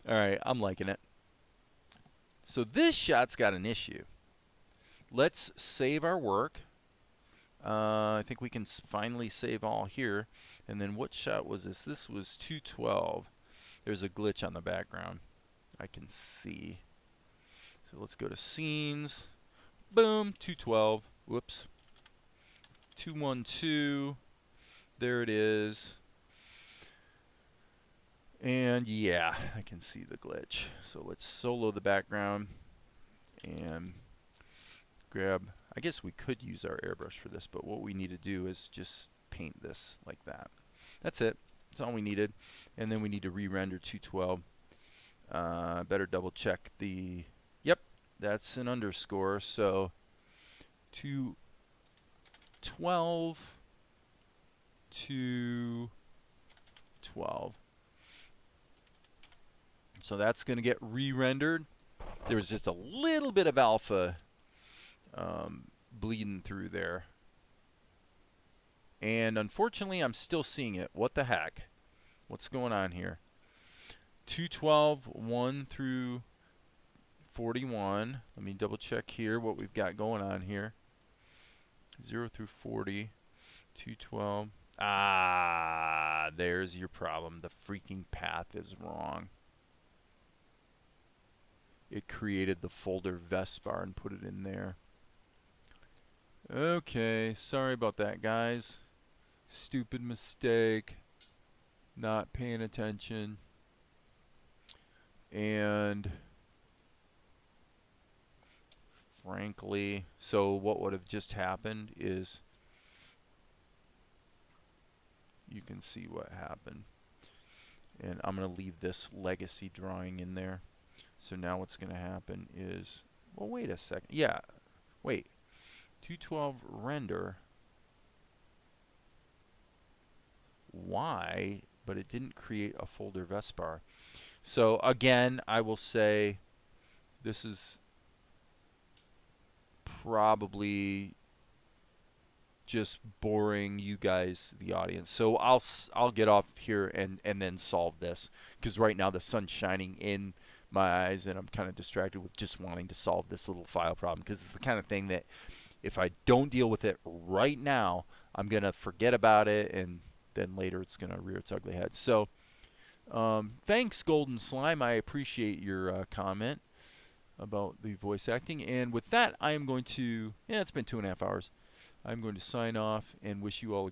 All right, I'm liking it. So this shot's got an issue. Let's save our work. I think we can finally save all here. And then what shot was this? This was 212. There's a glitch on the background. I can see. So let's go to scenes. Boom, 212. Whoops. 212. There it is. And yeah, I can see the glitch. So let's solo the background. and grab, I guess we could use our airbrush for this, but what we need to do is just paint this like that. That's it. That's all we needed. And then we need to re-render 212. Better double check the, yep, that's an underscore, so 212 to 12. So that's going to get re-rendered. There was just a little bit of alpha bleeding through there. And unfortunately, I'm still seeing it. What the heck? What's going on here? 212, 1 through 41. Let me double check here what we've got going on here. 0 through 40. 212. Ah, there's your problem. The freaking path is wrong. It created the folder Vespar and put it in there. Okay, sorry about that, guys. Stupid mistake. Not paying attention. And frankly, so what would have just happened is, you can see what happened. And I'm going to leave this legacy drawing in there. So now what's going to happen is, well, wait a second. Yeah, wait. 212 render. Why? But it didn't create a folder Vespar. So again, I will say this is probably just boring you guys, the audience. So I'll get off here and then solve this, because right now the sun's shining in my eyes and I'm kind of distracted with just wanting to solve this little file problem, because it's the kind of thing that if I don't deal with it right now, I'm going to forget about it, and then later it's going to rear its ugly head. So thanks, Golden Slime. I appreciate your comment about the voice acting. And with that, I am going to, yeah, it's been 2.5 hours. I'm going to sign off and wish you all a